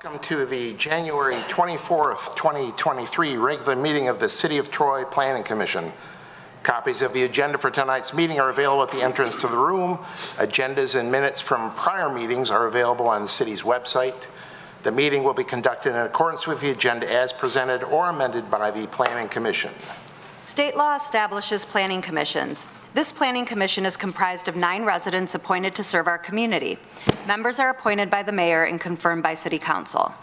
Welcome to the January 24th, 2023 regular meeting of the City of Troy Planning Commission. Copies of the agenda for tonight's meeting are available at the entrance to the room. Agendas and minutes from prior meetings are available on the city's website. The meeting will be conducted in accordance with the agenda as presented or amended by the Planning Commission. State law establishes planning commissions. This planning commission is comprised of 9 residents appointed to serve our community. Members are appointed by the mayor and confirmed by city council.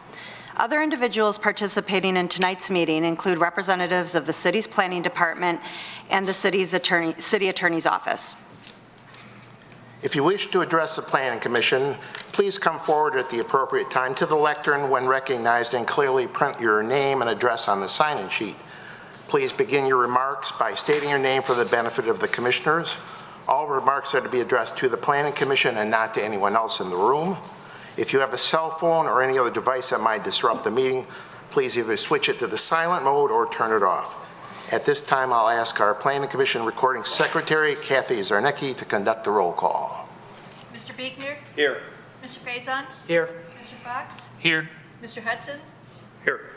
Other individuals participating in tonight's meeting include representatives of the city's planning department and the city attorney's office. If you wish to address the Planning Commission, please come forward at the appropriate time to the lectern when recognized and clearly print your name and address on the sign-in sheet. Please begin your remarks by stating your name for the benefit of the commissioners. All remarks are to be addressed to the Planning Commission and not to anyone else in the room. If you have a cell phone or any other device that might disrupt the meeting, please either switch it to the silent mode or turn it off. At this time, I'll ask our Planning Commission Recording Secretary, Kathy Zarnecki, to conduct the roll call. Mr. Biegner? Here. Mr. Faison? Here. Mr. Fox? Here. Mr. Hudson? Here.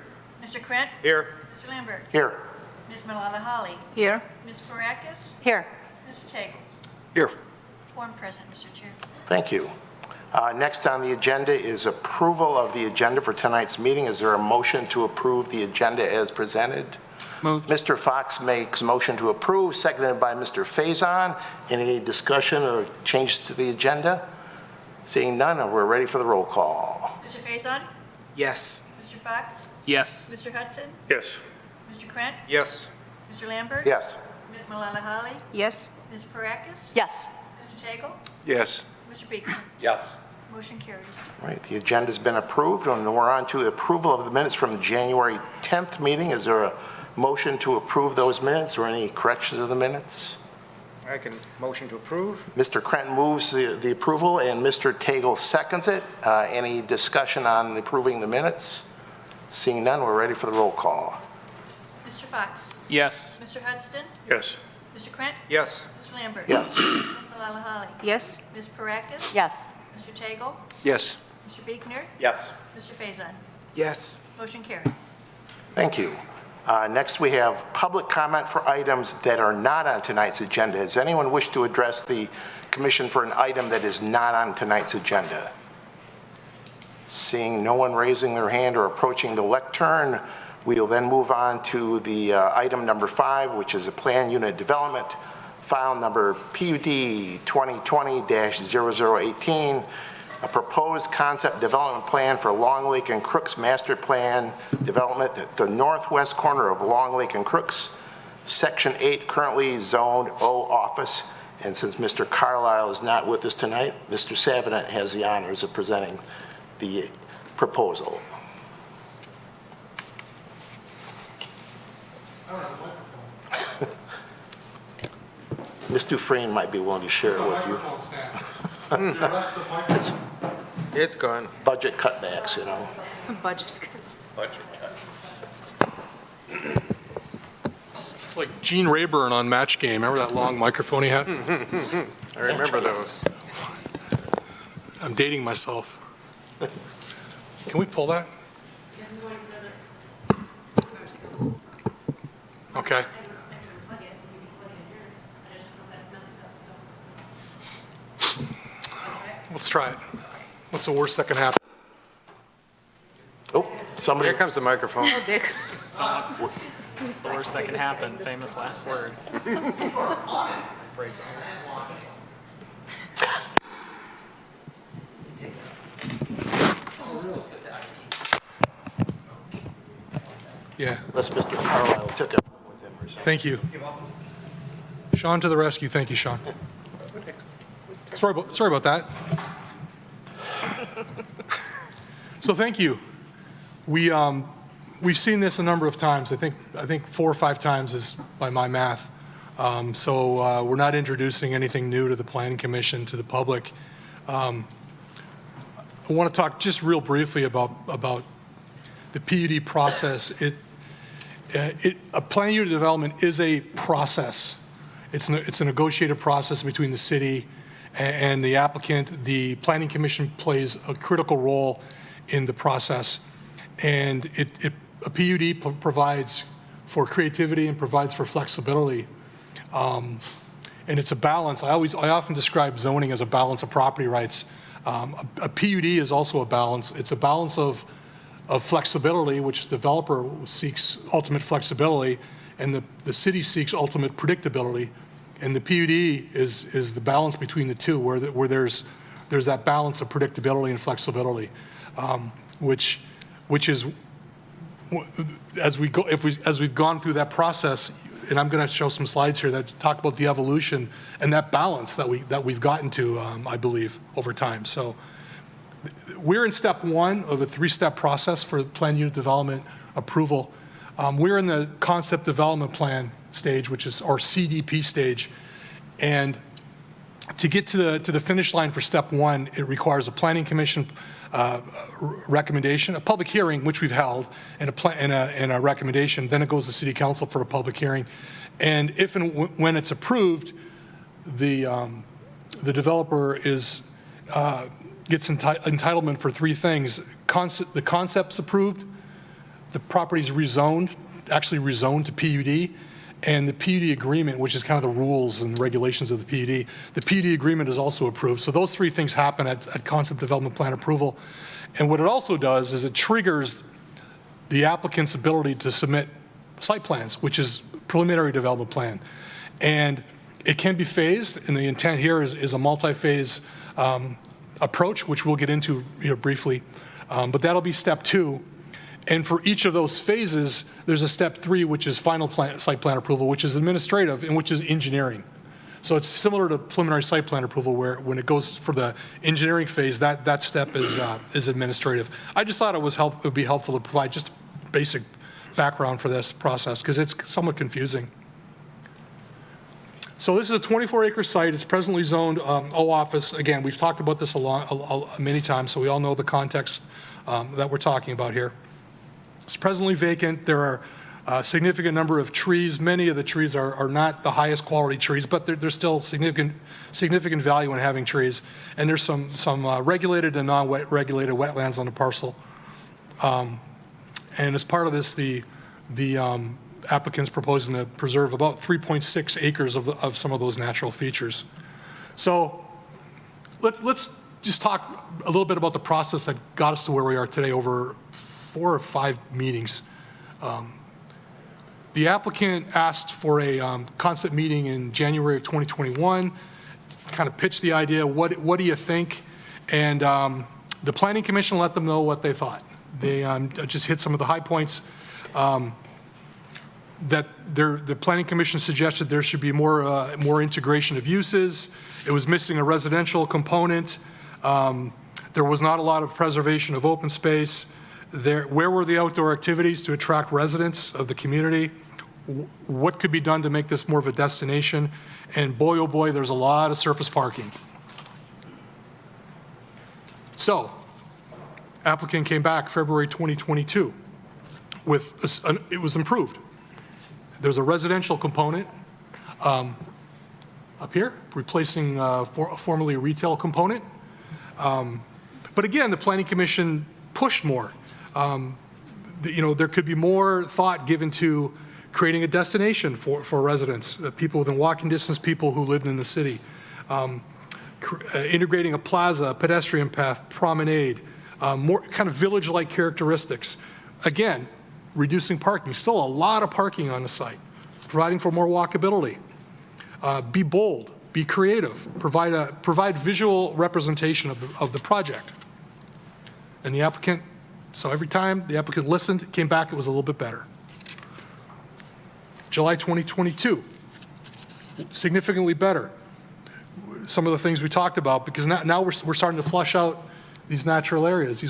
Mr. Krent? Here. Mr. Lambert? Here. Ms. Malala Holly? Here. Ms. Barakis? Here. Mr. Tagle? Here. Form present, Mr. Chair. Thank you. Next on the agenda is approval of the agenda for tonight's meeting. Is there a motion to approve the agenda as presented? Moved. Mr. Fox makes motion to approve, seconded by Mr. Faison. Any discussion or changes to the agenda? Seeing none, we're ready for the roll call. Mr. Faison? Yes. Mr. Fox? Yes. Mr. Hudson? Yes. Mr. Krent? Yes. Mr. Lambert? Yes. Ms. Malala Holly? Yes. Ms. Barakis? Yes. Mr. Tagle? Yes. Mr. Biegner? Yes. Motion carries. All right, the agenda's been approved, and we're on to approval of the minutes from the January 10th meeting. Is there a motion to approve those minutes or any corrections of the minutes? I can motion to approve. Mr. Krent moves the approval, and Mr. Tagle seconds it. Any discussion on approving the minutes? Seeing none, we're ready for the roll call. Mr. Fox? Yes. Mr. Hudson? Yes. Mr. Krent? Yes. Mr. Lambert? Yes. Ms. Malala Holly? Yes. Ms. Barakis? Yes. Mr. Tagle? Yes. Mr. Biegner? Yes. Mr. Faison? Yes. Motion carries. Thank you. Next, we have public comment for items that are not on tonight's agenda. Does anyone wish to address the commission for an item that is not on tonight's agenda? Seeing no one raising their hand or approaching the lectern, we will then move on to the item number 5, which is a plan unit development, file number PUD 2020-0018, a proposed concept development plan for Long Lake and Crooks Master Plan development at the northwest corner of Long Lake and Crooks, Section 8, currently zoned O office. And since Mr. Carlisle is not with us tonight, Mr. Savinet has the honors of presenting the proposal. Ms. Dufresne might be willing to share it with you. It's gone. Budget cutbacks, you know. Budget cuts. Budget cut. It's like Gene Rayburn on Match Game. Remember that long microphone he had? I remember those. I'm dating myself. Can we pull that? Okay. Let's try it. What's the worst that can happen? Oh, somebody, Here comes the microphone. Dick. It's the worst that can happen. Famous last word. Break. Yeah. unless Mr. Carlisle took it with him or something. Thank you. Sean to the rescue. Thank you, Sean. Sorry about that. So thank you. We've seen this a number of times. I think 4 or 5 times is by my math. So we're not introducing anything new to the Planning Commission, to the public. I want to talk just real briefly about the PUD process. A plan unit development is a process. It's a negotiated process between the city and the applicant. The Planning Commission plays a critical role in the process. And a PUD provides for creativity and provides for flexibility. And it's a balance. I often describe zoning as a balance of property rights. A PUD is also a balance. It's a balance of flexibility, which the developer seeks ultimate flexibility, and the city seeks ultimate predictability. And the PUD is the balance between the two, where there's that balance of predictability and flexibility, which is, as we've gone through that process, and I'm going to show some slides here that talk about the evolution and that balance that we've gotten to, I believe, over time. So we're in step one of a three-step process for plan unit development approval. We're in the concept development plan stage, which is our CDP stage. And to get to the finish line for step one, it requires a planning commission recommendation, a public hearing, which we've held, and a recommendation. Then it goes to city council for a public hearing. And if and when it's approved, the developer gets entitlement for three things. The concept's approved, the property's rezoned, actually rezoned to PUD, and the PUD agreement, which is kind of the rules and regulations of the PUD. The PUD agreement is also approved. So those three things happen at concept development plan approval. And what it also does is it triggers the applicant's ability to submit site plans, which is preliminary development plan. And it can be phased, and the intent here is a multi-phase approach, which we'll get into here briefly. But that'll be step two. And for each of those phases, there's a step three, which is final site plan approval, which is administrative, and which is engineering. So it's similar to preliminary site plan approval, where when it goes for the engineering phase, that step is administrative. I just thought it would be helpful to provide just basic background for this process, because it's somewhat confusing. So this is a 24-acre site. It's presently zoned O office. Again, we've talked about this many times, so we all know the context that we're talking about here. It's presently vacant. There are a significant number of trees. Many of the trees are not the highest quality trees, but there's still significant value in having trees. And there's some regulated and non-regulated wetlands on the parcel. And as part of this, the applicant's proposing to preserve about 3.6 acres of some of those natural features. So let's just talk a little bit about the process that got us to where we are today over 4 or 5 meetings. The applicant asked for a concept meeting in January of 2021, kind of pitched the idea, what do you think? And the Planning Commission let them know what they thought. They just hit some of the high points. That the Planning Commission suggested there should be more integration of uses. It was missing a residential component. There was not a lot of preservation of open space. Where were the outdoor activities to attract residents of the community? What could be done to make this more of a destination? And boy, oh boy, there's a lot of surface parking. So, applicant came back February 2022 with, it was improved. There's a residential component up here, replacing a formerly a retail component. But again, the Planning Commission pushed more. There could be more thought given to creating a destination for residents, people within walking distance, people who lived in the city. Integrating a plaza, a pedestrian path, promenade, more kind of village-like characteristics. Again, reducing parking, still a lot of parking on the site, providing for more walkability. Be bold, be creative, provide visual representation of the project. And the applicant, so every time the applicant listened, came back, it was a little bit better. July 2022, significantly better. Some of the things we talked about, because now we're starting to flush out these natural areas,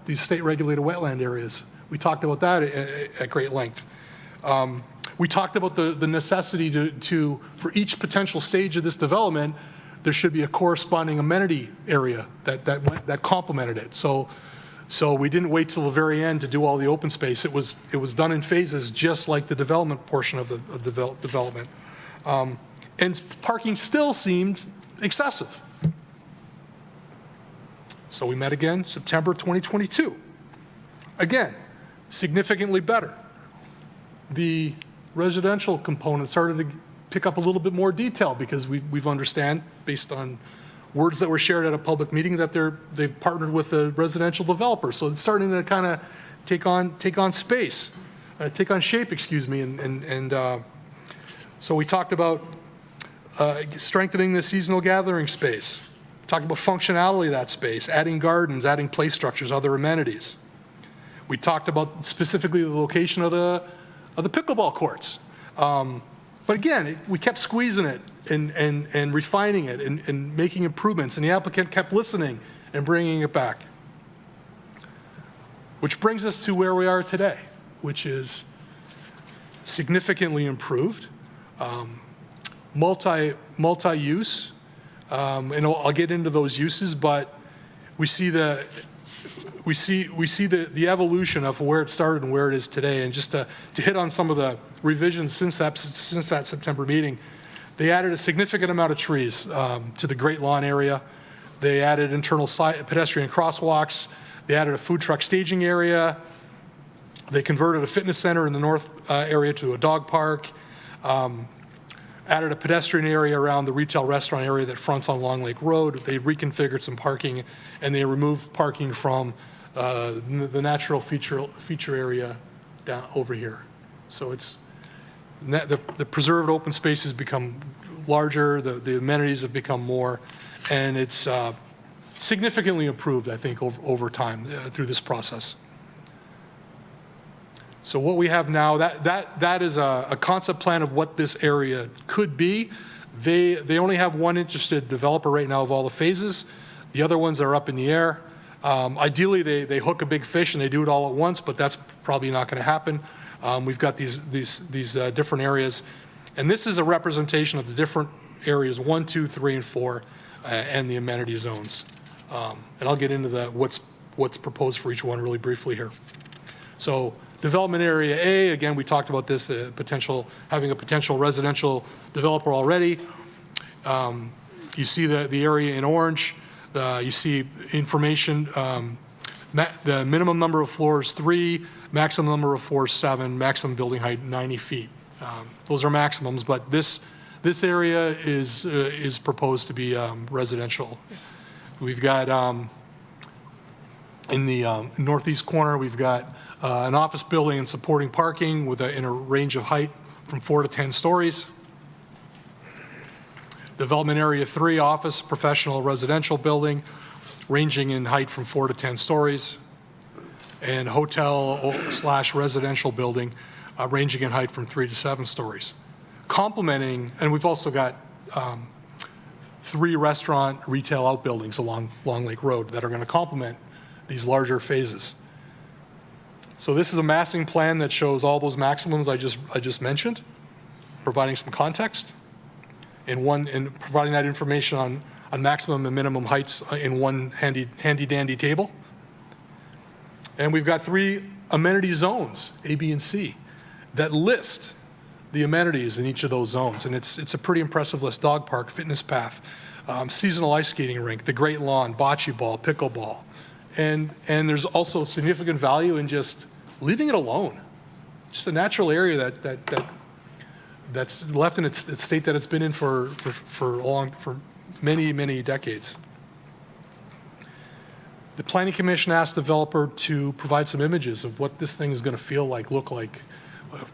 these state-regulated wetland areas. We talked about that at great length. We talked about the necessity for each potential stage of this development, there should be a corresponding amenity area that complemented it. So we didn't wait till the very end to do all the open space. It was done in phases, just like the development portion of the development. And parking still seemed excessive. So we met again, September 2022. Again, significantly better. The residential component started to pick up a little bit more detail because we've understand, based on words that were shared at a public meeting, that they've partnered with a residential developer. So it's starting to kind of take on shape, excuse me. So we talked about strengthening the seasonal gathering space, talked about functionality of that space, adding gardens, adding play structures, other amenities. We talked about specifically the location of the pickleball courts. But again, we kept squeezing it and refining it and making improvements, and the applicant kept listening and bringing it back. Which brings us to where we are today, which is significantly improved, multi-use, and I'll get into those uses, but we see the evolution of where it started and where it is today. And just to hit on some of the revisions since that September meeting, they added a significant amount of trees to the Great Lawn area. They added internal pedestrian crosswalks. They added a food truck staging area. They converted a fitness center in the north area to a dog park. Added a pedestrian area around the retail restaurant area that fronts on Long Lake Road. They reconfigured some parking, and they removed parking from the natural feature area down over here. So it's the preserved open spaces become larger, the amenities have become more, and it's significantly improved, I think, over time through this process. So what we have now, that is a concept plan of what this area could be. They only have one interested developer right now of all the phases. The other ones are up in the air. Ideally, they hook a big fish and they do it all at once, but that's probably not going to happen. We've got these different areas, and this is a representation of the different areas 1, 2, 3, and 4, and the amenity zones. And I'll get into what's proposed for each one really briefly here. So development area A, again, we talked about this, having a potential residential developer already. You see the area in orange. You see information, the minimum number of floors 3, maximum number of floors 7, maximum building height 90 feet. Those are maximums, but this area is proposed to be residential. We've got in the northeast corner, we've got an office building and supporting parking in a range of height from 4 to 10 stories. Development area 3, office, professional, residential building, ranging in height from 4 to 10 stories. And hotel/residential building, ranging in height from 3 to 7 stories. Complementing, and we've also got 3 restaurant retail outbuildings along Long Lake Road that are going to complement these larger phases. So this is a massing plan that shows all those maximums I just mentioned, providing some context, and providing that information on maximum and minimum heights in one handy dandy table. And we've got 3 amenity zones, A, B, and C, that list the amenities in each of those zones. And it's a pretty impressive list: dog park, fitness path, seasonal ice skating rink, the Great Lawn, bocce ball, pickleball. And there's also significant value in just leaving it alone. Just a natural area that's left in its state that it's been in for many decades. The Planning Commission asked the developer to provide some images of what this thing is going to feel like, look like,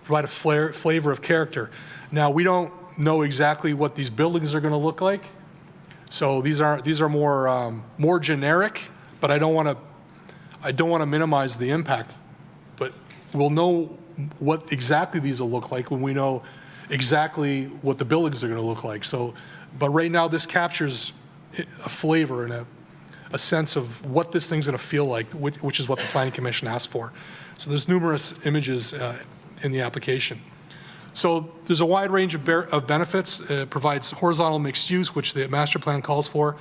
provide a flavor of character. Now, we don't know exactly what these buildings are going to look like, so these are more generic. But I don't want to minimize the impact. But we'll know what exactly these will look like when we know exactly what the buildings are going to look like. So, but right now this captures a flavor and a sense of what this thing's going to feel like, which is what the Planning Commission asked for. So there's numerous images in the application. So there's a wide range of benefits. It provides horizontal mixed use, which the master plan calls for.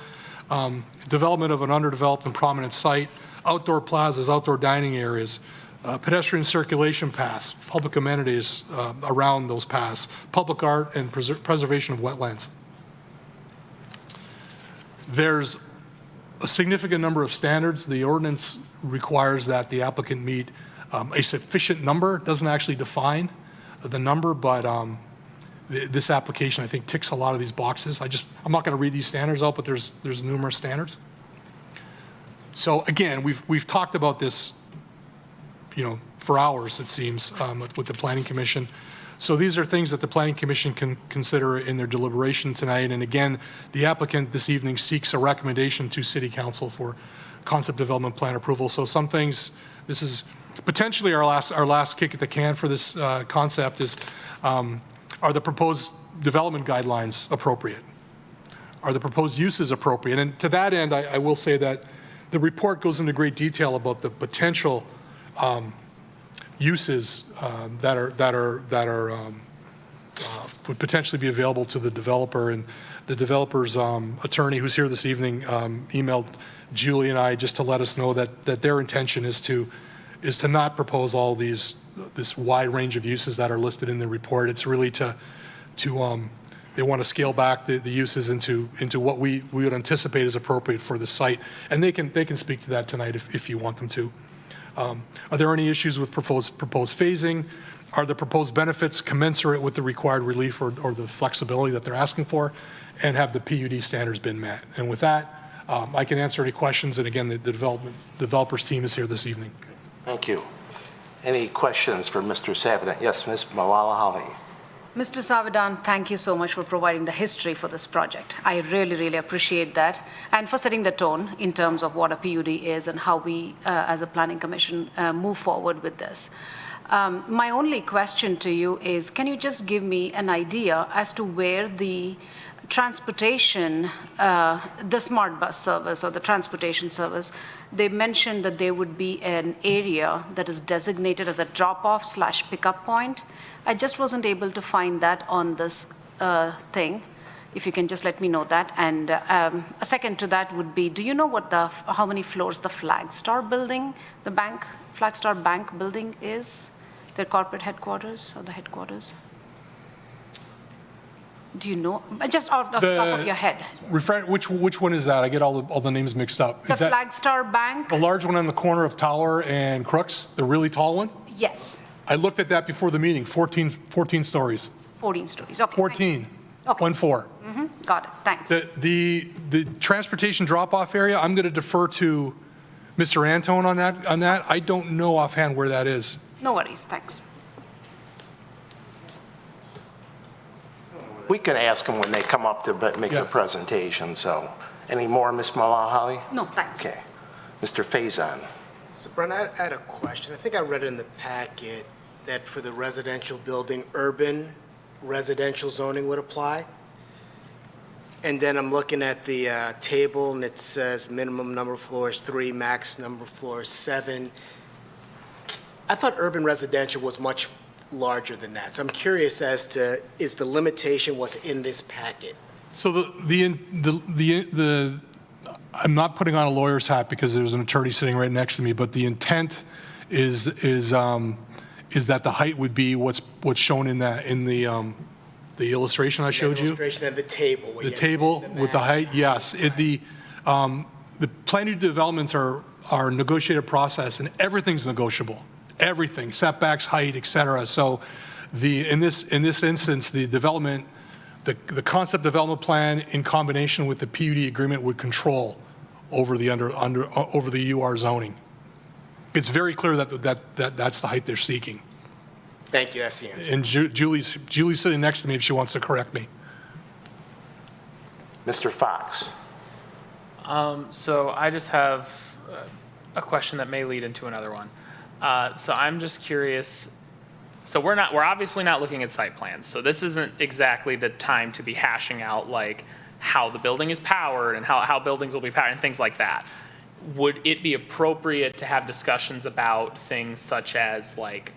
Development of an underdeveloped and prominent site, outdoor plazas, outdoor dining areas, pedestrian circulation paths, public amenities around those paths, public art, and preservation of wetlands. There's a significant number of standards. The ordinance requires that the applicant meet a sufficient number. It doesn't actually define the number, but this application, I think, ticks a lot of these boxes. I'm not going to read these standards out, but there's numerous standards. So again, we've talked about this, for hours, it seems, with the Planning Commission. So these are things that the Planning Commission can consider in their deliberation tonight. And again, the applicant this evening seeks a recommendation to City Council for concept development plan approval. So some things, this is potentially our last kick at the can for this concept is, are the proposed development guidelines appropriate? Are the proposed uses appropriate? And to that end, I will say that the report goes into great detail about the potential uses that would potentially be available to the developer. And the developer's attorney, who's here this evening, emailed Julie and I just to let us know that their intention is to not propose all this wide range of uses that are listed in the report. It's really they want to scale back the uses into what we would anticipate is appropriate for the site, and they can speak to that tonight if you want them to. Are there any issues with proposed phasing? Are the proposed benefits commensurate with the required relief or the flexibility that they're asking for? And have the PUD standards been met? And with that, I can answer any questions. And again, the developers team is here this evening. Thank you. Any questions for Mr. Savidan? Yes, Ms. Malala Holly. Mr. Savidan, thank you so much for providing the history for this project. I really, really appreciate that, and for setting the tone in terms of what a PUD is and how we, as a Planning Commission, move forward with this. My only question to you is, can you just give me an idea as to where the transportation, the smart bus service or the transportation service, they mentioned that there would be an area that is designated as a drop-off/pickup point. I just wasn't able to find that on this thing. If you can just let me know that. And a second to that would be, do you know how many floors the Flagstar building, Flagstar Bank building is? Their corporate headquarters or the headquarters? Do you know? Just off the top of your head. Which one is that? I get all the names mixed up. The Is that Flagstar Bank? the large one on the corner of Tower and Crooks, the really tall one? Yes, I looked at that before the meeting, 14 stories. 14 stories. Okay. 14, Okay. 1-4. Got it, thanks. The transportation drop-off area, I'm going to defer to Mr. Antone on that. I don't know offhand where that is. No worries, thanks. We can ask them when they come up to make Yeah. their presentation. So, any more, Ms. Malala Holly? No, thanks. Okay. Mr. Faison. So Brent, I had a question. I think I read in the packet that for the residential building, urban residential zoning would apply. And then I'm looking at the table, and it says minimum number of floors 3, max number of floors 7. I thought urban residential was much larger than that. So I'm curious as to, is the limitation what's in this packet? So I'm not putting on a lawyer's hat because there's an attorney sitting right next to me, but the intent is that the height would be what's shown in the illustration I showed you. Illustration of the table. where The you have table with the max. height, yes. The plan new developments are a negotiated process, and everything's negotiable. Everything, setbacks, height, et cetera. So in this instance, the development, the concept development plan in combination with the PUD agreement would control over the over the UR zoning. It's very clear that's the height they're seeking. Thank you, that's the answer. And Julie's sitting next to me if she wants to correct me. Mr. Fox. So I just have a question that may lead into another one. So I'm just curious. So we're obviously not looking at site plans. So this isn't exactly the time to be hashing out like how the building is powered and how buildings will be powered and things like that. Would it be appropriate to have discussions about things such as like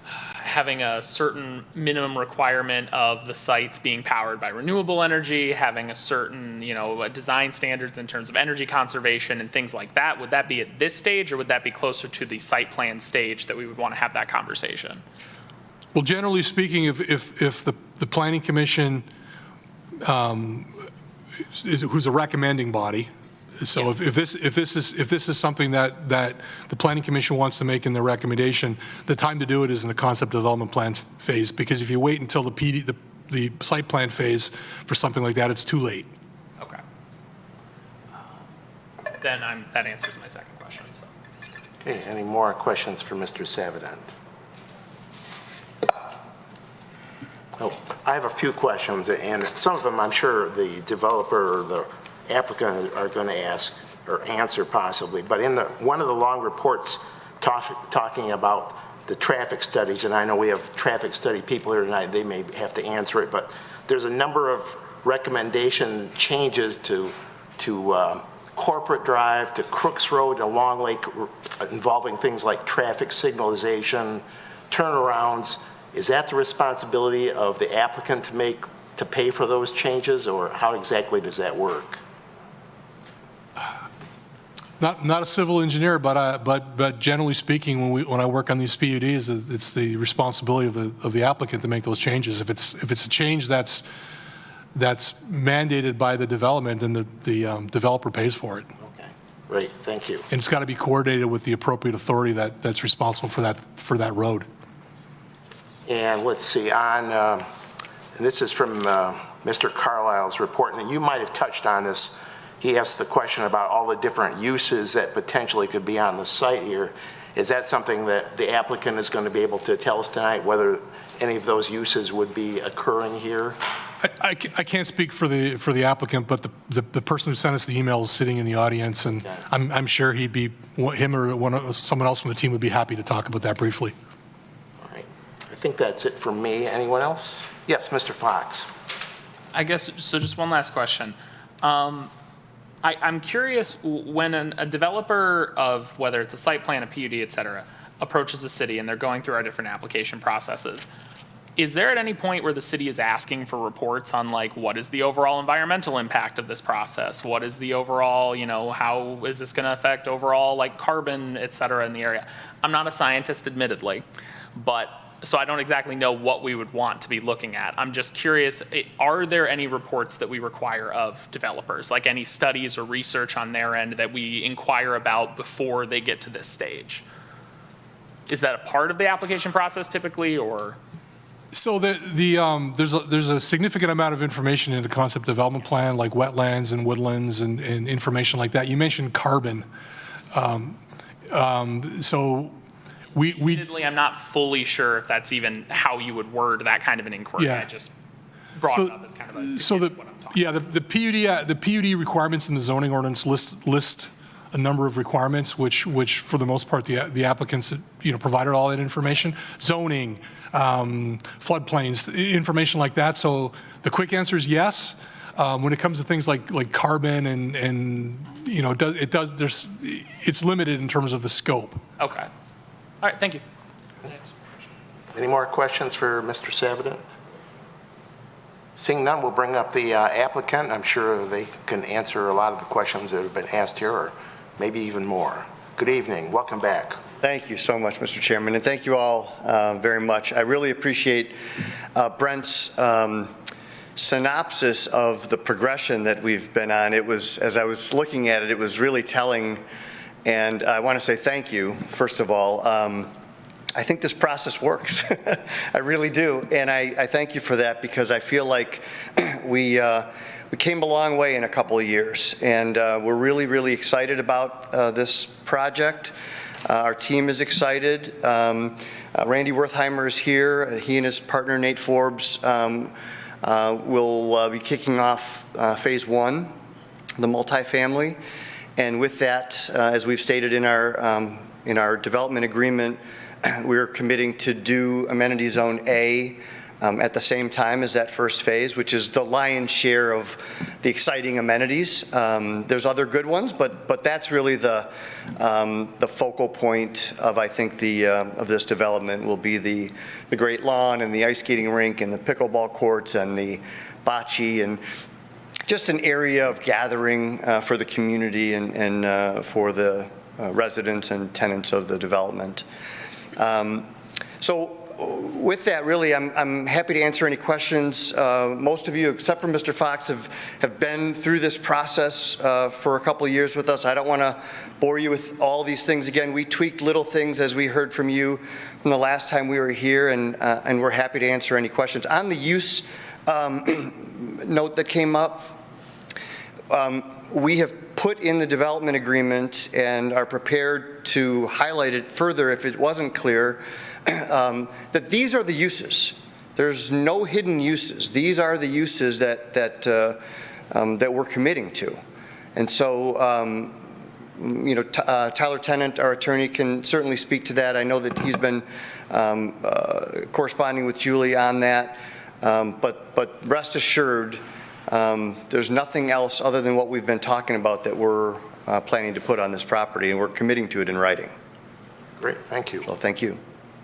having a certain minimum requirement of the sites being powered by renewable energy, having a certain, design standards in terms of energy conservation and things like that? Would that be at this stage, or would that be closer to the site plan stage that we would want to have that conversation? Well, generally speaking, if the Planning Commission, who's a recommending body, So if this is something that the Planning Commission wants to make in their recommendation, the time to do it is in the concept development plan phase, because if you wait until the site plan phase for something like that, it's too late. Okay. Then that answers my second question, so. Okay, any more questions for Mr. Savedant? Oh, I have a few questions, and some of them I'm sure the developer or the applicant are going to ask or answer possibly. But in one of the long reports talking about the traffic studies, and I know we have traffic study people here tonight, they may have to answer it, but there's a number of recommendation changes to Corporate Drive, to Crooks Road, to Long Lake, involving things like traffic signalization, turnarounds. Is that the responsibility of the applicant to pay for those changes, or how exactly does that work? Not a civil engineer, but generally speaking, when I work on these PUDs, it's the responsibility of the applicant to make those changes. If it's a change that's mandated by the development, then the developer pays for it. Okay, great, thank you. And it's got to be coordinated with the appropriate authority that's responsible for that road. And let's see, and this is from Mr. Carlisle's report, and you might have touched on this. He asked the question about all the different uses that potentially could be on the site here. Is that something that the applicant is going to be able to tell us tonight, whether any of those uses would be occurring here? I can't speak for the applicant, but the person who sent us the email is sitting in the audience, and okay. I'm sure him or someone else from the team would be happy to talk about that briefly. All right, I think that's it from me. Anyone else? Yes, Mr. Fox. I guess, so just one last question. I'm curious, when a developer of, whether it's a site plan, a PUD, et cetera, approaches the city and they're going through our different application processes, is there at any point where the city is asking for reports on, like, what is the overall environmental impact of this process? What is the overall, how is this going to affect overall, like, carbon, et cetera, in the area? I'm not a scientist, admittedly, but so I don't exactly know what we would want to be looking at. I'm just curious, are there any reports that we require of developers, like any studies or research on their end that we inquire about before they get to this stage? Is that a part of the application process typically, or? So there's a significant amount of information in the concept development plan, like wetlands and woodlands and information like that. You mentioned carbon. So Admittedly, I'm not fully sure if that's even how you would word that kind of an inquiry. Yeah. I just brought it up as kind of a so what I'm talking about. the PUD requirements in the zoning ordinance list a number of requirements, which for the most part the applicants provided all that information, zoning, floodplains, information like that. So the quick answer is yes. When it comes to things like carbon and it's limited in terms of the scope. Okay. All right, thank you. Any more questions for Mr. Savedant? Seeing none, we'll bring up the applicant. I'm sure they can answer a lot of the questions that have been asked here, or maybe even more. Good evening. Welcome back. Thank you so much, Mr. Chairman, and thank you all very much. I really appreciate Brent's synopsis of the progression that we've been on. It was, as I was looking at it, it was really telling, and I want to say thank you, first of all. I think this process works. I really do, and I thank you for that, because I feel like we came a long way in a couple of years, and we're really, really excited about this project. Our team is excited. Randy Wertheimer is here. He and his partner, Nate Forbes, will be kicking off phase one, the multifamily. And with that, as we've stated in our development agreement, we're committing to do amenity zone A at the same time as that first phase, which is the lion's share of the exciting amenities. There's other good ones, but that's really the focal point of, I think, of this development will be the Great Lawn and the ice skating rink and the pickleball courts and the bocce, and just an area of gathering for the community and for the residents and tenants of the development. So with that, really, I'm happy to answer any questions. Most of you, except for Mr. Fox, have been through this process for a couple of years with us. I don't want to bore you with all these things again. We tweaked little things as we heard from you from the last time we were here, and we're happy to answer any questions. On the use note that came up, we have put in the development agreement and are prepared to highlight it further if it wasn't clear, that these are the uses. There's no hidden uses. These are the uses that we're committing to. And so, you know, Tyler Tennant, our attorney, can certainly speak to that. I know that he's been corresponding with Julie on that. But rest assured, there's nothing else other than what we've been talking about that we're planning to put on this property, and we're committing to it in writing. Great, thank you. Well, thank you.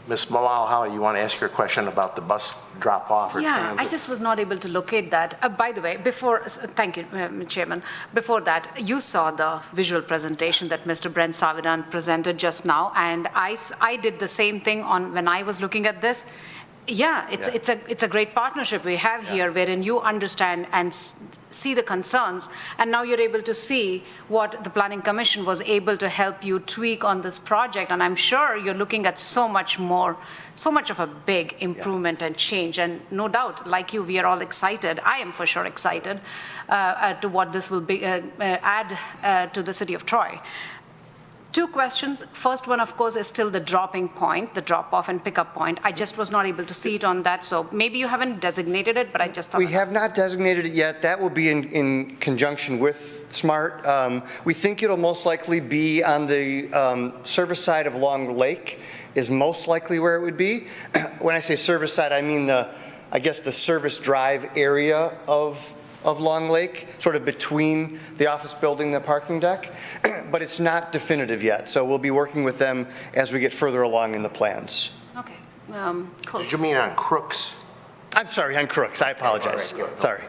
Ms. Malal, how you want to ask your question about the bus drop-off or Yeah, transit? I just was not able to locate that. By the way, thank you, Chairman. Before that, you saw the visual presentation that Mr. Brent Savidan presented just now, and I did the same thing when I was looking at this. Yeah, it's a great partnership we have here, wherein you understand and see the concerns, and now you're able to see what the Planning Commission was able to help you tweak on this project, and I'm sure you're looking at so much more, so much of a big improvement and change, and no doubt, like you, we are all excited. I am for sure excited to what this will add to the city of Troy. Two questions. First one, of course, is still the dropping point, the drop-off and pickup point. I just was not able to see it on that, so maybe you haven't designated it, but I just thought... We have not designated it yet. That will be in conjunction with SMART. We think it'll most likely be on the service side of Long Lake is most likely where it would be. When I say service side, I mean I guess the service drive area of Long Lake, sort of between the office building and the parking deck, but it's not definitive yet. So we'll be working with them as we get further along in the plans. Okay, cool. Did you mean on Crooks? I'm sorry, on Crooks, I apologize. All right, good. Sorry.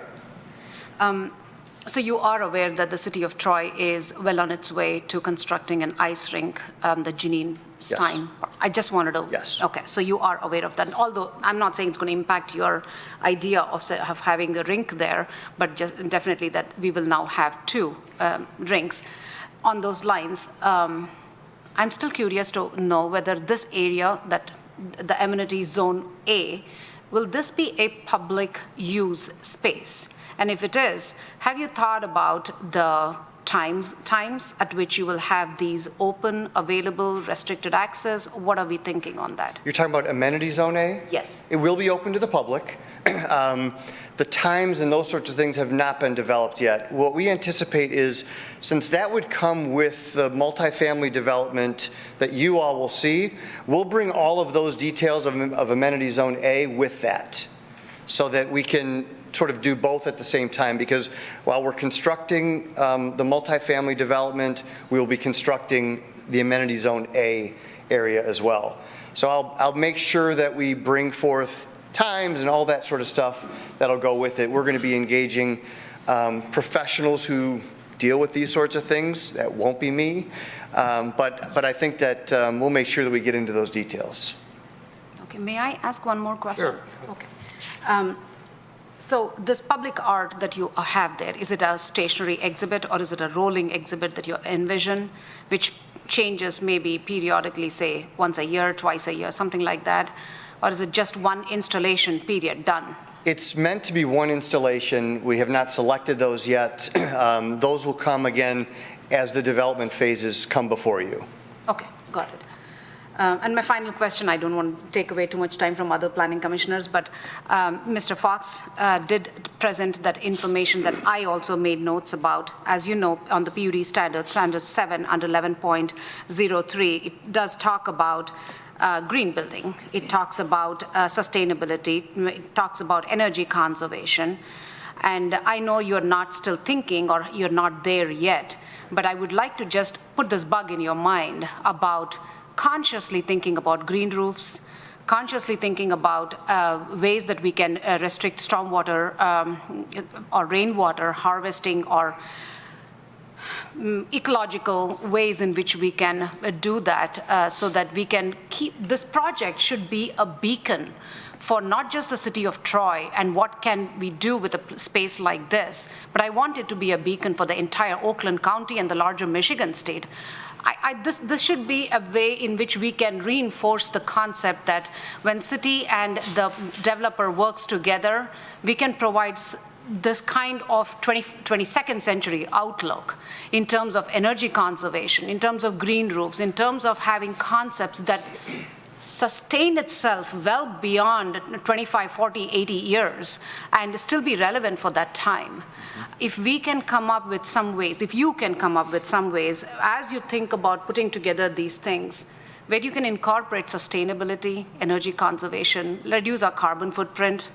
So you are aware that the city of Troy is well on its way to constructing an ice rink, the Janine Stein. Yes. I just wanted to... Yes. Okay, so you are aware of that. Although I'm not saying it's going to impact your idea of having the rink there, but just definitely that we will now have two rinks. On those lines, I'm still curious to know whether this area, that the amenity zone A, will this be a public use space? And if it is, have you thought about the times at which you will have these open, available, restricted access? What are we thinking on that? You're talking about amenity zone A? Yes. It will be open to the public. The times and those sorts of things have not been developed yet. What we anticipate is, since that would come with the multifamily development that you all will see, we'll bring all of those details of amenity zone A with that, so that we can sort of do both at the same time, because while we're constructing the multifamily development, we will be constructing the amenity zone A area as well. So I'll make sure that we bring forth times and all that sort of stuff that'll go with it. We're going to be engaging professionals who deal with these sorts of things. That won't be me, but I think that we'll make sure that we get into those details. Okay, may I ask one more question? Sure. Okay. So this public art that you have there, is it a stationary exhibit or is it a rolling exhibit that you envision, which changes maybe periodically, say once a year, twice a year, something like that? Or is it just one installation period done? It's meant to be one installation. We have not selected those yet. Those will come again as the development phases come before you. Okay, got it. And my final question, I don't want to take away too much time from other planning commissioners, but Mr. Fox did present that information that I also made notes about. As you know, on the PUD standard 7 under 11.03, it does talk about green building. It talks about sustainability. It talks about energy conservation. And I know you're not still thinking or you're not there yet, but I would like to just put this bug in your mind about consciously thinking about green roofs, consciously thinking about ways that we can restrict stormwater or rainwater harvesting or ecological ways in which we can do that so that we can keep, this project should be a beacon for not just the city of Troy and what can we do with a space like this, but I want it to be a beacon for the entire Oakland County and the larger Michigan state. This should be a way in which we can reinforce the concept that when city and the developer works together, we can provide this kind of 22nd century outlook in terms of energy conservation, in terms of green roofs, in terms of having concepts that sustain itself well beyond 25, 40, 80 years and still be relevant for that time. If we can come up with some ways, if you can come up with some ways, as you think about putting together these things, where you can incorporate sustainability, energy conservation, reduce our carbon footprint.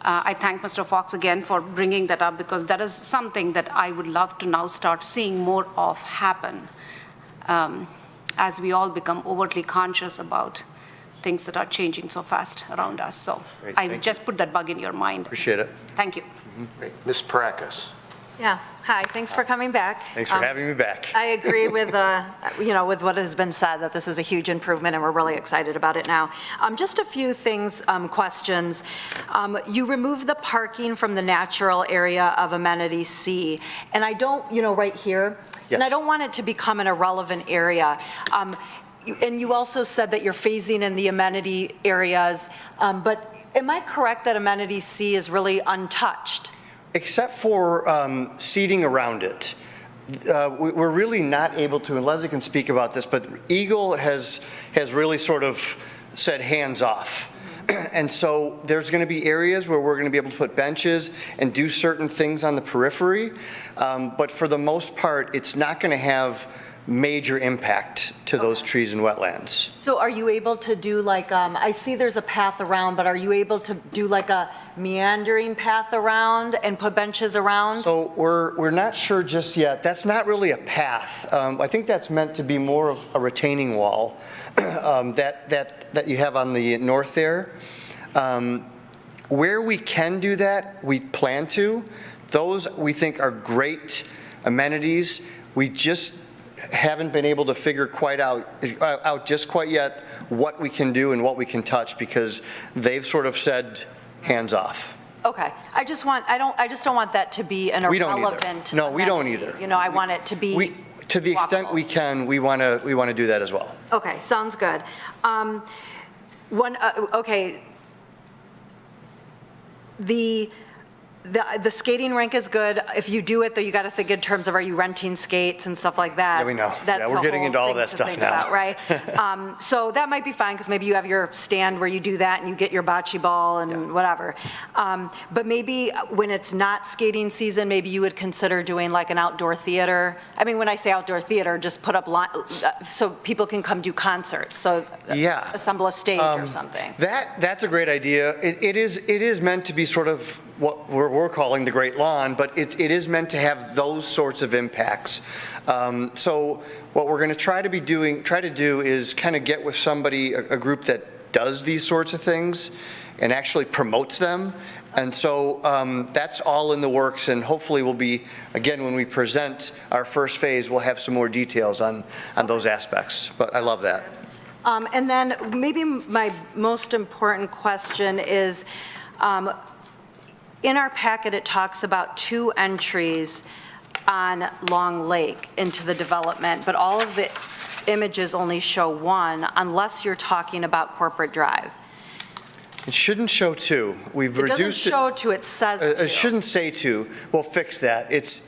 I thank Mr. Fox again for bringing that up because that is something that I would love to now start seeing more of happen as we all become overtly conscious about things that are changing so fast around us. So Great, I thank you. just put that bug in your mind. Appreciate it. Thank you. Great. Ms. Parakis. Yeah, hi, thanks for coming back. Thanks for having me back. I agree with, with what has been said, that this is a huge improvement, and we're really excited about it now. Just a few things, questions. You removed the parking from the natural area of amenity C, and I don't, right here, and I Yes. don't want it to become an irrelevant area. And you also said that you're phasing in the amenity areas, but am I correct that amenity C is really untouched? Except for seating around it. We're really not able to, and Leslie can speak about this, but Eagle has really sort of said hands off. And so there's going to be areas where we're going to be able to put benches and do certain things on the periphery. But for the most part, it's not going to have major impact to those trees and wetlands. So are you able to do like, I see there's a path around, but are you able to do like a meandering path around and put benches around? So we're not sure just yet. That's not really a path. I think that's meant to be more of a retaining wall that you have on the north there. Where we can do that, we plan to. Those we think are great amenities. We just haven't been able to figure quite out just quite yet what we can do and what we can touch because they've sort of said hands off. Okay, I just don't want that to be an We don't either. irrelevant. No, we don't amenity. either. I want it to be. To the extent walkable. we can, we want to do that as well. Okay, sounds good. Okay. The skating rink is good. If you do it, though, you got to think in terms of, are you renting skates and stuff like that? Yeah, we know. That's Yeah, we're a getting whole into all thing that to stuff think now. about, right? So that might be fine, because maybe you have your stand where you do that and you get your bocce ball and whatever. But maybe when it's not skating season, maybe you would consider doing like an outdoor theater. I mean, when I say outdoor theater, just put up, so people can come do concerts. So Yeah. assemble a stage or something. That's a great idea. It is meant to be sort of what we're calling the Great Lawn, but it is meant to have those sorts of impacts. So what we're going to try to do is kind of get with somebody, a group that does these sorts of things and actually promotes them. And so that's all in the works, and hopefully we'll be, again, when we present our first phase, we'll have some more details on those aspects. But I love that. And then maybe my most important question is, in our packet, it talks about 2 entries on Long Lake into the development, but all of the images only show 1, unless you're talking about Corporate Drive. It shouldn't show 2. We've It doesn't reduced it. show 2, it says 2. It shouldn't say 2. We'll fix that. It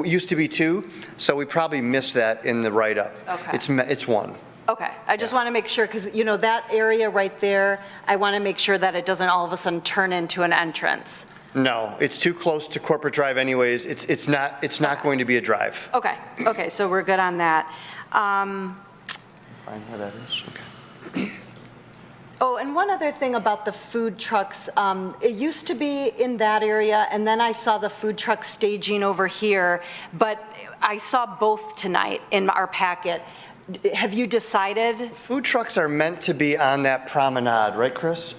used to be 2, so we probably missed that in the write-up. Okay. It's 1. Okay, I just want to make sure, because, that area right there, I want to make sure that it doesn't all of a sudden turn into an entrance. No, it's too close to Corporate Drive anyways. It's not going to be a drive. Okay, so we're good on that. Find where that is? Okay. Oh, and one other thing about the food trucks, it used to be in that area, and then I saw the food truck staging over here, but I saw both tonight in our packet. Have you decided? Food trucks are meant to be on that promenade, right, Chris?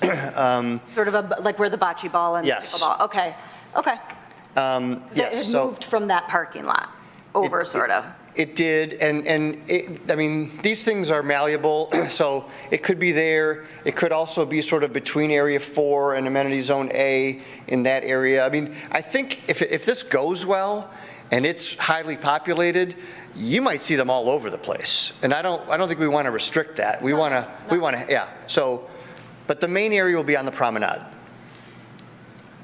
Sort of like where the bocce ball and Yes. pickleball, okay. It had so- moved from that parking lot. over, sort of. It did, I mean, these things are malleable, so it could be there. It could also be sort of between Area 4 and Amenity Zone A in that area. I mean, I think if this goes well and it's highly populated, you might see them all over the place. And I don't think we want to restrict that. We want to, yeah. So, but the main area will be on the promenade.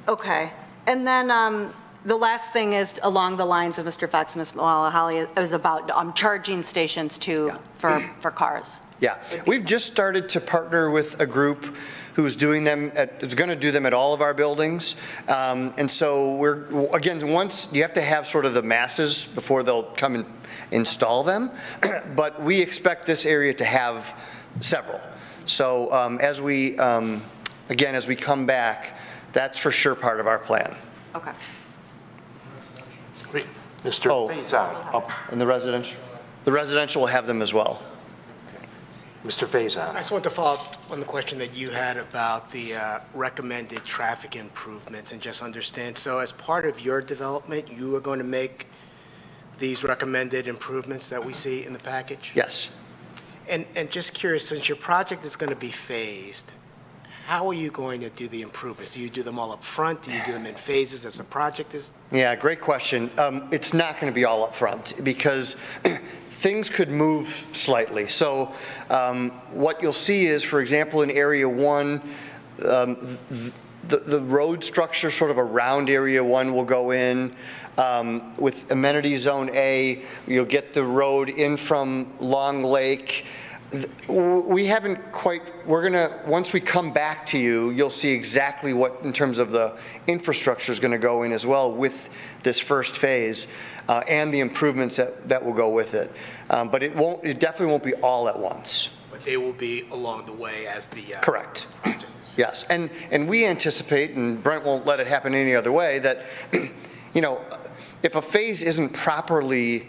Okay. And then the last thing is along the lines of Mr. Fox and Ms. Malala-Holly, it was about charging stations too for cars. Yeah, we've just started to partner with a group who's doing them is going to do them at all of our buildings. And so again, once you have to have sort of the masses before they'll come and install them, but we expect this area to have several. So as we come back, that's for sure part of our plan. Okay. Great. Mr. Faison. And the residential will have them as well. Mr. Faison. I just want to follow up on the question that you had about the recommended traffic improvements and just understand. So as part of your development, you are going to make these recommended improvements that we see in the package? Yes. And just curious, since your project is going to be phased, how are you going to do the improvements? Do you do them all up front? Do you do them in phases as the project is? Yeah, great question. It's not going to be all up front because things could move slightly. So what you'll see is, for example, in Area 1, the road structure sort of around Area 1 will go in. With Amenity Zone A, you'll get the road in from Long Lake. We haven't quite, once we come back to you, you'll see exactly what, in terms of the infrastructure, is going to go in as well with this first phase and the improvements that will go with it. But it definitely won't be all at once. But they will be along the way as the Correct. project is phased. Yes, and we anticipate, and Brent won't let it happen any other way, that, if a phase isn't properly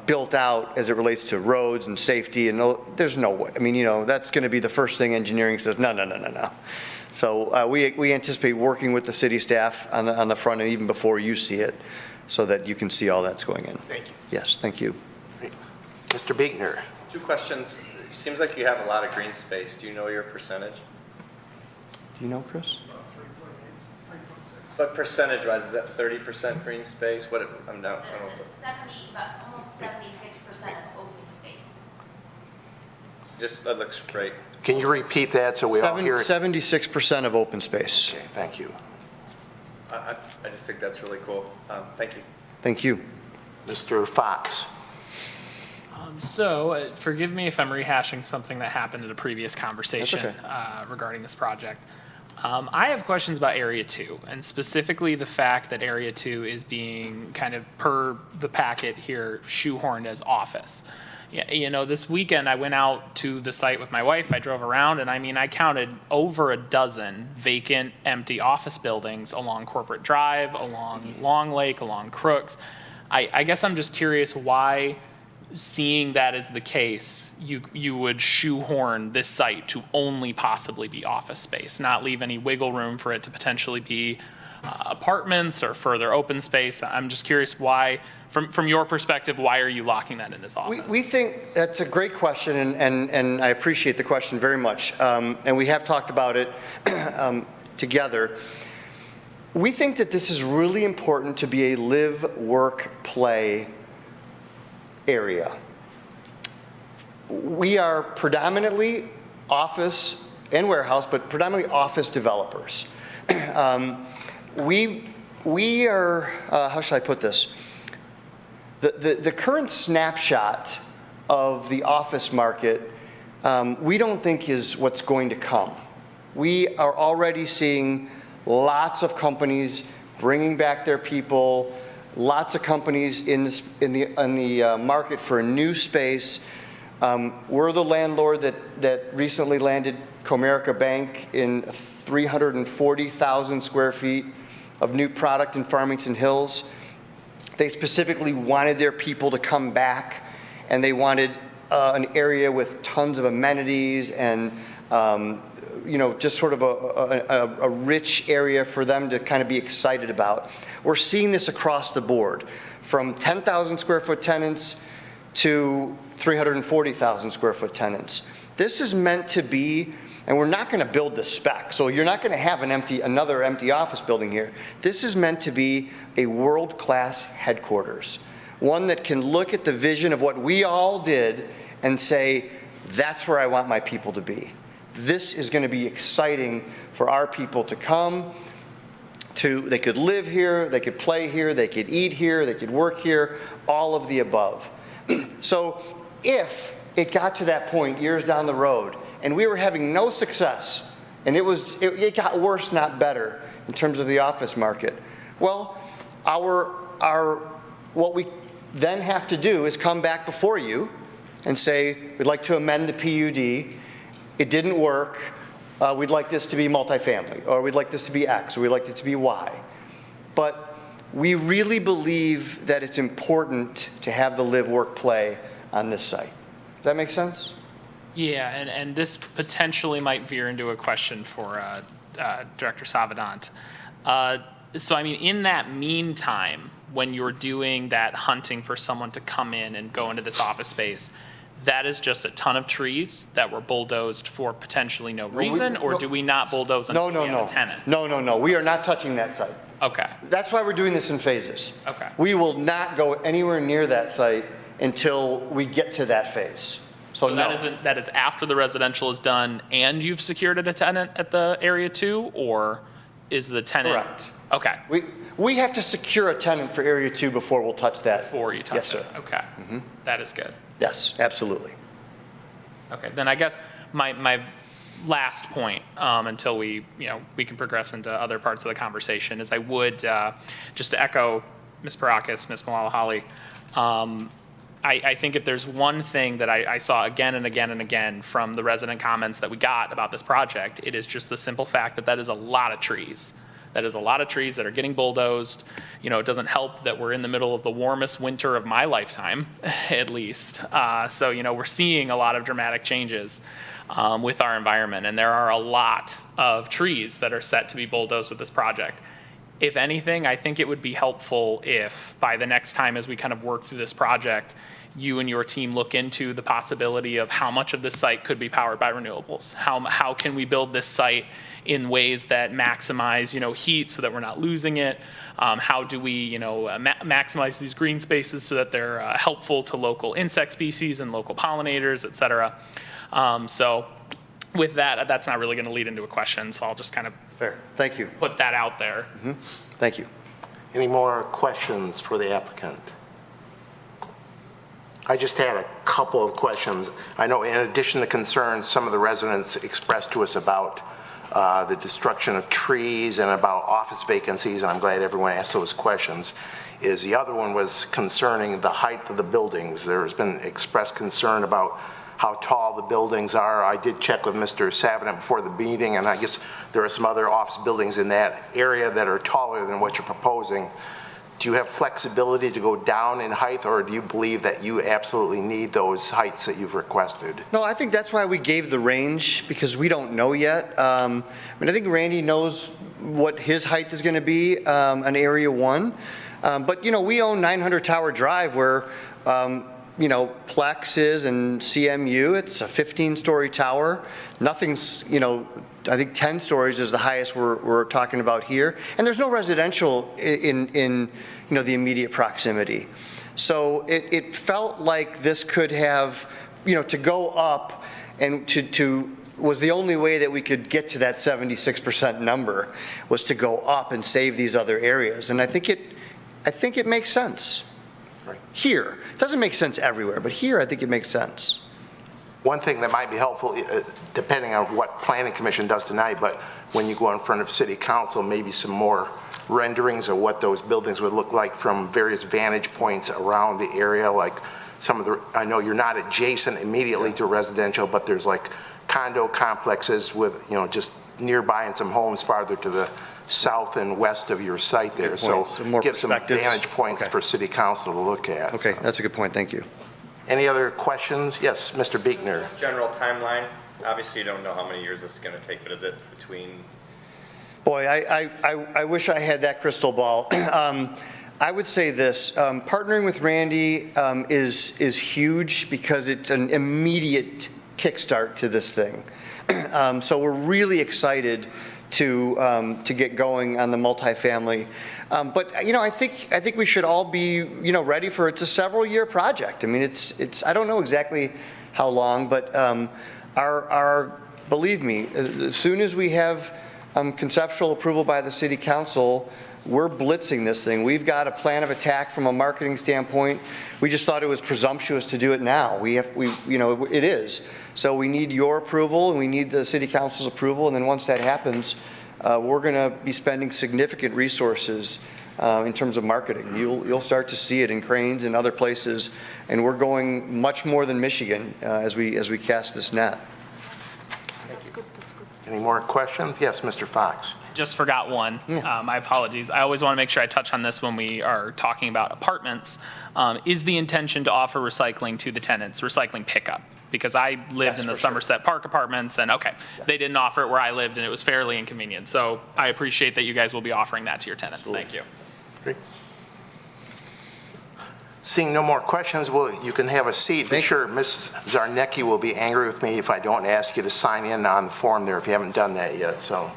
built out as it relates to roads and safety, and there's no way. I mean, that's going to be the first thing engineering says, no. So we anticipate working with the city staff on the front end even before you see it, so that you can see all that's going in. Thank you. Yes, thank you. Mr. Biegner. 2 questions. It seems like you have a lot of green space. Do you know your percentage? Do you know, Chris? But percentage-wise, is that 30% green space? I'm down. There's 70, but almost 76% of open space. That looks great. Can you repeat that so we all hear it? 76% of open space. Okay, thank you. I just think that's really cool. Thank you. Thank you. Mr. Fox. So forgive me if I'm rehashing something that happened at a previous conversation That's regarding this project. I have questions about Area 2, and specifically the fact that Area 2 is being kind of, per the packet here, shoehorned as office. This weekend I went out to the site with my wife. I drove around, and I counted over a dozen vacant, empty office buildings along Corporate Drive, along Long Lake, along Crooks. I guess I'm just curious why, seeing that as the case, you would shoehorn this site to only possibly be office space, not leave any wiggle room for it to potentially be apartments or further open space. I'm just curious why, from your perspective, why are you locking that in this office? We think that's a great question, and I appreciate the question very much. And we have talked about it together. We think that this is really important to be a live, work, play area. We are predominantly office and warehouse, but predominantly office developers. We are, how should I put this? The current snapshot of the office market, we don't think is what's going to come. We are already seeing lots of companies bringing back their people, lots of companies in the market for a new space. We're the landlord that recently landed Comerica Bank in 340,000 square feet of new product in Farmington Hills. They specifically wanted their people to come back, and they wanted an area with tons of amenities and just sort of a rich area for them to kind of be excited about. We're seeing this across the board, from 10,000 square foot tenants to 340,000 square foot tenants. This is meant to be, and we're not going to build the spec, so you're not going to have another empty office building here. This is meant to be a world-class headquarters, one that can look at the vision of what we all did and say, that's where I want my people to be. This is going to be exciting for our people to come to. They could live here, they could play here, they could eat here, they could work here, all of the above. So if it got to that point years down the road and we were having no success, and it got worse, not better, in terms of the office market, well, what we then have to do is come back before you and say, we'd like to amend the PUD. It didn't work. We'd like this to be multifamily, or we'd like this to be X, or we'd like it to be Y. But we really believe that it's important to have the live, work, play on this site. Does that make sense? Yeah, and this potentially might veer into a question for Director Savadant. So, I mean, in that meantime, when you're doing that hunting for someone to come in and go into this office space, that is just a ton of trees that were bulldozed for potentially no reason, or do we not bulldoze until we have a tenant? No. We are not touching that site. Okay. That's why we're doing this in phases. Okay. We will not go anywhere near that site until we get to that phase. So no. That is after the residential is done and you've secured a tenant at the area 2, or is the tenant? Correct. Okay. We have to secure a tenant for area 2 before we'll touch that. Before you touch yes, it. Sir. Okay. Mm-hmm. That is good. Yes, absolutely. Okay. Then I guess my last point, until we can progress into other parts of the conversation, is I would just to echo Ms. Parakis, Ms. Malala-Holly. I think if there's one thing that I saw again and again and again from the resident comments that we got about this project, it is just the simple fact that is a lot of trees. That is a lot of trees that are getting bulldozed. It doesn't help that we're in the middle of the warmest winter of my lifetime, at least. So, we're seeing a lot of dramatic changes with our environment, and there are a lot of trees that are set to be bulldozed with this project. If anything, I think it would be helpful if by the next time as we kind of work through this project, you and your team look into the possibility of how much of this site could be powered by renewables. How can we build this site in ways that maximize, heat so that we're not losing it? How do we, maximize these green spaces so that they're helpful to local insect species and local pollinators, et cetera? So with that, that's not really going to lead into a question, so I'll just kind of Fair. Thank you. put that out there. Mm-hmm. Thank you. Any more questions for the applicant? I just had a couple of questions. I know in addition to concerns some of the residents expressed to us about the destruction of trees and about office vacancies, and I'm glad everyone asked those questions, is the other one was concerning the height of the buildings. There's been expressed concern about how tall the buildings are. I did check with Mr. Savadant before the meeting, and I guess there are some other office buildings in that area that are taller than what you're proposing. Do you have flexibility to go down in height, or do you believe that you absolutely need those heights that you've requested? No, I think that's why we gave the range, because we don't know yet. I think Randy knows what his height is going to be on Area 1. But, we own 900 Tower Drive where, Plex is and CMU. It's a 15-story tower. Nothing's, I think 10 stories is the highest we're talking about here. And there's no residential in the immediate proximity. So it felt like this could have, to go up and to was the only way that we could get to that 76% number, was to go up and save these other areas. And I think it makes sense. Right. Here. It doesn't make sense everywhere, but here I think it makes sense. One thing that might be helpful, depending on what Planning Commission does tonight, but when you go in front of City Council, maybe some more renderings of what those buildings would look like from various vantage points around the area, like some of the, I know you're not adjacent immediately to residential, but there's like condo complexes with, just nearby and some homes farther to the south and west of your site there. So give some vantage points for City Council to look at. Okay, that's a good point. Thank you. Any other questions? Yes, Mr. Beekner. General timeline Obviously, you don't know how many years this is going to take, but is it between? Boy, I wish I had that crystal ball. I would say this, partnering with Randy is huge because it's an immediate kickstart to this thing. So we're really excited to get going on the multifamily. But, you know, I think we should all be, you know, ready for it's a several-year project. I mean, it's I don't know exactly how long, but believe me, as soon as we have conceptual approval by the city council, we're blitzing this thing. We've got a plan of attack from a marketing standpoint. We just thought it was presumptuous to do it now. You know, it is. So we need your approval and we need the city council's approval. And then once that happens, we're going to be spending significant resources in terms of marketing. You'll start to see it in Cranes and other places. And we're going much more than Michigan as we cast this net. That's good, that's good. Any more questions? Yes, Mr. Fox. Just forgot one. My apologies. I always want to make sure I touch on this when we are talking about apartments. Is the intention to offer recycling to the tenants, recycling pickup? Because I lived in the Somerset Park apartments, and they didn't offer it where I lived, and it was fairly inconvenient. So I appreciate that you guys will be offering that to your tenants. Thank you. Great. Seeing no more questions, you can have a seat. Be sure Ms. Zarnecki will be angry with me if I don't ask you to sign in on the form there if you haven't done that yet. So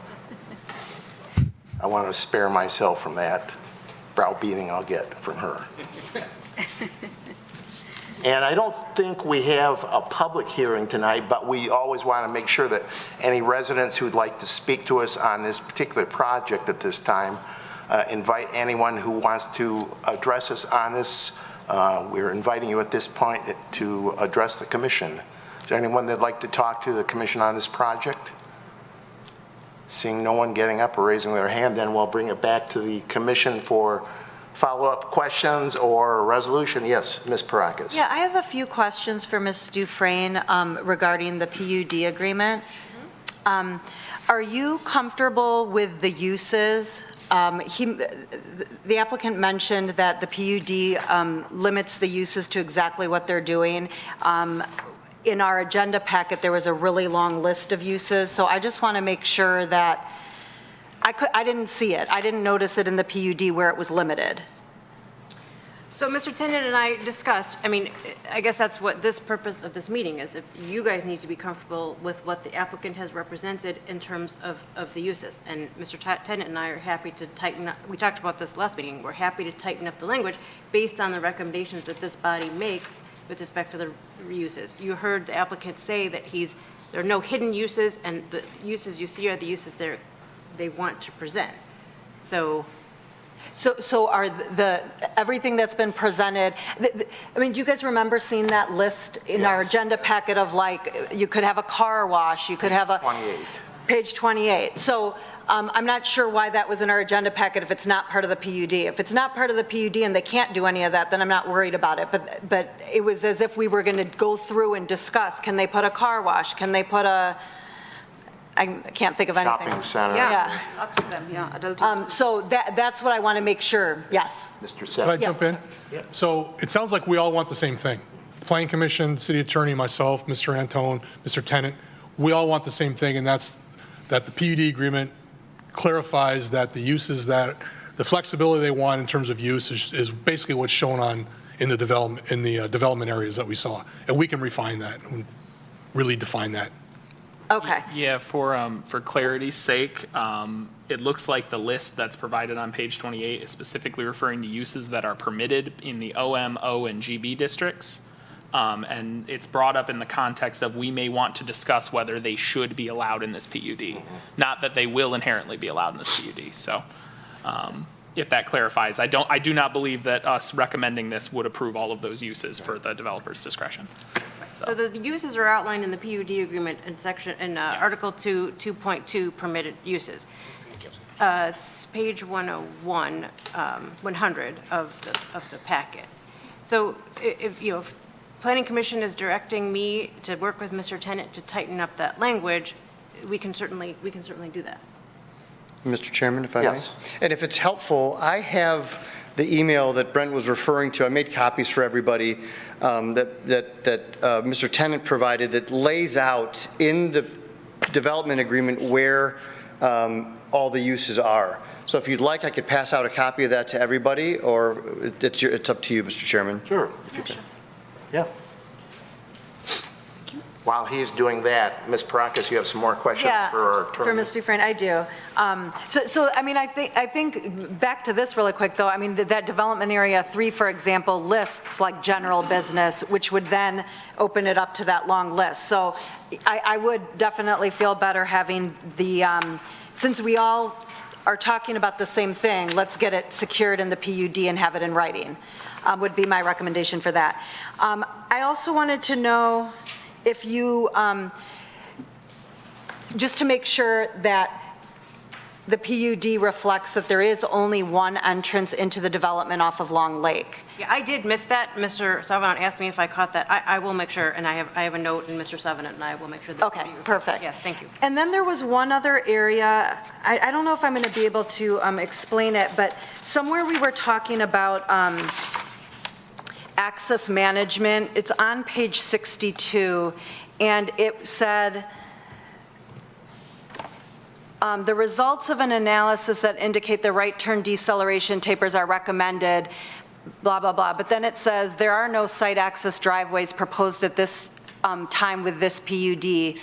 I want to spare myself from that browbeating I'll get from her. And I don't think we have a public hearing tonight, but we always want to make sure that any residents who would like to speak to us on this particular project at this time, invite anyone who wants to address us on this. We're inviting you at this point to address the commission. Is there anyone that'd like to talk to the commission on this project? Seeing no one getting up or raising their hand, then we'll bring it back to the commission for follow-up questions or a resolution. Yes, Ms. Parakis. Yeah, I have a few questions for Ms. Dufresne regarding the PUD agreement. Are you comfortable with the uses? The applicant mentioned that the PUD limits the uses to exactly what they're doing. In our agenda packet, there was a really long list of uses, so I just want to make sure that I didn't see it. I didn't notice it in the PUD where it was limited. So Mr. Tennant and I discussed, I mean, I guess that's what this purpose of this meeting is. If you guys need to be comfortable with what the applicant has represented in terms of the uses. And Mr. Tennant and I are happy to tighten up, we talked about this last meeting, we're happy to tighten up the language based on the recommendations that this body makes with respect to the uses. You heard the applicant say that there are no hidden uses, and the uses you see are the uses they want to present. So are everything that's been presented, I mean, do you guys remember seeing that list in our agenda packet of like, you could have a car wash, you could have a... 28. Page 28. So I'm not sure why that was in our agenda packet if it's not part of the PUD. If it's not part of the PUD and they can't do any of that, then I'm not worried about it. But it was as if we were going to go through and discuss, can they put a car wash? Can they put I can't think of anything. Shopping center. Yeah. Lots of them, yeah, adult uses. So that's what I want to make sure. Yes. Mr. Can I Sepp. jump in? Yeah. So it sounds like we all want the same thing. The Planning Commission, City Attorney, myself, Mr. Antone, Mr. Tennant, we all want the same thing, and that's that the PUD agreement clarifies that the uses the flexibility they want in terms of use is basically what's shown in the development areas that we saw. And we can refine that and really define that. Okay. Yeah, for clarity's sake, it looks like the list that's provided on page 28 is specifically referring to uses that are permitted in the OM, O, and GB districts. And it's brought up in the context of we may want to discuss whether they should be allowed in this PUD, not that they will inherently be allowed in this PUD. So if that clarifies, I do not believe that us recommending this would approve all of those uses for the developer's discretion. So the uses are outlined in the PUD agreement in Article 2, 2.2 permitted uses. It's page 101, 100 of the packet. So if Planning Commission is directing me to work with Mr. Tennant to tighten up that language, we can certainly do that. Mr. Chairman, if I may? Yes. And if it's helpful, I have the email that Brent was referring to, I made copies for everybody, that Mr. Tennant provided that lays out in the development agreement where all the uses are. So if you'd like, I could pass out a copy of that to everybody, or it's up to you, Mr. Chairman. Sure, if you can. Yeah. While he's doing that, Ms. Paracas, you have some more questions for our For attorney? Ms. Dufresne, I do. So I mean, I think, back to this really quick, though, I mean, that development area 3, for example, lists like general business, which would then open it up to that long list. So I would definitely feel better having the, since we all are talking about the same thing, let's get it secured in the PUD and have it in writing, would be my recommendation for that. I also wanted to know if you, just to make sure that the PUD reflects that there is only one entrance into the development off of Long Lake. Yeah, I did miss that. Mr. Savinon asked me if I caught that. I will make sure, and I have a note in Mr. Savinon, and I will make sure that. Okay, perfect. Yes, thank you. And then there was one other area, I don't know if I'm going to be able to explain it, but somewhere we were talking about access management. It's on page 62, and it said, the results of an analysis that indicate the right turn deceleration tapers are recommended, blah, blah, blah. But then it says, there are no site access driveways proposed at this time with this PUD.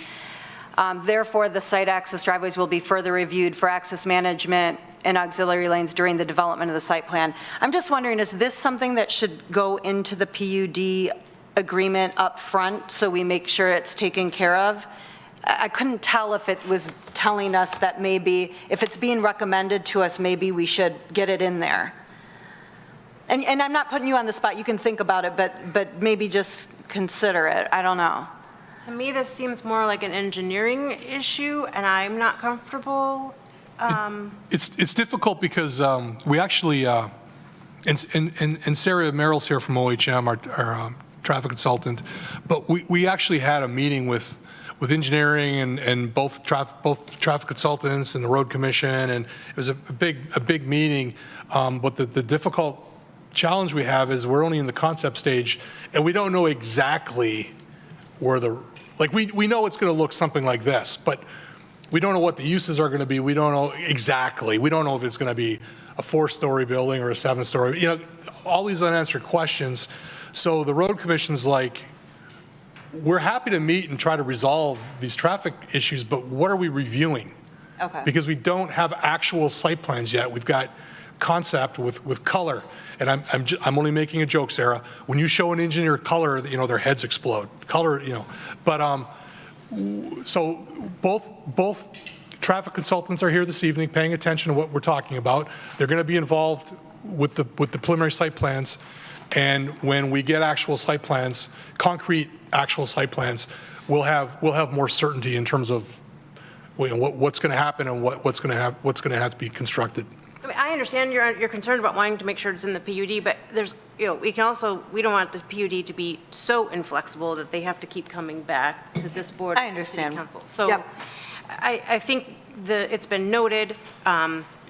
Therefore, the site access driveways will be further reviewed for access management and auxiliary lanes during the development of the site plan. I'm just wondering, is this something that should go into the PUD agreement up front so we make sure it's taken care of? I couldn't tell if it was telling us that maybe, if it's being recommended to us, maybe we should get it in there. And I'm not putting you on the spot, you can think about it, but maybe just consider it, I don't know. To me, this seems more like an engineering issue, and I'm not comfortable. It's difficult because we actually, and Sarah Merrill's here from OHM, our traffic consultant, but we actually had a meeting with engineering and both traffic consultants and the road commission, and it was a big meeting. But the difficult challenge we have is we're only in the concept stage, and we don't know exactly where we know it's going to look something like this, but we don't know what the uses are going to be. We don't know exactly. We don't know if it's going to be a 4-story building or a 7-story, all these unanswered questions. So the road commission's like, we're happy to meet and try to resolve these traffic issues, but what are we reviewing? Okay. Because we don't have actual site plans yet. We've got concept with color. And I'm only making a joke, Sarah. When you show an engineer color, their heads explode. Color, But so both traffic consultants are here this evening, paying attention to what we're talking about. They're going to be involved with the preliminary site plans, and when we get actual site plans, concrete actual site plans, we'll have more certainty in terms of what's going to happen and what's going to have to be constructed. I mean, I understand you're concerned about wanting to make sure it's in the PUD, but there's, we don't want the PUD to be so inflexible that they have to keep coming back to this board. I understand. City council. So Yep. I think it's been noted.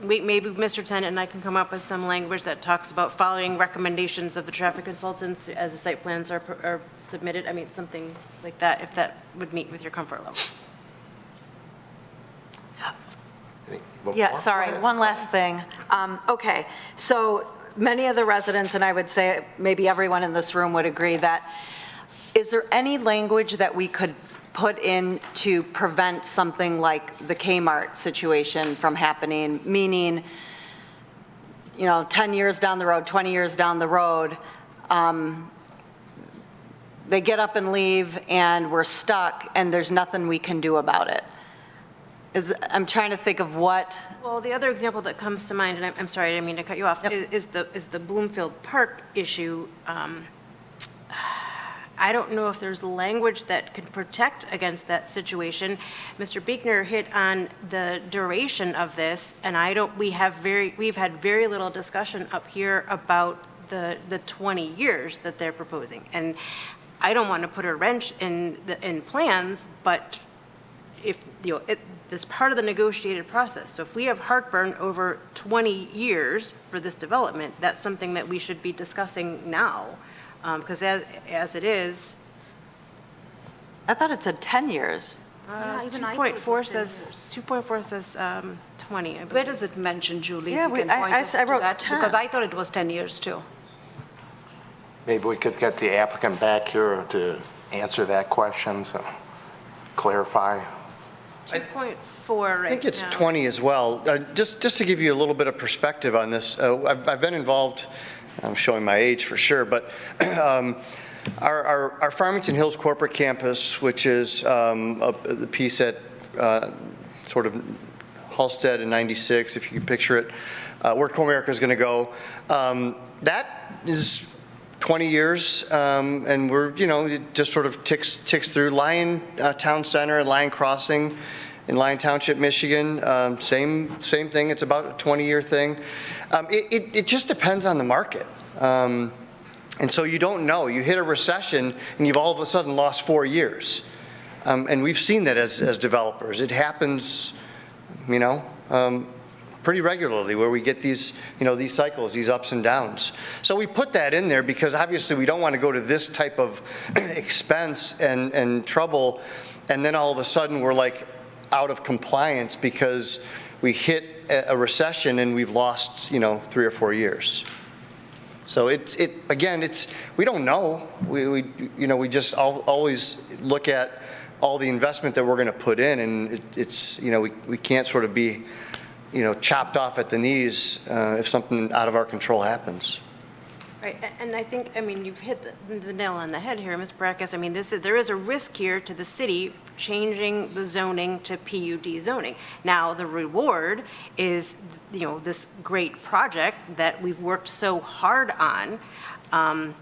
Maybe Mr. Tennant and I can come up with some language that talks about following recommendations of the traffic consultants as the site plans are submitted. I mean, something like that, if that would meet with your comfort level. Yeah, sorry, one last thing. Okay, so many of the residents, and I would say maybe everyone in this room would agree that, is there any language that we could put in to prevent something like the Kmart situation from happening? Meaning, 10 years down the road, 20 years down the road, they get up and leave and we're stuck and there's nothing we can do about it. I'm trying to think of what. Well, the other example that comes to mind, and I'm sorry, I didn't mean to cut you off, is the Bloomfield Park issue. I don't know if there's language that can protect against that situation. Mr. Buechner hit on the duration of this, and we've had very little discussion up here about the 20 years that they're proposing. And I don't want to put a wrench in plans, but if, this part of the negotiated process. So if we have heartburn over 20 years for this development, that's something that we should be discussing now. Because as it is, I thought it said 10 years. Even I thought it was 2.4 10 says, years. 2.4 says 20, I believe. Where does it mention, Julie? Yeah, If you we- can point I- us I to wrote that, 10. Because I thought it was 10 years too. Maybe we could get the applicant back here to answer that question, so clarify. 2.4 right I think it's now. 20 as well. Just to give you a little bit of perspective on this, I've been involved, I'm showing my age for sure, but our Farmington Hills corporate campus, which is the piece at sort of Halsted and 96, if you can picture it, where Comerica is going to go, that is 20 years, and we're, it just sort of ticks through. Lyon Town Center and Lyon Crossing in Lyon Township, Michigan, same thing. It's about a 20-year thing. It just depends on the market. And so you don't know. You hit a recession, and you've all of a sudden lost 4 years. And we've seen that as developers. It happens, pretty regularly, where we get these, these cycles, these ups and downs. So we put that in there because obviously we don't want to go to this type of expense and trouble, and then all of a sudden we're like out of compliance because we hit a recession and we've lost, 3 or 4 years. So again, we don't know. We just always look at all the investment that we're going to put in, and we can't sort of be, chopped off at the knees if something out of our control happens. Right, and I think, you've hit the nail on the head here, Ms. Barakas. There is a risk here to the city changing the zoning to PUD zoning. Now, the reward is, this great project that we've worked so hard on, but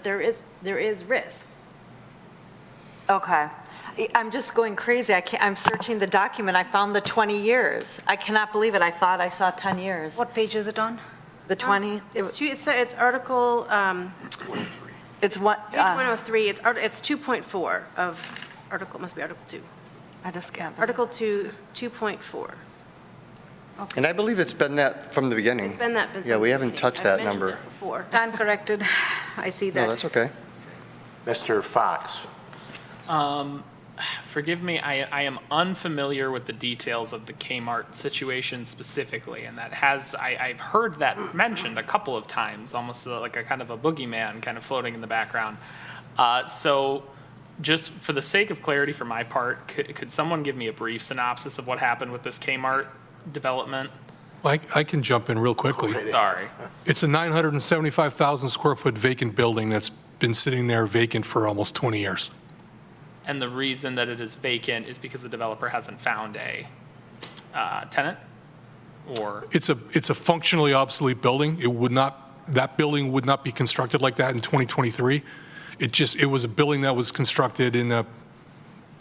there is risk. Okay. I'm just going crazy. I'm searching the document. I found the 20 years. I cannot believe it. I thought I saw 10 years. What page is it on? The 20? It's article, It's what, page 103, it's 2.4 of article, must be article 2. I just can't. Article 2, 2.4. And I believe it's been that from the beginning. It's been that. Yeah, we haven't touched that number. I've mentioned it before. Stand corrected. I see that. No, that's okay. Mr. Fox. Forgive me, I am unfamiliar with the details of the Kmart situation specifically, and I've heard that mentioned a couple of times, almost like a kind of a boogeyman kind of floating in the background. So just for the sake of clarity for my part, could someone give me a brief synopsis of what happened with this Kmart development? I can jump in real quickly. Sorry. It's a 975,000 square foot vacant building that's been sitting there vacant for almost 20 years. And the reason that it is vacant is because the developer hasn't found a tenant? Or, It's a functionally obsolete building. That building would not be constructed like that in 2023. It was a building that was constructed in the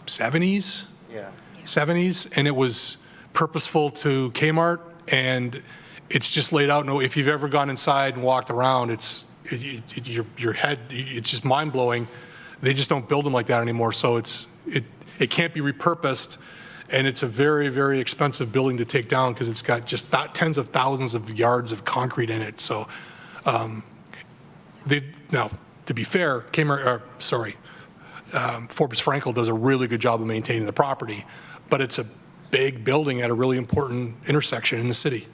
70s? Yeah. 70s, and it was purposeful to Kmart, and it's just laid out. No, if you've ever gone inside and walked around, your head, it's just mind-blowing. They just don't build them like that anymore, so it can't be repurposed, and it's a very, very expensive building to take down because it's got just tens of thousands of yards of concrete in it. So, now, to be fair, Forbes Frankel does a really good job of maintaining the property, but it's a big building at a really important intersection in the city.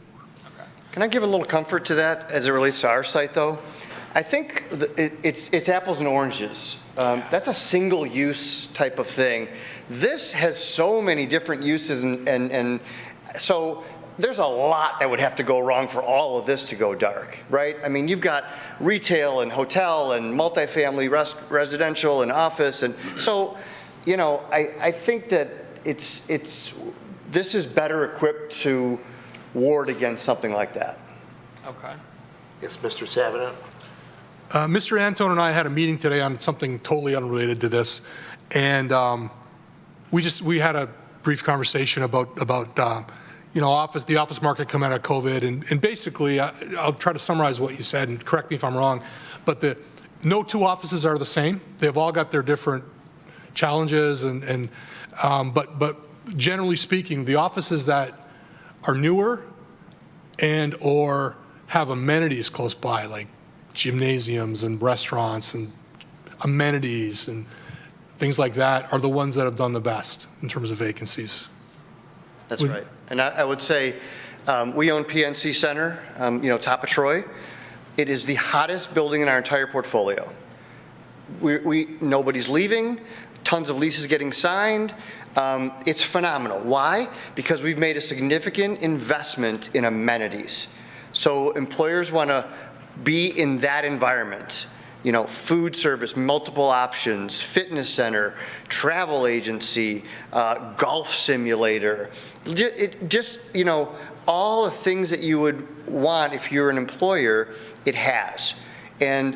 Can I give a little comfort to that as it relates to our site, though? I think it's apples and oranges. That's a single-use type of thing. This has so many different uses, and so there's a lot that would have to go wrong for all of this to go dark, right? You've got retail and hotel and multifamily residential and office, and so, I think that this is better equipped to ward against something like that. Okay. Yes, Mr. Sabato. Mr. Antone and I had a meeting today on something totally unrelated to this, and we had a brief conversation about the office market coming out of COVID, and basically I'll try to summarize what you said and correct me if I'm wrong, but no two offices are the same. They've all got their different challenges, but generally speaking, the offices that are newer and/or have amenities close by, like gymnasiums and restaurants and amenities and things like that, are the ones that have done the best in terms of vacancies. That's right. And I would say, we own PNC Center, top of Troy. It is the hottest building in our entire portfolio. Nobody's leaving, tons of leases getting signed. It's phenomenal. Why? Because we've made a significant investment in amenities. So employers want to be in that environment. Food service, multiple options, fitness center, travel agency, golf simulator, all the things that you would want if you're an employer, it has. And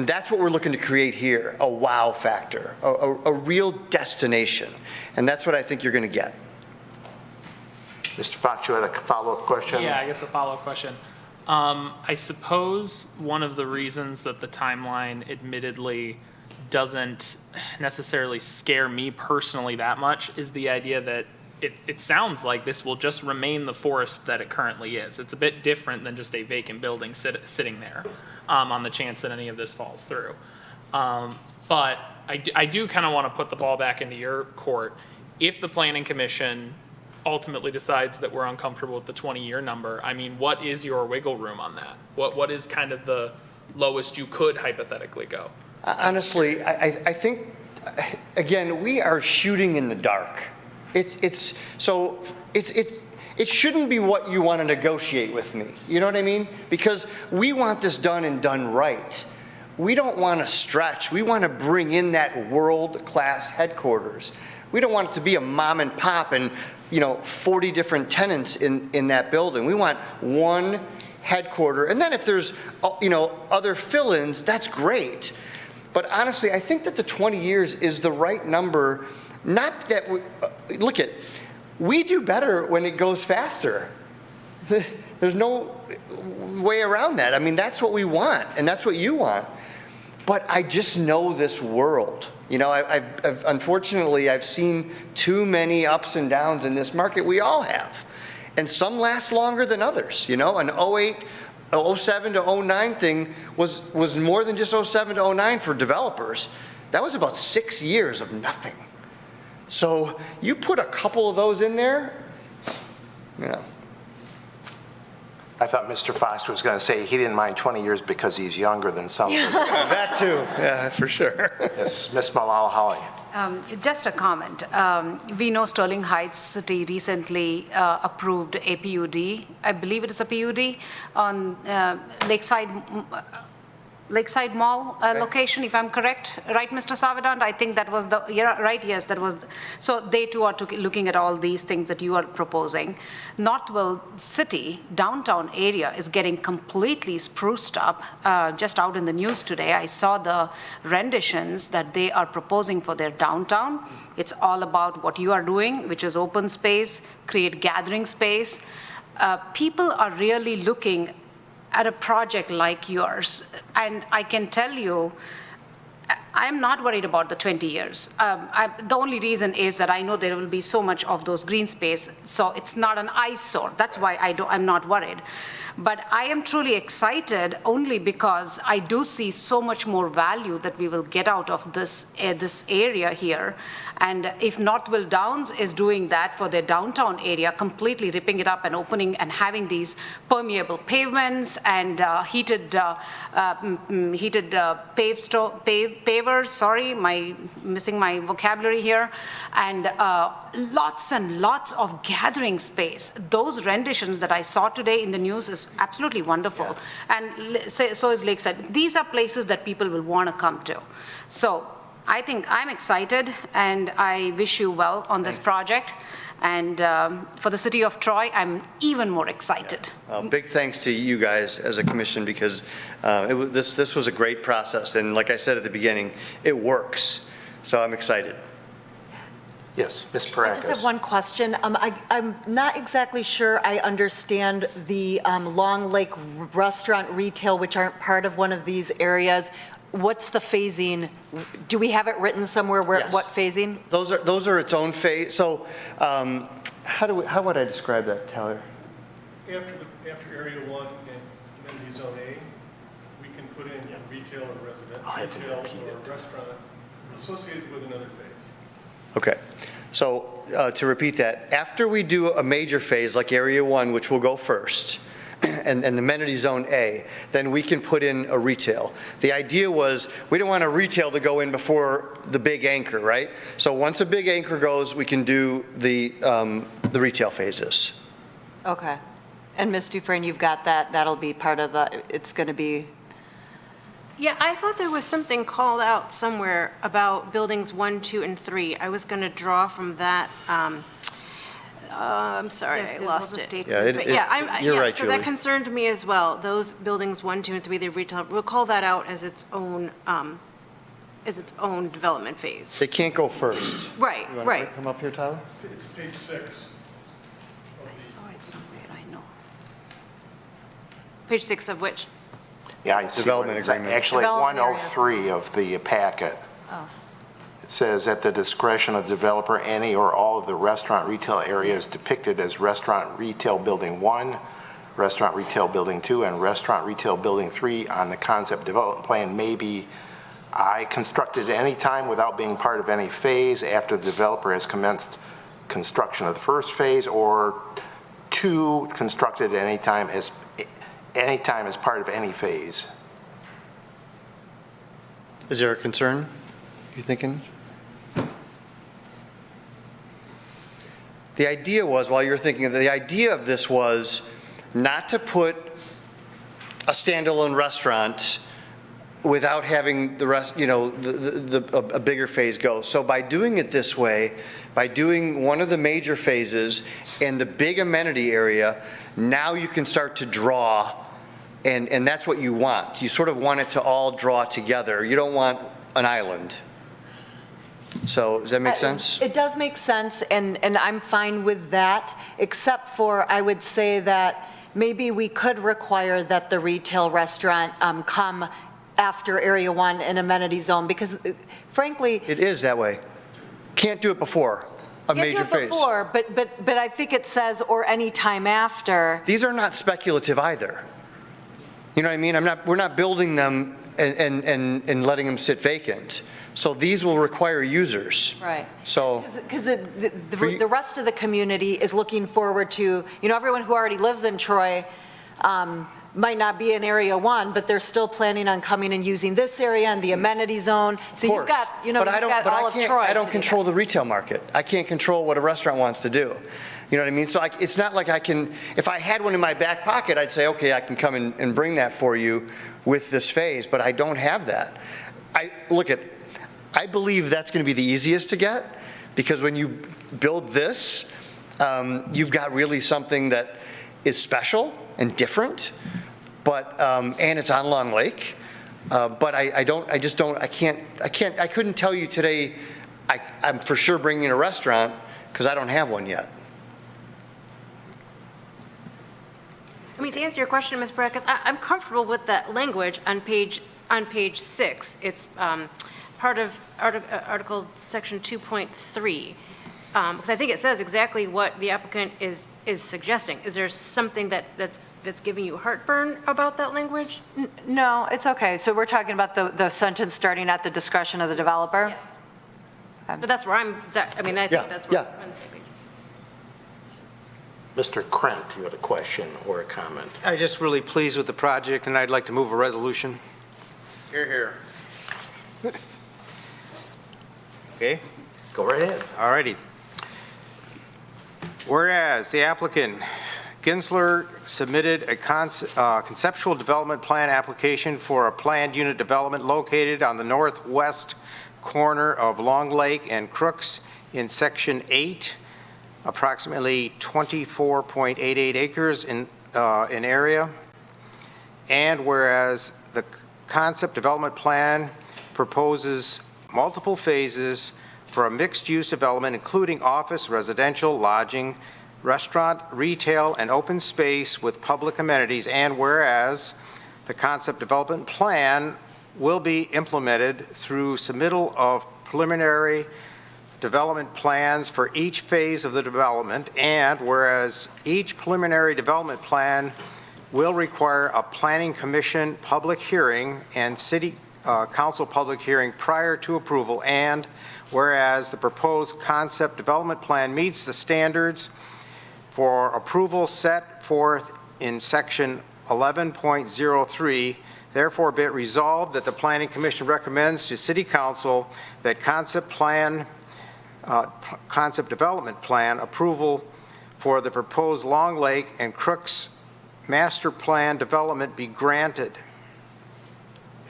that's what we're looking to create here, a wow factor, a real destination. And that's what I think you're going to get. Mr. Fox, you had a follow-up question? Yeah, I guess a follow-up question. I suppose one of the reasons that the timeline admittedly doesn't necessarily scare me personally that much is the idea that it sounds like this will just remain the forest that it currently is. It's a bit different than just a vacant building sitting there on the chance that any of this falls through. But I do kind of want to put the ball back into your court. If the Planning Commission ultimately decides that we're uncomfortable with the 20-year number, I mean, what is your wiggle room on that? What is kind of the lowest you could hypothetically go? Honestly, I think, again, we are shooting in the dark. It shouldn't be what you want to negotiate with me. You know what I mean? Because we want this done and done right. We don't want to stretch. We want to bring in that world-class headquarters. We don't want it to be a mom and pop and 40 different tenants in that building. We want one headquarter. And then if there's other fill-ins, that's great. But honestly, I think that the 20 years is the right number. Not that we do better when it goes faster. There's no way around that. I mean, that's what we want, and that's what you want. But I just know this world. Unfortunately, I've seen too many ups and downs in this market. We all have. And some last longer than others. An 07 to 09 thing was more than just 07 to 09 for developers. That was about 6 years of nothing. So you put a couple of those in there, yeah. I thought Mr. Foster was going to say he didn't mind 20 years because he's younger than some of us. That too, yeah, for sure. Yes, Ms. Malala Holly. Just a comment. We know Sterling Heights City recently approved a PUD, I believe it is a PUD, on Lakeside Mall location, if I'm correct. Right, Mr. Savidant? I think that was right, yes, that was. So they too are looking at all these things that you are proposing. Northville City, downtown area, is getting completely spruced up. Just out in the news today, I saw the renditions that they are proposing for their downtown. It's all about what you are doing, which is open space, create gathering space. People are really looking at a project like yours. And I can tell you, I'm not worried about the 20 years. The only reason is that I know there will be so much of those green space, so it's not an eyesore. That's why I'm not worried. But I am truly excited only because I do see so much more value that we will get out of this area here. And if Northville Downs is doing that for their downtown area, completely ripping it up and opening and having these permeable pavements and heated pavers, sorry, missing my vocabulary here, and lots and lots of gathering space. Those renditions that I saw today in the news is absolutely wonderful. Yeah. And so is Lakeside. These are places that people will want to come to. So I think I'm excited, and I wish you well on this project. And for the city of Troy, I'm even more excited. Yeah. Big thanks to you guys as a commission, because this was a great process. And like I said at the beginning, it works. So I'm excited. Yes, Ms. Parakis. I just have one question. I'm not exactly sure I understand the Long Lake restaurant retail, which aren't part of one of these areas. what's the phasing? Do we have it written somewhere where, Yes. what phasing? Those are its own phase. So how would I describe that, Tyler? After Area 1 and amenity zone A, we can put in retail or I'll have him residential, repeat retail it. or restaurant associated with another phase. Okay. So to repeat that, after we do a major phase like Area 1, which will go first, and amenity zone A, then we can put in a retail. The idea was we don't want a retail to go in before the big anchor, right? So once a big anchor goes, we can do the retail phases. Okay. And Ms. Dufresne, you've got that, that'll be part of the, it's going to be, Yeah, I thought there was something called out somewhere about buildings 1, 2, and 3. I was going to draw from that. I'm sorry, Yes, I there lost was a it. statement. But yeah, you're right, because that Julie. concerned me as well. Those buildings 1, 2, and 3, the retail, we'll call that out as its own development phase. They can't go first. Right, You wanna right. come up here, Tyler? It's page 6. I saw it somewhere, I know. Page 6 of which? Yeah, I see. Development what it's agreement. Actually, Development area. 103 of the packet. Oh. It says, at the discretion of the developer, any or all of the restaurant retail areas depicted as restaurant retail building 1, restaurant retail building 2, and restaurant retail building 3 on the concept development plan may be constructed at any time without being part of any phase after the developer has commenced construction of the first phase, or 2, constructed at any time as part of any phase. Is there a concern, you thinking? The idea was, while you're thinking, the idea of this was not to put a standalone restaurant without having the rest, a bigger phase go. So by doing it this way, by doing one of the major phases and the big amenity area, now you can start to draw, and that's what you want. You sort of want it to all draw together. You don't want an island. So does that make sense? It does make sense, and I'm fine with that, except for I would say that maybe we could require that the retail restaurant come after Area 1 and amenity zone, because frankly. It is that way. Can't do it before a major phase. Can't do it before, but I think it says, or any time after. These are not speculative either. You know what I mean? We're not building them and letting them sit vacant. So these will require users. Right. So. Because the rest of the community is looking forward to, everyone who already lives in Troy might not be in Area 1, but they're still planning on coming and using this area and the amenity zone. So you've got, you've got all of Troy. I don't control the retail market. I can't control what a restaurant wants to do. You know what I mean? So it's not like I can, if I had one in my back pocket, I'd say, okay, I can come and bring that for you with this phase, but I don't have that. I believe that's going to be the easiest to get, because when you build this, you've got really something that is special and different, but, and it's on Long Lake. But I couldn't tell you today, I'm for sure bringing a restaurant, because I don't have one yet. I mean, to answer your question, Ms. Breckus, I'm comfortable with that language on page 6. It's part of Article Section 2.3, because I think it says exactly what the applicant is suggesting. Is there something that's giving you heartburn about that language? No, it's okay. So we're talking about the sentence starting at the discretion of the developer? Yes. But that's where I think that's where I'm on the same page. Mr. Krent, you had a question or a comment? I'm just really pleased with the project, and I'd like to move a resolution. Here, here. Okay? Go right ahead. All righty. Whereas the applicant, Gensler, submitted a conceptual development plan application for a planned unit development located on the northwest corner of Long Lake and Crooks in Section 8, approximately 24.88 acres in area. And whereas the concept development plan proposes multiple phases for a mixed-use development, including office, residential, lodging, restaurant, retail, and open space with public amenities, and whereas the concept development plan will be implemented through submittal of preliminary development plans for each phase of the development, and whereas each preliminary development plan will require a planning commission public hearing and city council public hearing prior to approval, and whereas the proposed concept development plan meets the standards for approval set forth in section 11.03, therefore be it resolved that the Planning Commission recommends to City Council that concept development plan approval for the proposed Long Lake and Crooks master plan development be granted.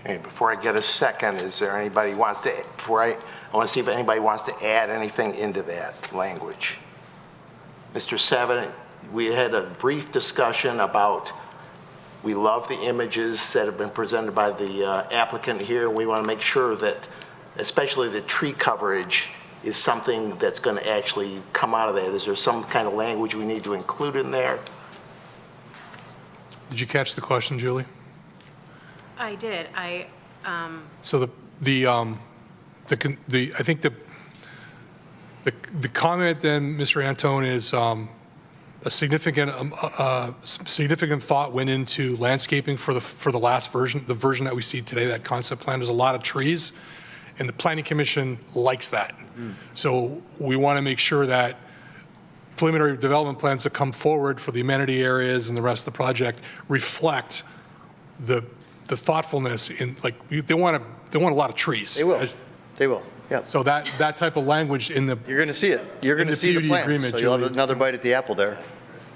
Okay, before I get a second, is there anybody who wants to, I want to see if anybody wants to add anything into that language. Mr. Savin, we had a brief discussion about, we love the images that have been presented by the applicant here. We want to make sure that, especially the tree coverage, is something that's going to actually come out of that. Is there some kind of language we need to include in there? Did you catch the question, Julie? I did. So I think the comment then, Mr. Antone, is a significant thought went into landscaping for the last version, the version that we see today, that concept plan. There's a lot of trees, and the Planning Commission likes that. So we want to make sure that preliminary development plans that come forward for the amenity areas and the rest of the project reflect the thoughtfulness in, like, they want a lot of trees. They will, yeah. So that type of language in the. You're going to see it. You're going to see the beauty plans, agreement, so you'll have Julie. another bite at the apple there.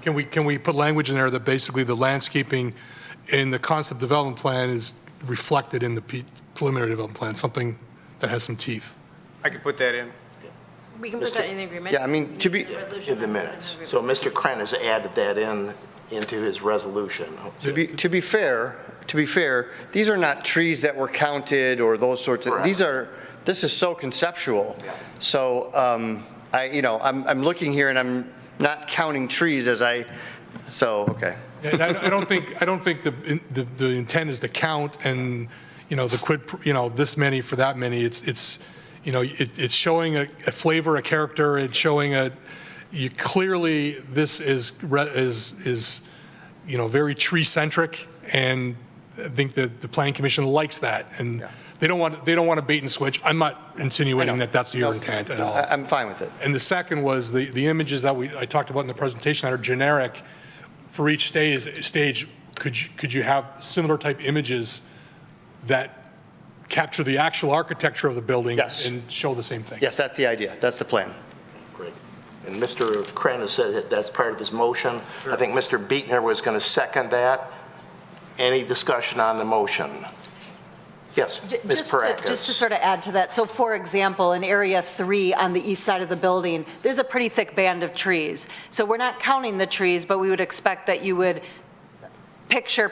Can we put language in there that basically the landscaping in the concept development plan is reflected in the preliminary development plan, something that has some teeth? I could put that in. We can put that in the agreement. Yeah, I mean, to be, In the minutes. So Mr. Kren has added that into his resolution. to be fair, these are not trees that were counted or those sorts of, Correct. this is so conceptual. Yeah. So, I'm looking here and I'm not counting trees okay. And I don't think the intent is to count and, this many for that many. It's showing a flavor, a character. It's showing clearly this is very tree centric, and I think that the Planning Commission likes that, and Yeah. they don't want a bait and switch. I'm not insinuating that that's your intent at all. I'm fine with it. And the second was the images that I talked about in the presentation that are generic for each stage. Could you have similar type images that capture the actual architecture of the building? Yes. And show the same thing? Yes, that's the idea. That's the plan. Great. And Mr. Kren has said that that's part of his motion. I think Mr. Beekner was going to second that. Any discussion on the motion? Yes, Ms. Parakis. Just to sort of add to that, so for example, in Area 3 on the east side of the building, there's a pretty thick band of trees. So we're not counting the trees, but we would expect that you would picture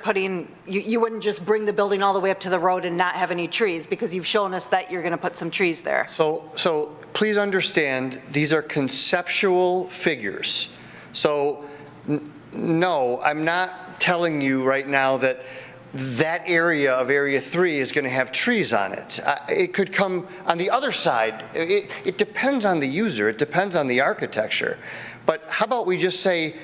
you wouldn't just bring the building all the way up to the road and not have any trees, because you've shown us that you're going to put some trees there. So please understand, these are conceptual figures. So no, I'm not telling you right now that area of Area 3 is going to have trees on it. It could come on the other side. It depends on the user. It depends on the architecture. But how about we just say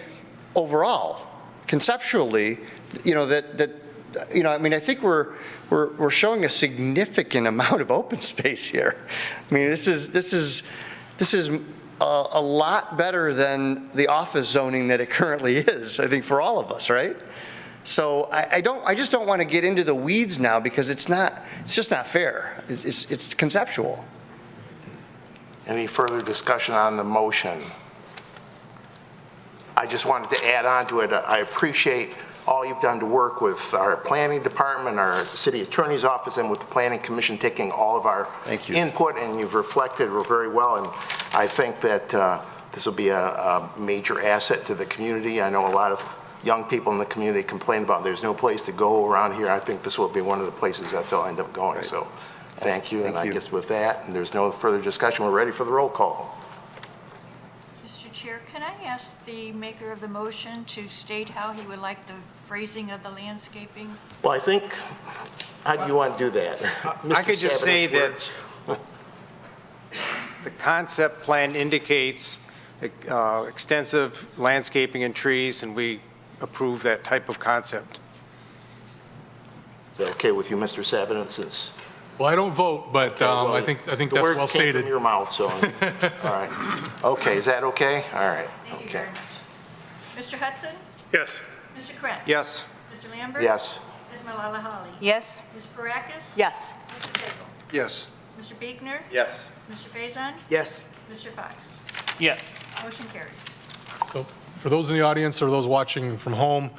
overall, conceptually, I think we're showing a significant amount of open space here. I mean, this is a lot better than the office zoning that it currently is, I think, for all of us, right? So I just don't want to get into the weeds now, because it's just not fair. It's conceptual. Any further discussion on the motion? I just wanted to add on to it. I appreciate all you've done to work with our planning department, our city attorney's office, and with the planning commission, taking all of our input, and you've reflected very well. And I think that this will be a major asset to the community. I know a lot of young people in the community complain about there's no place to go around here. I think this will be one of the places that they'll end up going. Right. So thank you. I guess with that, and there's no further discussion, we're ready for the roll call. Mr. Chair, can I ask the maker of the motion to state how he would like the phrasing of the landscaping? Well, I think, how do you want to do that? I could just say Savin's that the concept plan indicates extensive landscaping and trees, and we approve that type of concept. Is that okay with you, Mr. Savidan, since Well, I don't vote, but well, I think that's the well words came stated. from your mouth, so, all right. Okay, is that okay? All right, Thank you okay. very much. Mr. Hudson? Yes. Mr. Krantz? Yes. Mr. Lambert? Yes. Ms. Malala-Holly? Yes? Ms. Parakis? Yes. Mr. Tagle? Yes. Mr. Biegner? Yes. Mr. Faison? Yes. Mr. Fox? Yes. Motion carries. So for those in the audience or those watching from home,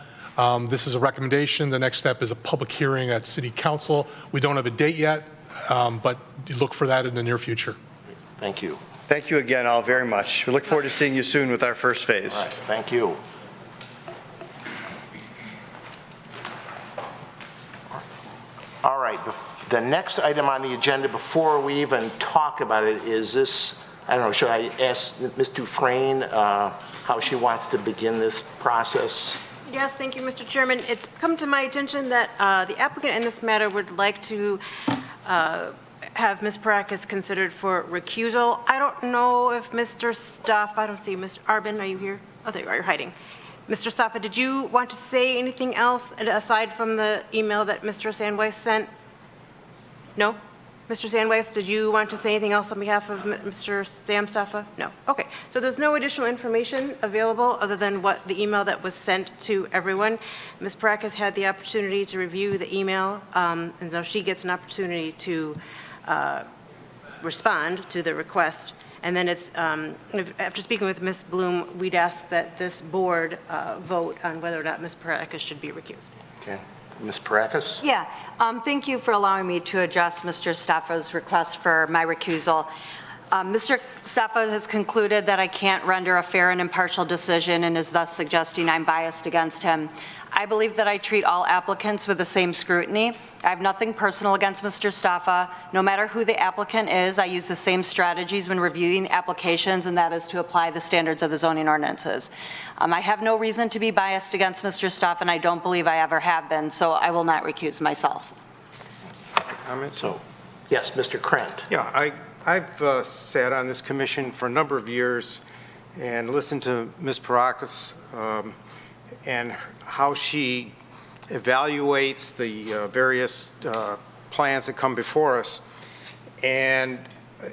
this is a recommendation. The next step is a public hearing at City Council. We don't have a date yet, but you look for that in the near future. Thank you. Thank you again all very much. We look forward to seeing you soon with our first phase. All right, thank you. All right, the next item on the agenda before we even talk about it is this, I don't know, should I ask Ms. Dufresne how she wants to begin this process? Yes, thank you, Mr. Chairman. It's come to my attention that the applicant in this matter would like to have Ms. Parakis considered for recusal. I don't know if Mr. Staffa, I don't see Mr. Arbin, are you here? Oh, there you are, you're hiding. Mr. Staffa, did you want to say anything else aside from the email that Mr. Sandweiss sent? No? Mr. Sandweiss, did you want to say anything else on behalf of Mr. Sam Staffa? No. Okay. So there's no additional information available other than what the email that was sent to everyone. Ms. Parakis had the opportunity to review the email, and so she gets an opportunity to respond to the request. And then it's, after speaking with Ms. Bloom, we'd ask that this board vote on whether or not Ms. Parakis should be recused. Okay, Ms. Parakis? Yeah, thank you for allowing me to address Mr. Staffa's request for my recusal. Mr. Staffa has concluded that I can't render a fair and impartial decision and is thus suggesting I'm biased against him. I believe that I treat all applicants with the same scrutiny. I have nothing personal against Mr. Staffa. No matter who the applicant is, I use the same strategies when reviewing applications, and that is to apply the standards of the zoning ordinances. I have no reason to be biased against Mr. Staffa, and I don't believe I ever have been, so I will not recuse myself. So, yes, Mr. Krent. Yeah, I've sat on this commission for a number of years and listened to Ms. Parakis and how she evaluates the various plans that come before us. And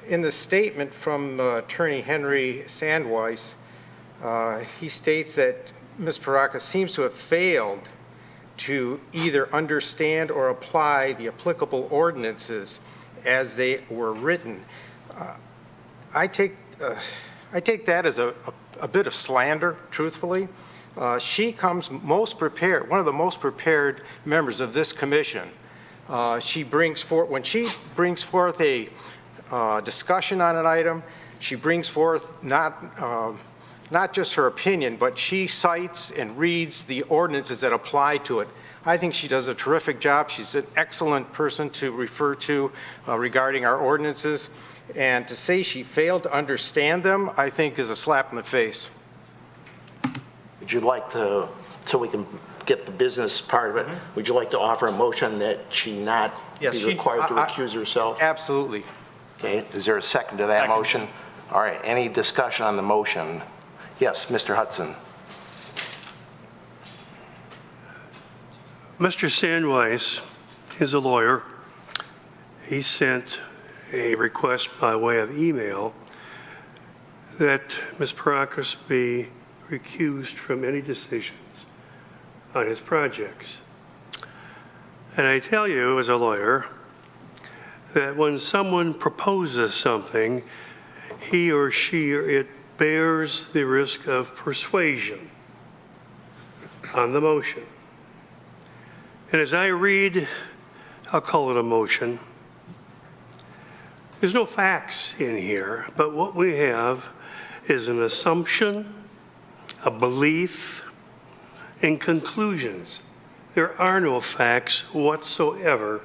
in the statement from Attorney Henry Sandweiss, he states that Ms. Parakis seems to have failed to either understand or apply the applicable ordinances as they were written. I take that as a bit of slander, truthfully. She comes most prepared, one of the most prepared members of this commission. When she brings forth a discussion on an item, she brings forth not just her opinion, but she cites and reads the ordinances that apply to it. I think she does a terrific job. She's an excellent person to refer to regarding our ordinances. And to say she failed to understand them, I think is a slap in the face. Would you like to, so we can get the business part of it, would you like to offer a motion that she not be required to recuse herself? Absolutely. Okay, is there a second to that Second. motion? All right, any discussion on the motion? Yes, Mr. Hudson. Mr. Sandweiss is a lawyer. He sent a request by way of email that Ms. Parakis be recused from any decisions on his projects. And I tell you, as a lawyer, that when someone proposes something, he or she, it bears the risk of persuasion on the motion. And as I read, I'll call it a motion, there's no facts in here, but what we have is an assumption, a belief, and conclusions. There are no facts whatsoever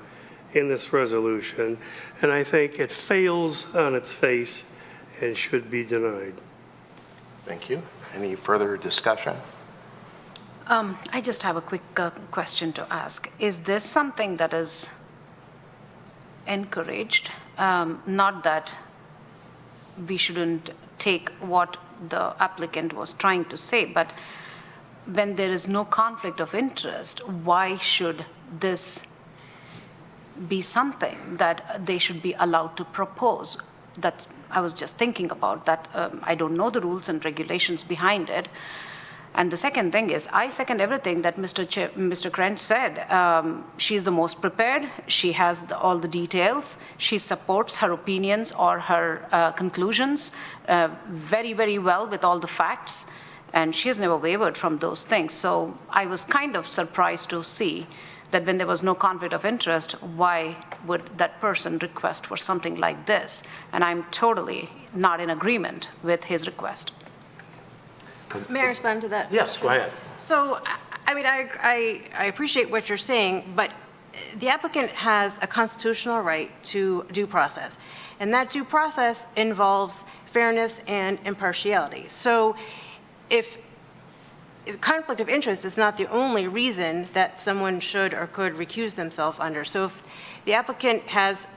in this resolution, and I think it fails on its face and should be denied. Thank you. Any further discussion? I just have a quick question to ask. Is this something that is encouraged? Not that we shouldn't take what the applicant was trying to say, but when there is no conflict of interest, why should this be something that they should be allowed to propose? That's, I was just thinking about that. I don't know the rules and regulations behind it. And the second thing is, I second everything that Mr. Krent said. She's the most prepared. She has all the details. She supports her opinions or her conclusions very, very well with all the facts. And she has never wavered from those things. So I was kind of surprised to see that when there was no conflict of interest, why would that person request for something like this? And I'm totally not in agreement with his request. May I respond to that? Yes, go ahead. So, I mean, I appreciate what you're saying, but the applicant has a constitutional right to due process, and that due process involves fairness and impartiality. So if conflict of interest is not the only reason that someone should or could recuse themselves under. So if the applicant has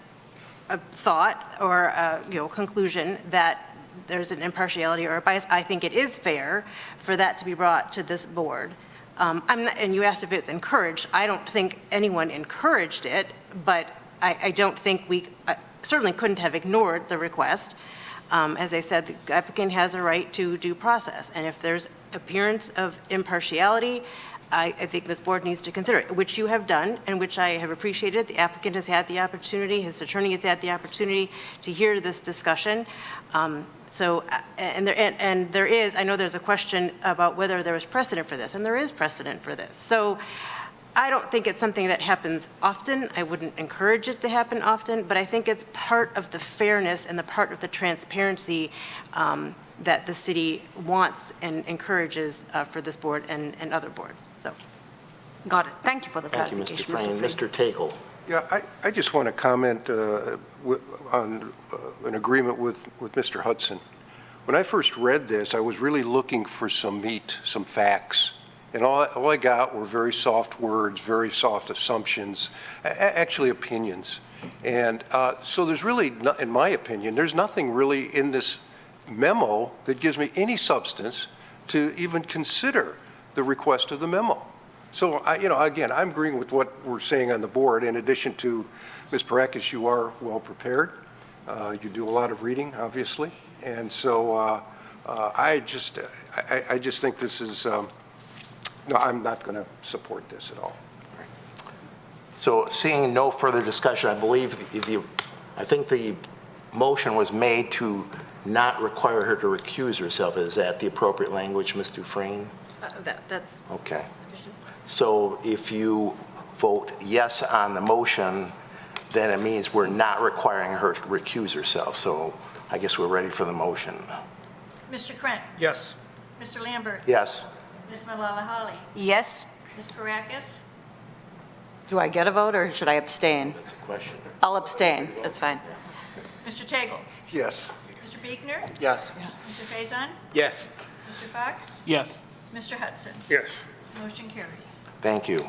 a thought or a conclusion that there's an impartiality or a bias, I think it is fair for that to be brought to this board. And you asked if it's encouraged. I don't think anyone encouraged it, but I don't think we certainly couldn't have ignored the request. As I said, the applicant has a right to due process, and if there's appearance of impartiality, I think this board needs to consider it, which you have done and which I have appreciated. The applicant has had the opportunity, his attorney has had the opportunity to hear this discussion. And there is, I know there's a question about whether there is precedent for this, and there is precedent for this. So I don't think it's something that happens often. I wouldn't encourage it to happen often, but I think it's part of the fairness and the part of the transparency that the city wants and encourages for this board and other boards. So, got it. Thank you for the Thank you, clarification, Mr. Frayne. Mr. Tagle. Yeah, I just want to comment on an agreement with Mr. Hudson. When I first read this, I was really looking for some meat, some facts. And all I got were very soft words, very soft assumptions, actually opinions. And so there's really, in my opinion, there's nothing really in this memo that gives me any substance to even consider the request of the memo. So, again, I'm agreeing with what we're saying on the board. In addition to Ms. Parakis, you are well prepared. You do a lot of reading, obviously. And so I just think this is, no, I'm not going to support this at all. So seeing no further discussion, I believe I think the motion was made to not require her to recuse herself. Is that the appropriate language, Ms. Dufresne? that's Okay. sufficient. So if you vote yes on the motion, then it means we're not requiring her to recuse herself. So I guess we're ready for the motion. Mr. Krent? Yes. Mr. Lambert? Yes. Ms. Malala-Holly? Yes. Ms. Parakis? Do I get a vote, or should I abstain? That's a question. I'll abstain. That's fine. Mr. Tagle? Yes. Mr. Buechner? Yes. Mr. Faison? Yes. Mr. Fox? Yes. Mr. Hudson? Yes. Motion carries. Thank you.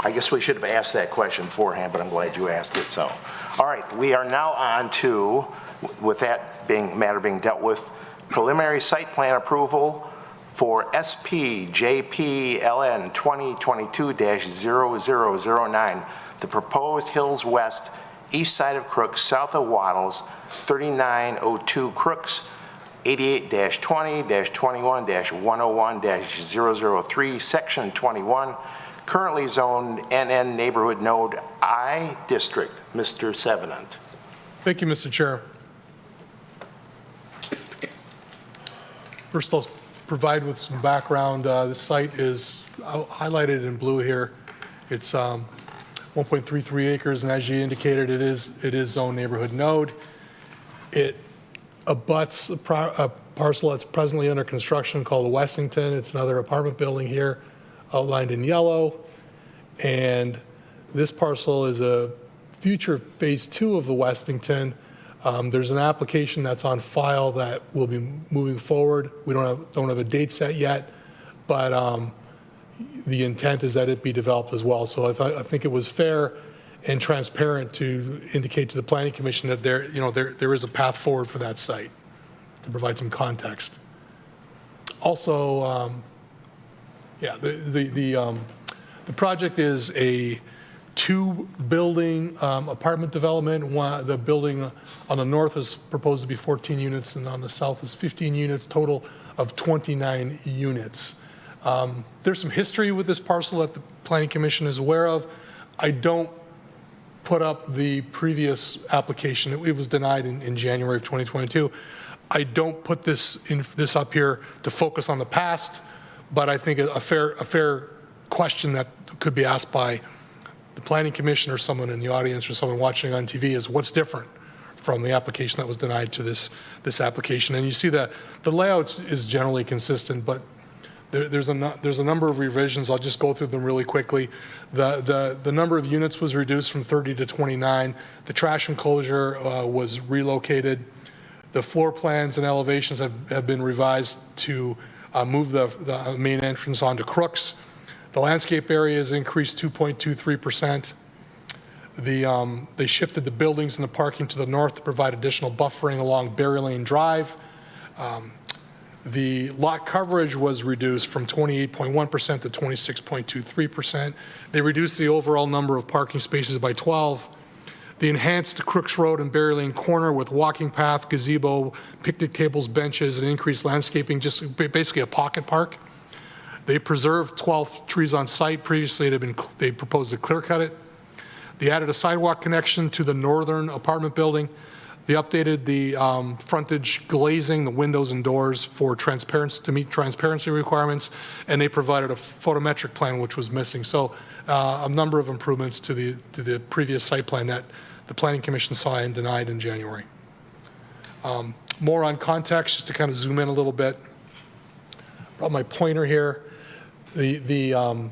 I guess we should have asked that question beforehand, but I'm glad you asked it. So, all right, we are now on to, with that matter being dealt with, preliminary site plan approval for SPJPLN 2022-0009, the proposed Hills West, east side of Crooks, south of Waddles, 3902 Crooks, 88-20-21-101-003, Section 21, currently zoned NN Neighborhood Node I District. Mr. Sevenant. Thank you, Mr. Chair. First, I'll provide with some background. The site is highlighted in blue here. It's 1.33 acres, and as you indicated, it is zoned neighborhood node. It abuts a parcel that's presently under construction called the Westington. It's another apartment building here, outlined in yellow. And this parcel is a future phase 2 of the Westington. There's an application that's on file that will be moving forward. We don't have a date set yet, but the intent is that it be developed as well. So I think it was fair and transparent to indicate to the Planning Commission that there is a path forward for that site, to provide some context. Also, the project is a 2-building apartment development. The building on the north is proposed to be 14 units, and on the south is 15 units, total of 29 units. There's some history with this parcel that the Planning Commission is aware of. I don't put up the previous application. It was denied in January of 2022. I don't put this up here to focus on the past, but I think a fair question that could be asked by the Planning Commission or someone in the audience or someone watching on TV is what's different from the application that was denied to this application. And you see that the layout is generally consistent, but there's a number of revisions. I'll just go through them really quickly. The number of units was reduced from 30 to 29. The trash enclosure was relocated. The floor plans and elevations have been revised to move the main entrance onto Crooks. The landscape area is increased 2.23%. They shifted the buildings and the parking to the north to provide additional buffering along Berry Lane Drive. The lot coverage was reduced from 28.1% to 26.23%. They reduced the overall number of parking spaces by 12. They enhanced Crooks Road and Berry Lane Corner with walking path, gazebo, picnic tables, benches, and increased landscaping, just basically a pocket park. They preserved 12 trees on site. Previously, they proposed to clear cut it. They added a sidewalk connection to the northern apartment building. They updated the frontage glazing, the windows and doors for transparency, to meet transparency requirements, and they provided a photometric plan, which was missing. So a number of improvements to the previous site plan that the Planning Commission saw and denied in January. More on context, just to kind of zoom in a little bit. Brought my pointer here. The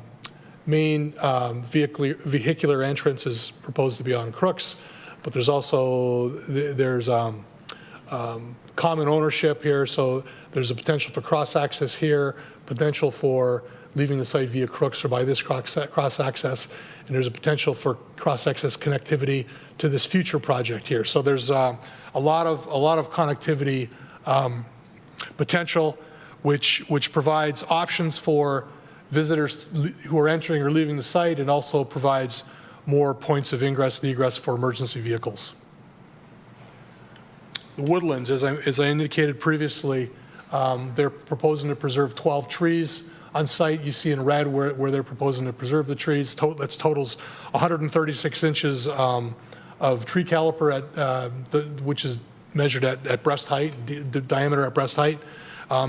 main vehicular entrance is proposed to be on Crooks, but there's also common ownership here, so there's a potential for cross-access here, potential for leaving the site via Crooks or by this cross-access, and there's a potential for cross-access connectivity to this future project here. So there's a lot of connectivity potential, which provides options for visitors who are entering or leaving the site, and also provides more points of ingress and egress for emergency vehicles. The Woodlands, as I indicated previously, they're proposing to preserve 12 trees on site. You see in red where they're proposing to preserve the trees. That totals 136 inches of tree caliper, which is measured at breast height, the diameter at breast height.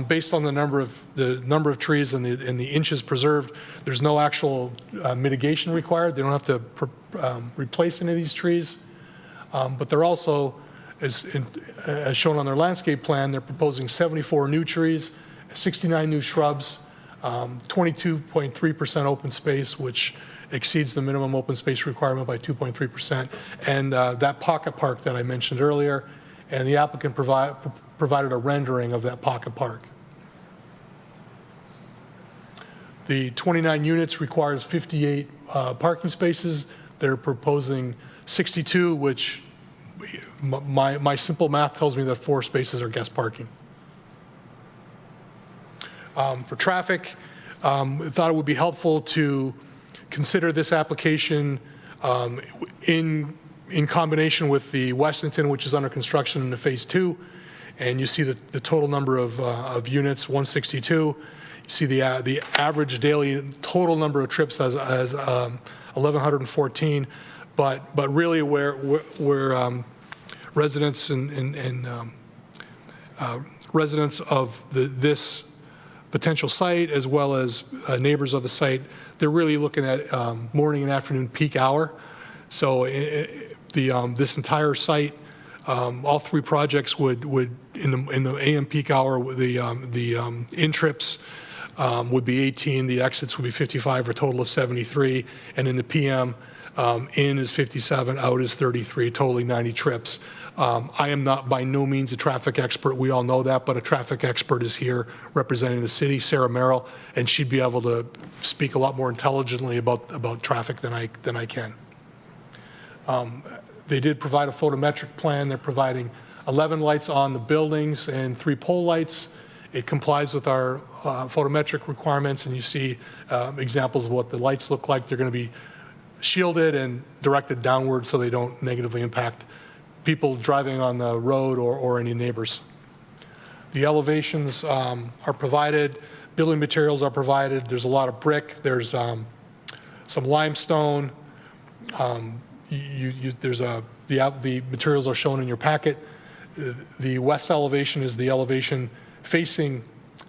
Based on the number of trees and the inches preserved, there's no actual mitigation required. They don't have to replace any of these trees. But they're also, as shown on their landscape plan, they're proposing 74 new trees, 69 new shrubs, 22.3% open space, which exceeds the minimum open space requirement by 2.3%, and that pocket park that I mentioned earlier, and the applicant provided a rendering of that pocket park. The 29 units requires 58 parking spaces. They're proposing 62, which my simple math tells me that 4 spaces are guest parking. For traffic, I thought it would be helpful to consider this application in combination with the Westington, which is under construction in the phase 2. And you see the total number of units, 162. You see the average daily total number of trips as 1,114. But really where residents and residents of this potential site, as well as neighbors of the site, they're really looking at morning and afternoon peak hour. So this entire site, all 3 projects would in the AM peak hour, the in-trips would be 18, the exits would be 55, for a total of 73, and in the PM, In is 57, out is 33, totally 90 trips. I am not by no means a traffic expert, we all know that, but a traffic expert is here representing the city, Sarah Merrill, and she'd be able to speak a lot more intelligently about traffic than I can. They did provide a photometric plan. They're providing 11 lights on the buildings and 3 pole lights. It complies with our photometric requirements, and you see examples of what the lights look like. They're going to be shielded and directed downward so they don't negatively impact people driving on the road or any neighbors. The elevations are provided, building materials are provided. There's a lot of brick, there's some limestone. The materials are shown in your packet. The west elevation is the elevation facing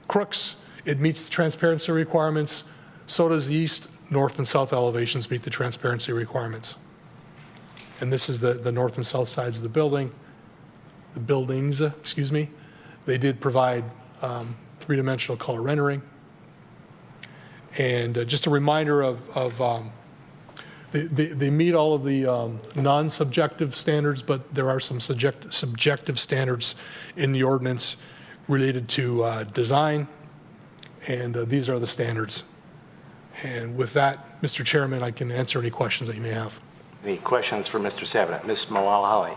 Crooks. It meets the transparency requirements. So does the east, north, and south elevations meet the transparency requirements. And this is the north and south sides of the buildings, excuse me. They did provide three-dimensional color rendering. And just a reminder of they meet all of the non-subjective standards, but there are some subjective standards in the ordinance related to design, and these are the standards. And with that, Mr. Chairman, I can answer any questions that you may have. Any questions for Mr. Savidant? Ms. Malali.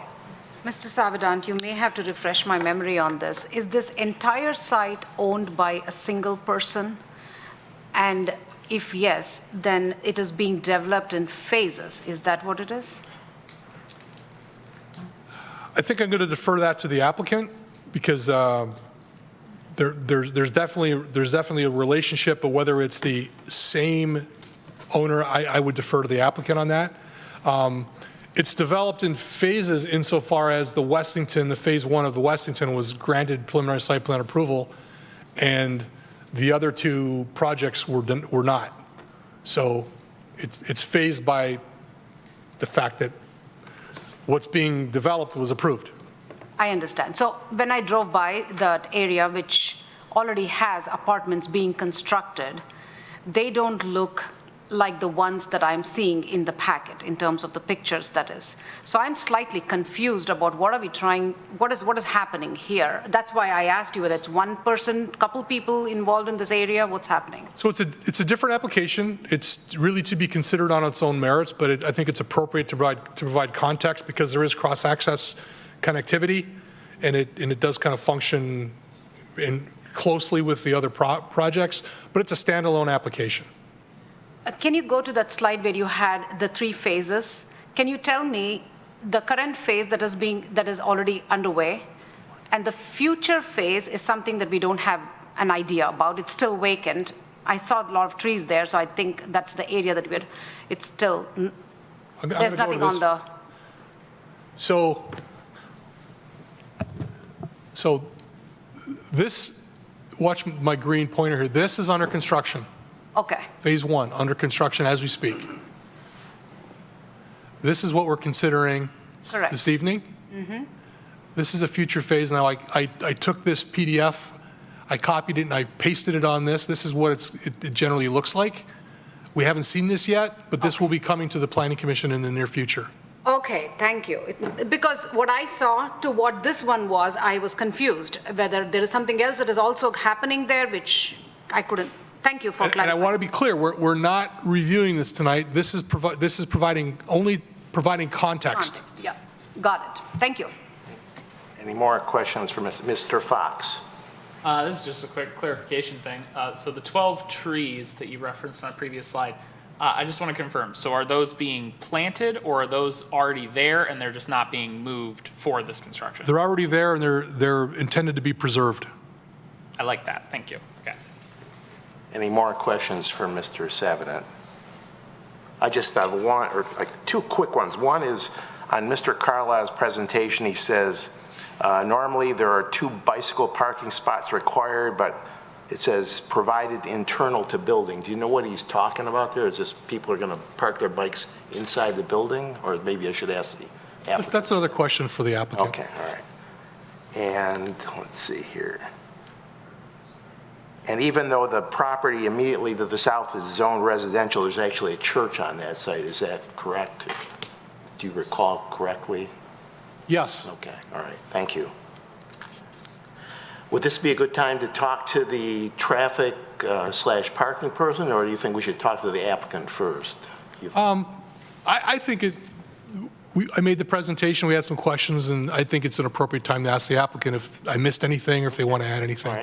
Mr. Savidant, you may have to refresh my memory on this. Is this entire site owned by a single person? And if yes, then it is being developed in phases. Is that what it is? I think I'm going to defer that to the applicant because there's definitely a relationship, but whether it's the same owner, I would defer to the applicant on that. It's developed in phases insofar as the Westington, the phase 1 of the Westington was granted preliminary site plan approval, and the other 2 projects were not. So it's phased by the fact that what's being developed was approved. I understand. So when I drove by that area, which already has apartments being constructed, they don't look like the ones that I'm seeing in the packet in terms of the pictures, that is. So I'm slightly confused about what is happening here. That's why I asked you whether it's one person, couple people involved in this area, what's happening? So it's a different application. It's really to be considered on its own merits, but I think it's appropriate to provide context because there is cross-access connectivity, and it does kind of function closely with the other projects, but it's a standalone application. Can you go to that slide where you had the 3 phases? Can you tell me the current phase that is already underway, and the future phase is something that we don't have an idea about? It's still vacant. I saw a lot of trees there, so I think that's the area that it's still, there's nothing on the. So this, watch my green pointer here. This is under construction. Okay. Phase 1, under construction as we speak. This is what we're considering Correct. This evening. Mm-hmm. This is a future phase. Now, I took this PDF, I copied it, and I pasted it on this. This is what it generally looks like. We haven't seen this yet, but this will be coming to the Planning Commission in the near future. Okay, thank you. Because what I saw to what this one was, I was confused, whether there is something else that is also happening there, which I couldn't. Thank you for clarifying. And I want to be clear, we're not reviewing this tonight. This is providing context. Yeah, got it. Thank you. Any more questions for Mr. Fox? This is just a quick clarification thing. So the 12 trees that you referenced on a previous slide, I just want to confirm. So are those being planted, or are those already there and they're just not being moved for this construction? They're already there, and they're intended to be preserved. I like that. Thank you. Okay. Any more questions for Mr. Savidant? I just have one, or like 2 quick ones. One is on Mr. Carlisle's presentation, he says, normally there are 2 bicycle parking spots required, but it says provided internal to building. Do you know what he's talking about there? Is this people are going to park their bikes inside the building? Or maybe I should ask the applicant. That's another question for the applicant. Okay, all right. And let's see here. And even though the property immediately to the south is zoned residential, there's actually a church on that site. Is that correct? Do you recall correctly? Yes. Okay, all right, thank you. Would this be a good time to talk to the traffic slash parking person, or do you think we should talk to the applicant first? I think I made the presentation, we had some questions, and I think it's an appropriate time to ask the applicant if I missed anything or if they want to add anything.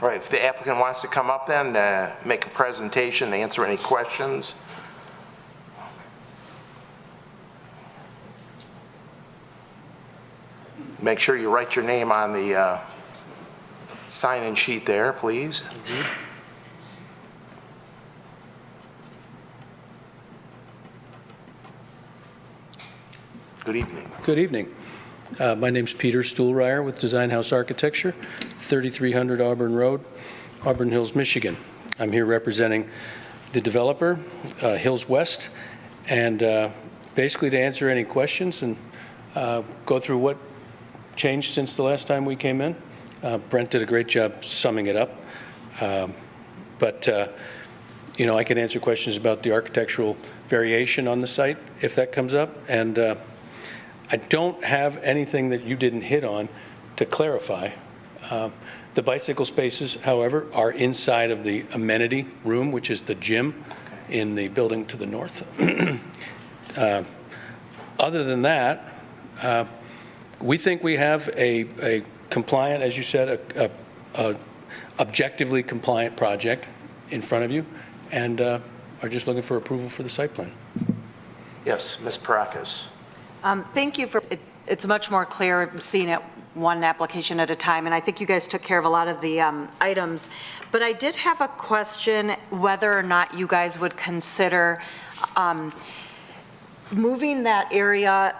All right, if the applicant wants to come up then, make a presentation, answer any questions. Make sure you write your name on the sign-in sheet there, please. Good evening. Good evening. My name's Peter Stuhlreier with Design House Architecture, 3300 Auburn Road, Auburn Hills, Michigan. I'm here representing the developer, Hills West, and basically to answer any questions and go through what changed since the last time we came in. Brent did a great job summing it up. But you know, I can answer questions about the architectural variation on the site if that comes up. And I don't have anything that you didn't hit on to clarify. The bicycle spaces, however, are inside of the amenity room, which is the gym in the building to the north. Other than that, we think we have a compliant, as you said, a objectively compliant project in front of you, and are just looking for approval for the site plan. Yes, Ms. Parakis. Thank you for, it's much more clear seeing it one application at a time, and I think you guys took care of a lot of the items. But I did have a question whether or not you guys would consider moving that area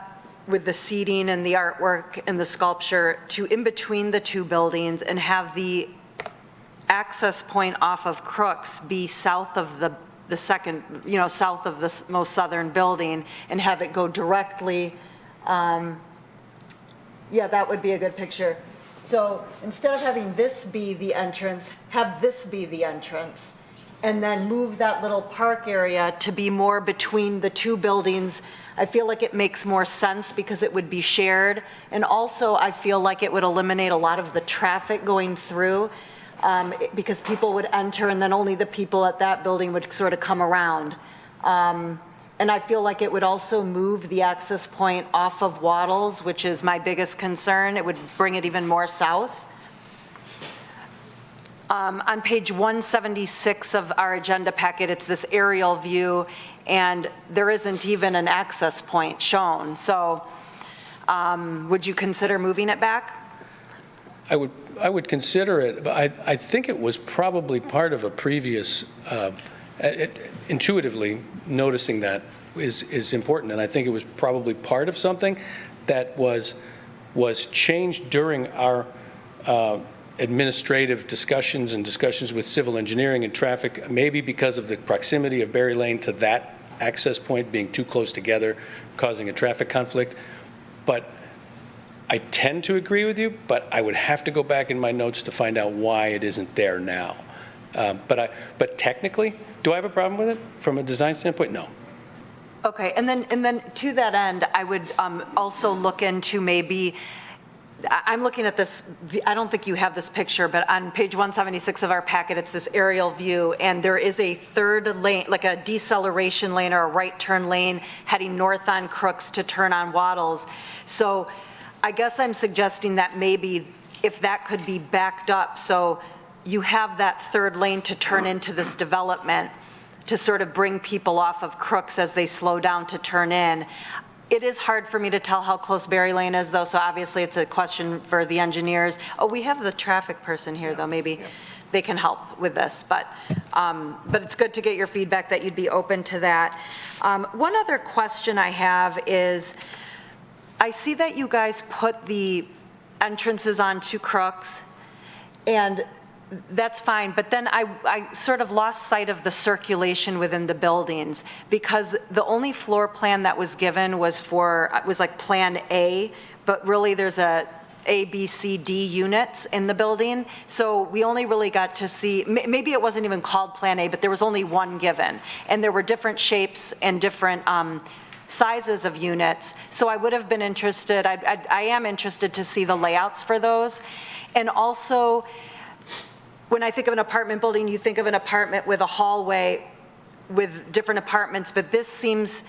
with the seating and the artwork and the sculpture to in between the two buildings and have the access point off of Crooks be south of the second, you know, south of the most southern building, and have it go directly, yeah, that would be a good picture. So instead of having this be the entrance, have this be the entrance, and then move that little park area to be more between the two buildings. I feel like it makes more sense because it would be shared, and also I feel like it would eliminate a lot of the traffic going through, because people would enter and then only the people at that building would sort of come around. And I feel like it would also move the access point off of Waddles, which is my biggest concern. It would bring it even more south. On page 176 of our agenda packet, it's this aerial view, and there isn't even an access point shown. So would you consider moving it back? I would consider it, but I think it was probably part of a previous, intuitively noticing that is important, and I think it was probably part of something that was changed during our administrative discussions and discussions with civil engineering and traffic, maybe because of the proximity of Berry Lane to that access point being too close together, causing a traffic conflict. But I tend to agree with you, but I would have to go back in my notes to find out why it isn't there now. But technically, do I have a problem with it from a design standpoint? No. Okay, and then to that end, I would also look into maybe, I'm looking at this, I don't think you have this picture, but on page 176 of our packet, it's this aerial view, and there is a third lane, like a deceleration lane or a right turn lane heading north on Crooks to turn on Waddles. So I guess I'm suggesting that maybe if that could be backed up, so you have that third lane to turn into this development to sort of bring people off of Crooks as they slow down to turn in. It is hard for me to tell how close Berry Lane is, though, so obviously it's a question for the engineers. Oh, we have the traffic person here, though. Maybe they can help with this, but it's good to get your feedback that you'd be open to that. One other question I have is, I see that you guys put the entrances onto Crooks, and that's fine, but then I sort of lost sight of the circulation within the buildings, because the only floor plan that was given was like Plan A, but really there's a A, B, C, D units in the building. So we only really got to see, maybe it wasn't even called Plan A, but there was only one given. And there were different shapes and different sizes of units. So I would have been interested, I am interested to see the layouts for those. And also, when I think of an apartment building, you think of an apartment with a hallway with different apartments, but this seems,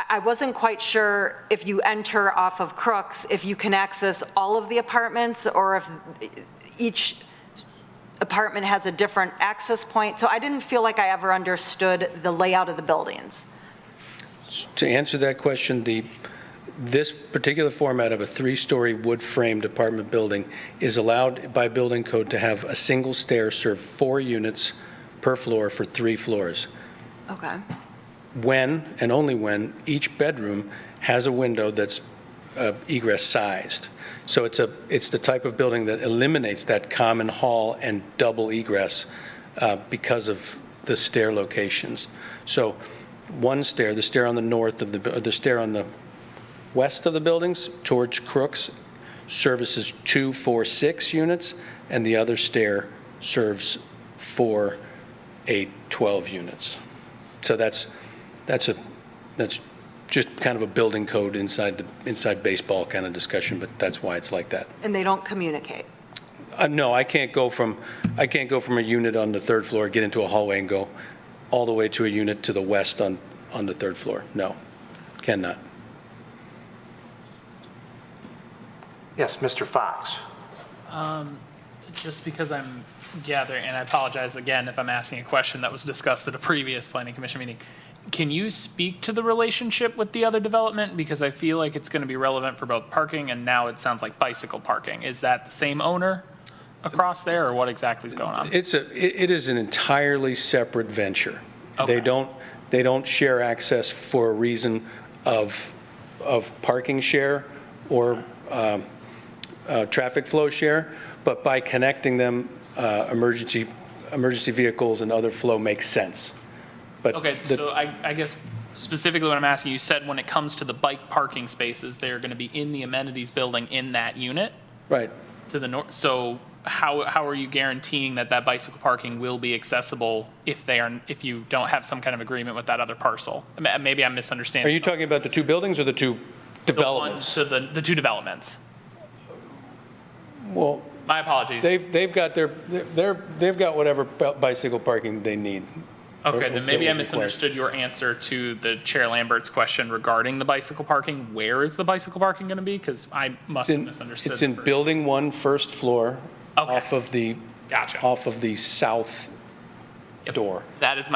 I wasn't quite sure if you enter off of Crooks, if you can access all of the apartments, or if each apartment has a different access point. So I didn't feel like I ever understood the layout of the buildings. To answer that question, this particular format of a 3-story wood-framed apartment building is allowed by building code to have a single stair serve 4 units per floor for 3 floors. Okay. When, and only when, each bedroom has a window that's egress sized. So it's the type of building that eliminates that common hall and double egress because of the stair locations. So one stair, the stair on the north of the stair on the west of the buildings towards Crooks services 2, 4, 6 units, and the other stair serves 4, 8, 12 units. So that's just kind of a building code inside baseball kind of discussion, but that's why it's like that. And they don't communicate? No, I can't go from a unit on the 3rd floor, get into a hallway and go all the way to a unit to the west on the 3rd floor. No, cannot. Yes, Mr. Fox. Just because I'm gathering, and I apologize again if I'm asking a question that was discussed at a previous planning commission meeting. Can you speak to the relationship with the other development? Because I feel like it's going to be relevant for both parking and now it sounds like bicycle parking. Is that the same owner across there, or what exactly is going on? It is an entirely separate venture. Okay. They don't share access for a reason of parking share or traffic flow share, but by connecting them, emergency vehicles and other flow makes sense. But Okay, so I guess specifically what I'm asking, you said when it comes to the bike parking spaces, they're going to be in the amenities building in that unit Right. to the north. So how are you guaranteeing that bicycle parking will be accessible if you don't have some kind of agreement with that other parcel? Maybe I'm misunderstanding. Are you talking about the 2 buildings or the 2 developments? The 2 developments. Well, My apologies. they've got whatever bicycle parking they need. Okay, then maybe I that was required. misunderstood your answer to the Chair Lambert's question regarding the bicycle parking. Where is the bicycle parking going to be? Because I must have misunderstood. It's in Building 1, 1st floor, Okay. off of the south door. There's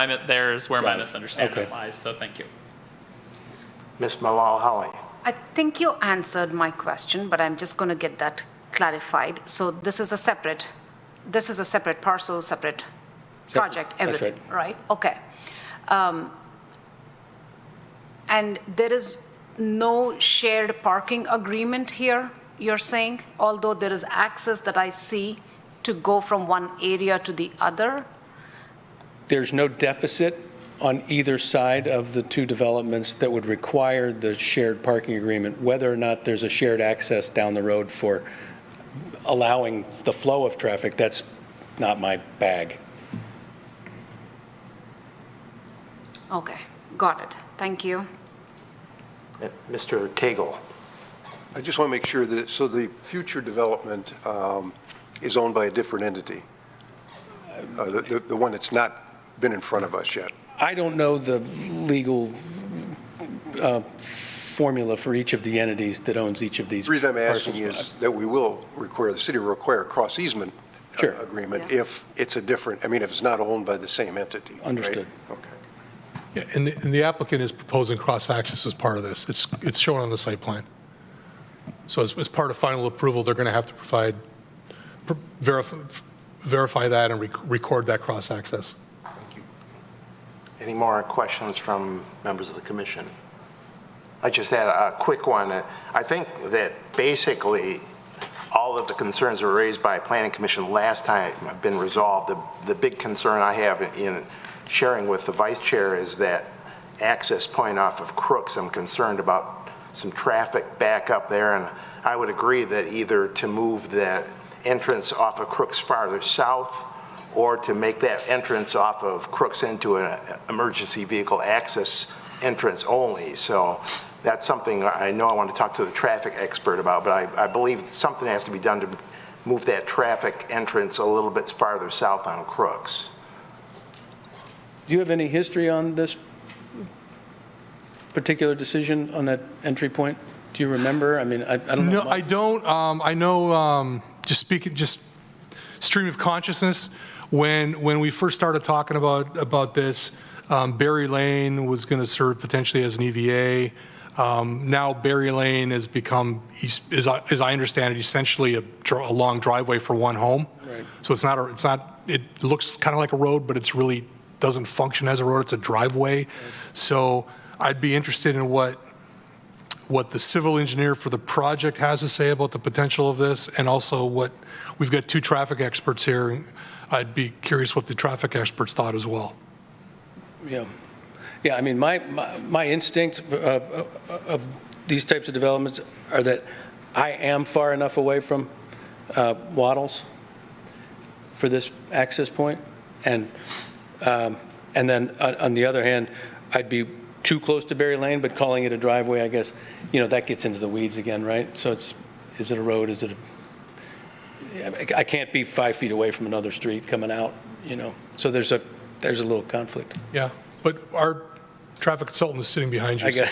where my Got it. misunderstanding Okay. lies, so thank you. Ms. Malal-Holly. I think you answered my question, but I'm just going to get that clarified. So this is a separate parcel, separate project, That's everything, right? Okay. And there is no shared parking agreement here, you're saying? Although there is access that I see to go from one area to the other? There's no deficit on either side of the 2 developments that would require the shared parking agreement, whether or not there's a shared access down the road for allowing the flow of traffic. That's not my bag. Okay, got it. Thank you. Mr. Tagle. I just want to make sure that, so the future development is owned by a different entity, the one that's not been in front of us yet. I don't know the legal formula for each of the entities that owns each of these The reason I'm asking parcels. is that the city will require a cross easement agreement if it's a different, if it's not owned by the same entity. right? Understood. Okay. Yeah, and the applicant is proposing cross-access as part of this. It's shown on the site plan. So as part of final approval, they're going to have to verify that and record that cross-access. Thank you. Any more questions from members of the commission? I just had a quick one. I think that basically all of the concerns that were raised by Planning Commission last time have been resolved. The big concern I have in sharing with the vice chair is that access point off of Crooks. I'm concerned about some traffic back up there, and I would agree that either to move that entrance off of Crooks farther south or to make that entrance off of Crooks into an emergency vehicle access entrance only. So that's something I know I want to talk to the traffic expert about, but I believe something has to be done to move that traffic entrance a little bit farther south on Crooks. Do you have any history on this particular decision on that entry point? Do you remember? I mean, I don't know. No, I don't. I know, just stream of consciousness, when we first started talking about this, Berry Lane was going to serve potentially as an EVA. Now Berry Lane has become, as I understand it, essentially a long driveway for one home. Right. So it looks kind of like a road, but it's really doesn't function as a road. It's a driveway. Right. So I'd be interested in what the civil engineer for the project has to say about the potential of this, and also we've got two traffic experts here. I'd be curious what the traffic experts thought as well. Yeah. Yeah, I mean, my instinct of these types of developments are that I am far enough away from Waddles for this access point, and then on the other hand, I'd be too close to Berry Lane, but calling it a driveway, I guess, that gets into the weeds again, right? So is it a road? Is it I can't be 5 feet away from another street coming out, So there's a little conflict. Yeah, but our traffic consultant is sitting behind you. So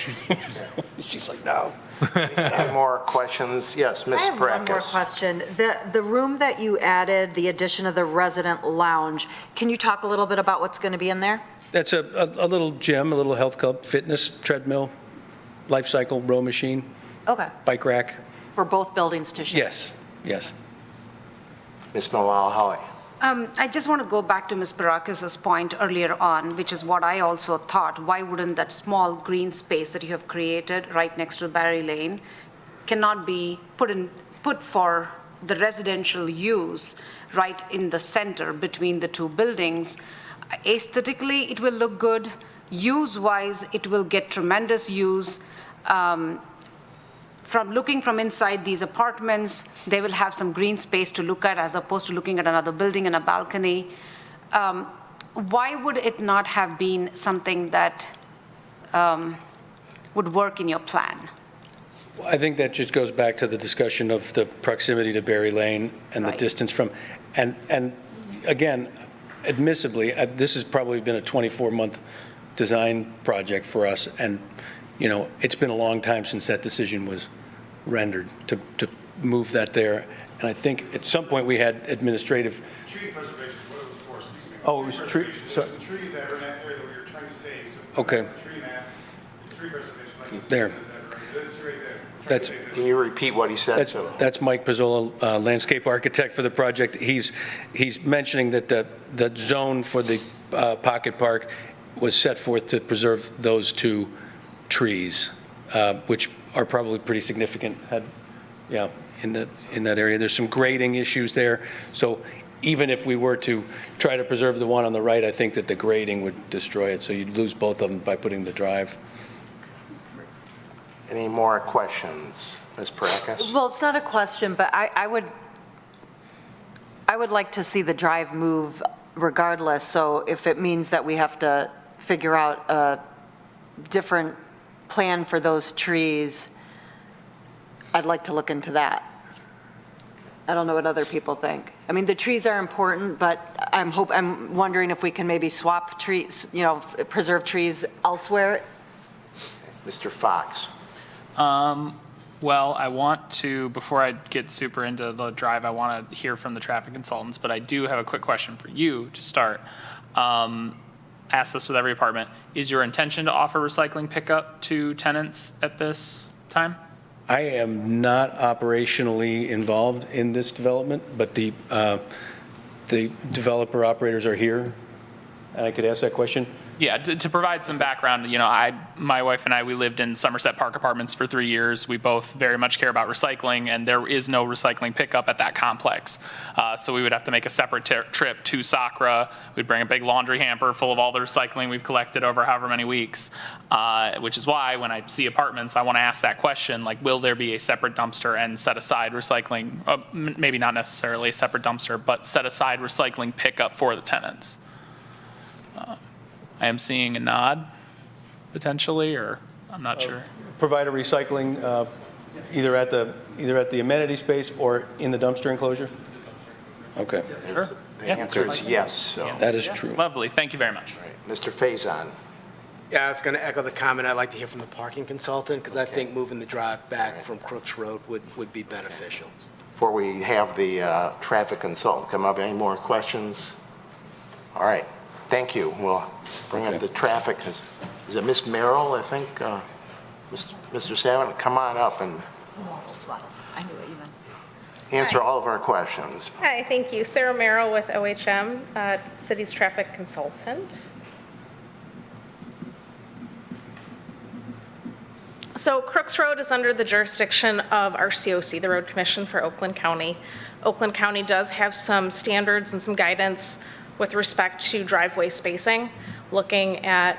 she's like, no. Any more questions? Yes, Ms. I have one more Parakis. question. The room that you added, the addition of the resident lounge, can you talk a little bit about what's going to be in there? That's a little gym, a little health club, fitness, treadmill, life cycle, row machine, Okay. bike rack. For both buildings to share? Yes. Ms. Mulally. I just want to go back to Ms. Barakis's point earlier on, which is what I also thought. Why wouldn't that small green space that you have created right next to Berry Lane cannot be put for the residential use right in the center between the two buildings? Aesthetically, it will look good. Use-wise, it will get tremendous use. From looking from inside these apartments, they will have some green space to look at as opposed to looking at another building and a balcony. Why would it not have been something that would work in your plan? I think that just goes back to the discussion of the proximity to Berry Lane and the distance from, and again, admissibly, this has probably been a 24-month design project for us, and it's been a long time since that decision was rendered to move that there. And I think at some point we had administrative. Tree preservation, what it was for, excuse me. Oh, it was tree. So the trees that are in that area that we were trying to save. So Okay. Tree map, tree preservation. Like There. That's. Can you repeat what he said? That's Mike Pizzola, landscape architect for the project. He's mentioning that the zone for the pocket park was set forth to preserve those two trees, which are probably pretty significant. In that area, there's some grading issues there. So even if we were to try to preserve the one on the right, I think that the grading would destroy it. So you'd lose both of them by putting the drive. Any more questions? Ms. Parakis? Well, it's not a question, but I would like to see the drive move regardless. So if it means that we have to figure out a different plan for those trees, I'd like to look into that. I don't know what other people think. I mean, the trees are important, but I'm wondering if we can maybe swap trees, preserve trees elsewhere. Mr. Fox? Well, I want to, before I get super into the drive, I want to hear from the traffic consultants, but I do have a quick question for you to start. Ask this with every apartment. Is your intention to offer recycling pickup to tenants at this time? I am not operationally involved in this development, but the developer operators are here and I could ask that question? Yeah, to provide some background, my wife and I, we lived in Somerset Park Apartments for 3 years. We both very much care about recycling, and there is no recycling pickup at that complex. So we would have to make a separate trip to Sacra. We'd bring a big laundry hamper full of all the recycling we've collected over however many weeks, which is why when I see apartments, I want to ask that question, like, will there be a separate dumpster and set aside recycling, maybe not necessarily a separate dumpster, but set aside recycling pickup for the tenants? I am seeing a nod, potentially, or I'm not sure. Provide a recycling either at the amenity space or in the dumpster enclosure? Okay. Sure. The answer is yes, so. That is true. Lovely, thank you very much. Mr. Faison. Yeah, I was going to echo the comment. I'd like to hear from the parking consultant, because I think moving the drive back from Crooks Road would be beneficial. Before we have the traffic consultant come up, any more questions? All right, thank you. We'll bring up the traffic. Is it Miss Merrill, I think? Mr. Savin, come on up and answer all of our questions. Hi, thank you. Sarah Merrill with OHM, City's traffic consultant. So Crooks Road is under the jurisdiction of our COC, the Road Commission for Oakland County. Oakland County does have some standards and some guidance with respect to driveway spacing, looking at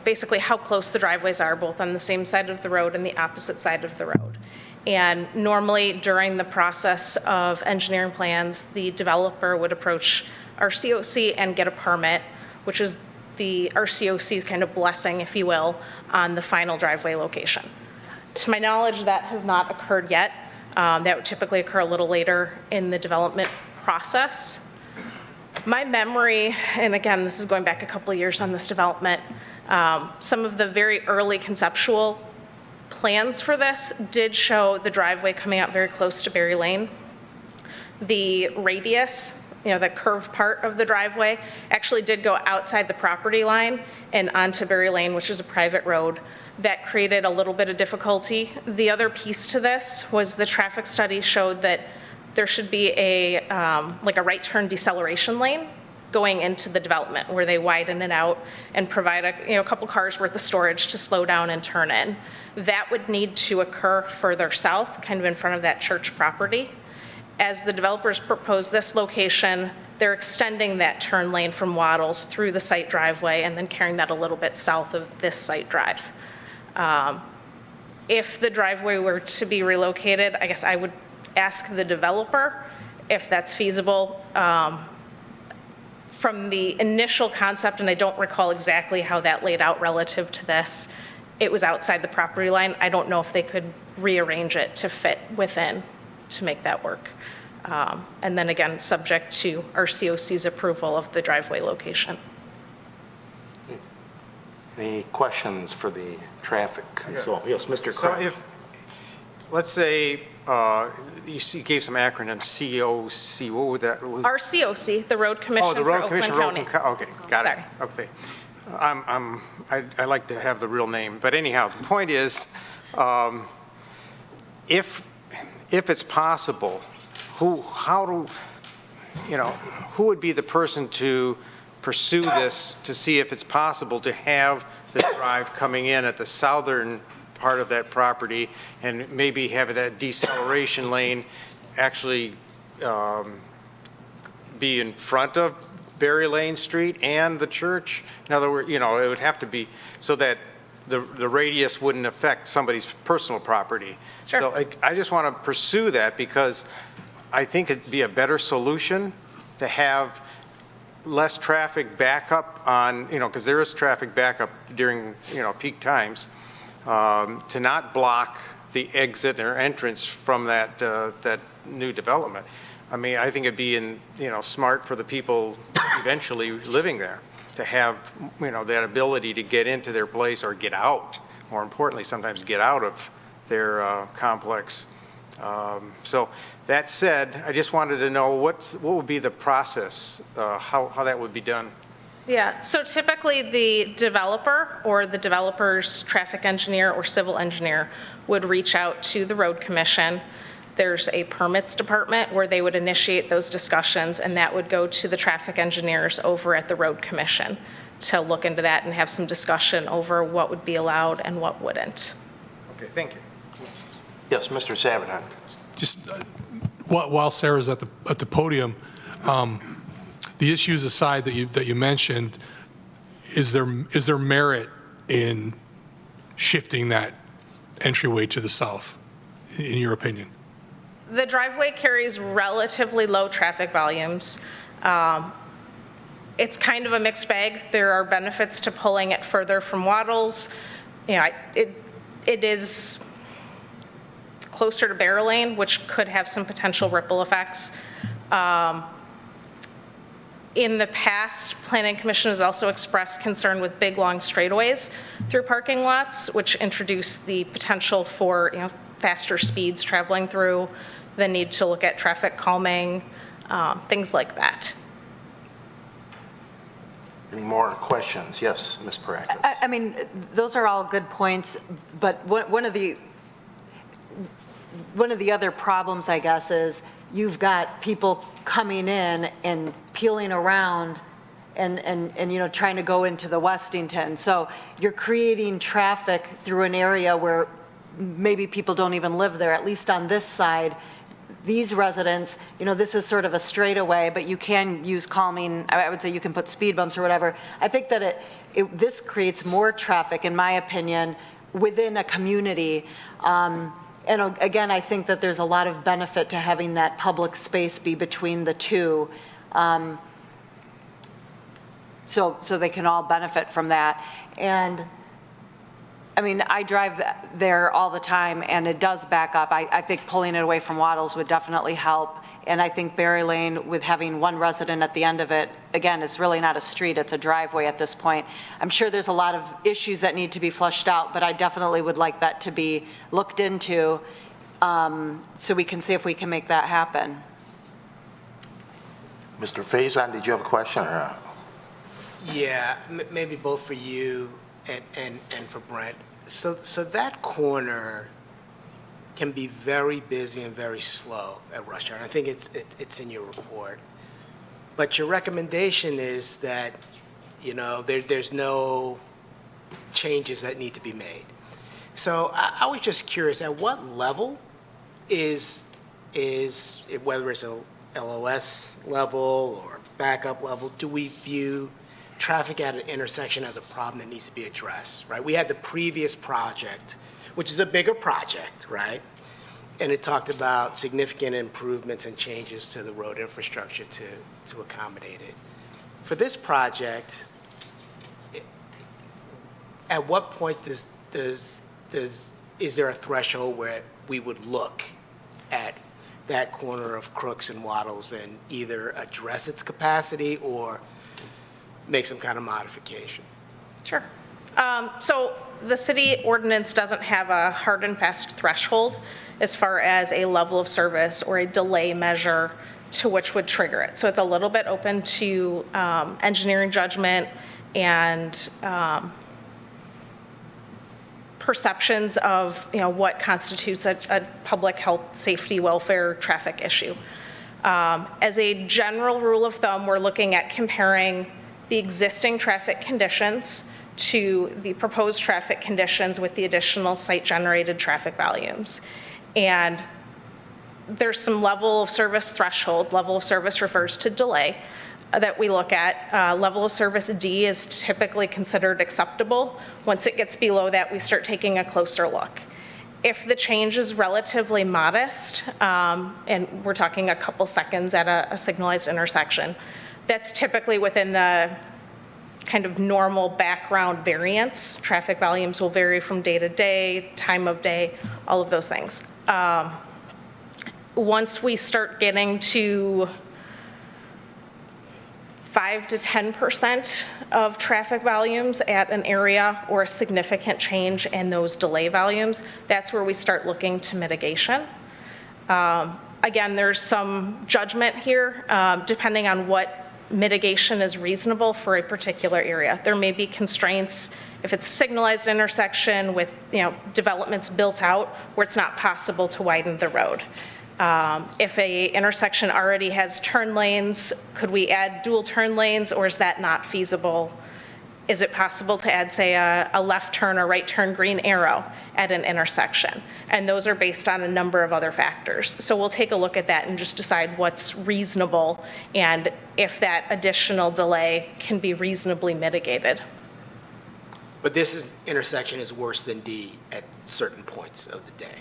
basically how close the driveways are, both on the same side of the road and the opposite side of the road. And normally during the process of engineering plans, the developer would approach our COC and get a permit, which is our COC's kind of blessing, if you will, on the final driveway location. To my knowledge, that has not occurred yet. That would typically occur a little later in the development process. My memory, and again, this is going back a couple of years on this development, some of the very early conceptual plans for this did show the driveway coming out very close to Berry Lane. The radius, the curved part of the driveway, actually did go outside the property line and onto Berry Lane, which is a private road. That created a little bit of difficulty. The other piece to this was the traffic study showed that there should be a right turn deceleration lane going into the development where they widen it out and provide a couple cars worth of storage to slow down and turn in. That would need to occur further south, kind of in front of that church property. As the developers propose this location, they're extending that turn lane from Waddles through the site driveway and then carrying that a little bit south of this site drive. If the driveway were to be relocated, I guess I would ask the developer if that's feasible. From the initial concept, and I don't recall exactly how that laid out relative to this, it was outside the property line. I don't know if they could rearrange it to fit within to make that work. And then again, subject to our COC's approval of the driveway location. Any questions for the traffic consultant? Yes, Mr. So Craig. let's say, you gave some acronyms, COC, what would that? Our COC, the Road Commission Oh, the for Road Oakland Commission for County. Oakland County, okay, got it. Sorry. Okay. I like to have the real name, but anyhow, the point is, if it's possible, who would be the person to pursue this to see if it's possible to have the drive coming in at the southern part of that property and maybe have that deceleration lane actually be in front of Berry Lane Street and the church? In other words, it would have to be so that the radius wouldn't affect somebody's personal property. Sure. So I just want to pursue that because I think it'd be a better solution to have less traffic backup on, because there is traffic backup during, peak times, to not block the exit or entrance from that new development. I mean, I think it'd be smart for the people eventually living there to have, that ability to get into their place or get out, more importantly, sometimes get out of their complex. So that said, I just wanted to know what would be the process, how that would be done. Yeah, so typically the developer or the developer's traffic engineer or civil engineer would reach out to the Road Commission. there's a permits department where they would initiate those discussions, and that would go to the traffic engineers over at the road commission to look into that and have some discussion over what would be allowed and what wouldn't. Okay, thank you. Yes, Mr. Savedant. Just while Sarah's at the podium, the issues aside that you mentioned, is there merit in shifting that entryway to the south, in your opinion? The driveway carries relatively low traffic volumes. It's kind of a mixed bag. There are benefits to pulling it further from Waddles. You know, it is closer to Bear Lane, which could have some potential ripple effects. In the past, Planning Commission has also expressed concern with big, long straightaways through parking lots, which introduce the potential for, you know, faster speeds traveling through, the need to look at traffic calming, things like that. Any more questions? Yes, Ms. Parakis. I mean, those are all good points, but one of the other problems, I guess, is you've got people coming in and peeling around and you know, trying to go into the Westington. So you're creating traffic through an area where maybe people don't even live there, at least on this side. These residents, you know, this is sort of a straightaway, but you can use calming, I would say you can put speed bumps or whatever. I think that this creates more traffic, in my opinion, within a community. And again, I think that there's a lot of benefit to having that public space be between the two. So they can all benefit from that. And I mean, I drive there all the time and it does back up. I think pulling it away from Waddles would definitely help. And I think Berry Lane, with having one resident at the end of it, again, it's really not a street, it's a driveway at this point. I'm sure there's a lot of issues that need to be flushed out, but I definitely would like that to be looked into so we can see if we can make that happen. Mr. Faison, did you have a question or not? Yeah, maybe both for you and for Brent. So that corner can be very busy and very slow at rush hour. I think it's in your report. But your recommendation is that, you know, there's no changes that need to be made. So I was just curious, at what level is whether it's a LOS level or backup level, do we view traffic at an intersection as a problem that needs to be addressed, right? We had the previous project, which is a bigger project, right? And it talked about significant improvements and changes to the road infrastructure to accommodate it. For this project, at what point is there a threshold where we would look at that corner of Crooks and Waddles and either address its capacity or make some kind of modification? Sure. So the city ordinance doesn't have a hard and fast threshold as far as a level of service or a delay measure to which would trigger it. So it's a little bit open to engineering judgment and perceptions of, you know, what constitutes a public health, safety, welfare, traffic issue. As a general rule of thumb, we're looking at comparing the existing traffic conditions to the proposed traffic conditions with the additional site-generated traffic volumes. And there's some level of service threshold. Level of service refers to delay that we look at. Level of service D is typically considered acceptable. Once it gets below that, we start taking a closer look. If the change is relatively modest, and we're talking a couple seconds at a signalized intersection, that's typically within the kind of normal background variance. Traffic volumes will vary from day to day, time of day, all of those things. Once we start getting to 5 to 10% of traffic volumes at an area or a significant change in those delay volumes, that's where we start looking to mitigation. Again, there's some judgment here, depending on what mitigation is reasonable for a particular area. There may be constraints if it's a signalized intersection with, you know, developments built out where it's not possible to widen the road. If a intersection already has turn lanes, could we add dual turn lanes, or is that not feasible? Is it possible to add, say, a left turn or right turn green arrow at an intersection? And those are based on a number of other factors. So we'll take a look at that and just decide what's reasonable and if that additional delay can be reasonably mitigated. But this intersection is worse than D at certain points of the day,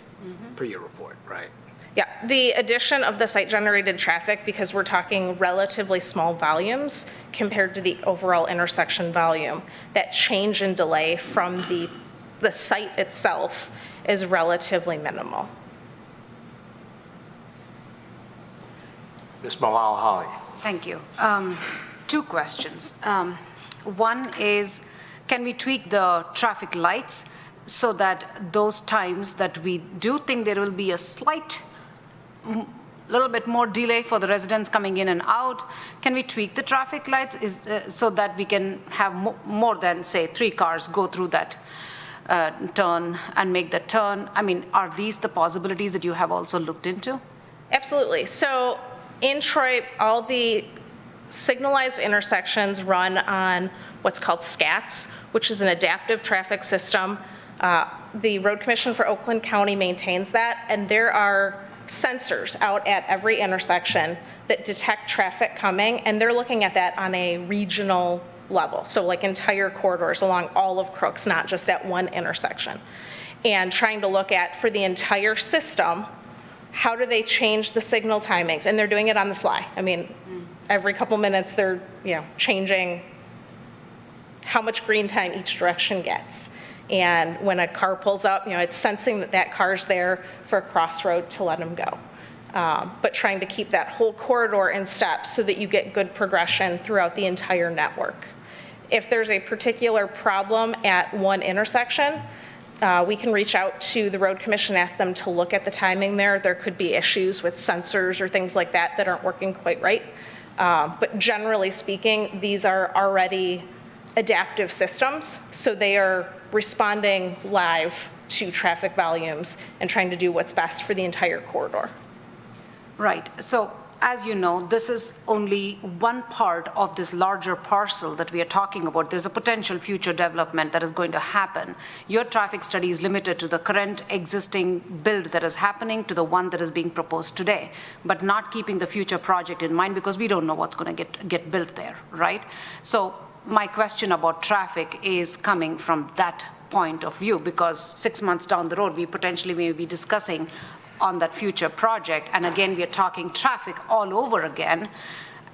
per your report, right? Yeah, the addition of the site-generated traffic, because we're talking relatively small volumes compared to the overall intersection volume, that change in delay from the site itself is relatively minimal. Ms. Malala Holly. Thank you. Two questions. One is, can we tweak the traffic lights so that those times that we do think there will be a slight little bit more delay for the residents coming in and out, can we tweak the traffic lights so that we can have more than, say, 3 cars go through that turn and make the turn? I mean, are these the possibilities that you have also looked into? Absolutely. So in Troy, all the signalized intersections run on what's called SCATS, which is an adaptive traffic system. The Road Commission for Oakland County maintains that, and there are sensors out at every intersection that detect traffic coming, and they're looking at that on a regional level. So like entire corridors along all of Crooks, not just at one intersection. And trying to look at, for the entire system, how do they change the signal timings? And they're doing it on the fly. I mean, every couple minutes they're changing how much green time each direction gets. And when a car pulls up, it's sensing that that car's there for a crossroad to let them go. But trying to keep that whole corridor in step so that you get good progression throughout the entire network. If there's a particular problem at one intersection, we can reach out to the Road Commission, ask them to look at the timing there. There could be issues with sensors or things like that that aren't working quite right. But generally speaking, these are already adaptive systems, so they are responding live to traffic volumes and trying to do what's best for the entire corridor. Right. So as you know, this is only one part of this larger parcel that we are talking about. There's a potential future development that is going to happen. Your traffic study is limited to the current existing build that is happening, to the one that is being proposed today, but not keeping the future project in mind because we don't know what's going to get built there, right? So my question about traffic is coming from that point of view, because 6 months down the road, we potentially may be discussing on that future project, and again, we are talking traffic all over again.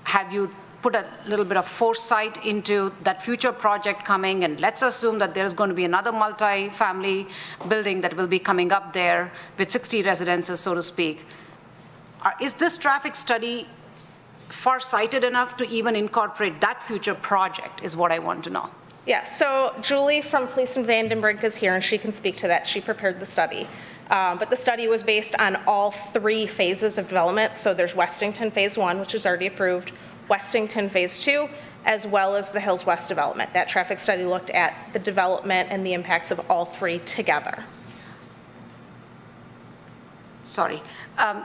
Have you put a little bit of foresight into that future project coming? And let's assume that there's going to be another multi-family building that will be coming up there with 60 residences, so to speak. Is this traffic study far-sighted enough to even incorporate that future project, is what I want to know. Yeah, so Julie from Police Van Den Brink is here, and she can speak to that. She prepared the study. But the study was based on all 3 phases of development. So there's Westington Phase 1, which is already approved, Westington Phase 2, as well as the Hills West development. That traffic study looked at the development and the impacts of all 3 together. Sorry.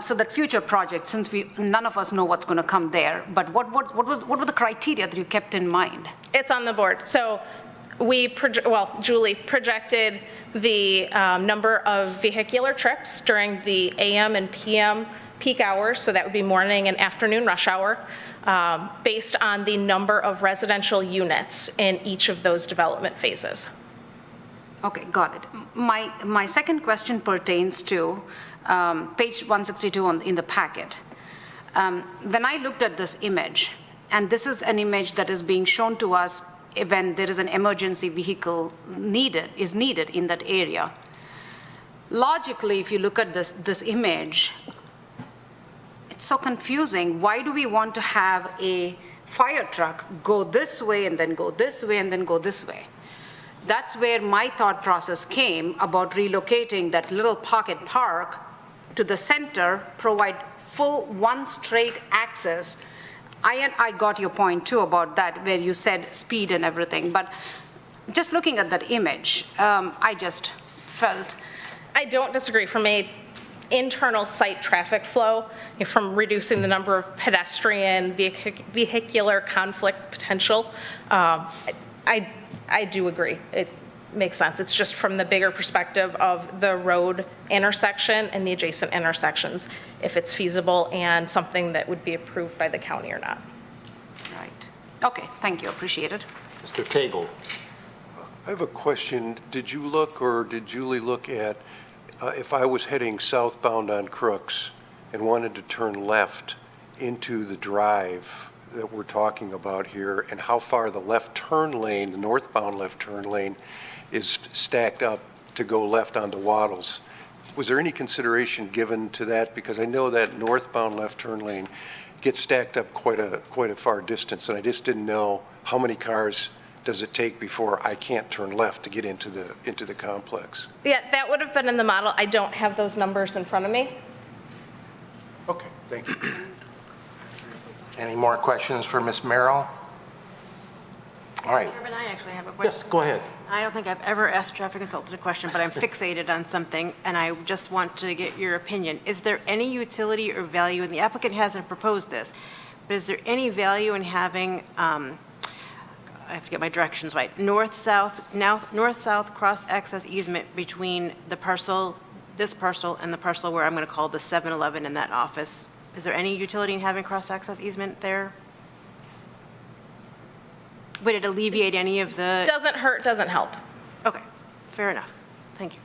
So that future project, since none of us know what's going to come there, but what were the criteria that you kept in mind? It's on the board. So Julie projected the number of vehicular trips during the AM and PM peak hours, so that would be morning and afternoon rush hour, based on the number of residential units in each of those development phases. Okay, got it. My second question pertains to page 162 in the packet. When I looked at this image, and this is an image that is being shown to us when there is an emergency vehicle is needed in that area. Logically, if you look at this image, it's so confusing. Why do we want to have a fire truck go this way and then go this way and then go this way? That's where my thought process came about relocating that little pocket park to the center, provide full one straight access. I got your point too about that, where you said speed and everything, but just looking at that image, I just felt. I don't disagree. From a internal site traffic flow, from reducing the number of pedestrian, vehicular conflict potential. I do agree. It makes sense. It's just from the bigger perspective of the road intersection and the adjacent intersections, if it's feasible and something that would be approved by the county or not. Right. Okay, thank you, appreciate it. Mr. Tagle. I have a question. Did you look, or did Julie look at, if I was heading southbound on Crooks and wanted to turn left into the drive that we're talking about here, and how far the left turn lane, the northbound left turn lane, is stacked up to go left onto Waddles? Was there any consideration given to that? Because I know that northbound left turn lane gets stacked up quite a far distance, and I just didn't know how many cars does it take before I can't turn left to get into the complex? Yeah, that would have been in the model. I don't have those numbers in front of me. Okay, thank you. Any more questions for Ms. Merrill? All right. Chairman, I actually have a question. Yes, go ahead. I don't think I've ever asked a traffic consultant a question, but I'm fixated on something, and I just want to get your opinion. Is there any utility or value, and the applicant hasn't proposed this, but is there any value in having, I have to get my directions right, north-south cross-access easement between the parcel, this parcel, and the parcel where I'm going to call the 7-Eleven in that office? Is there any utility in having cross-access easement there? Would it alleviate any of the? Doesn't hurt, doesn't help. Okay, fair enough. Thank you.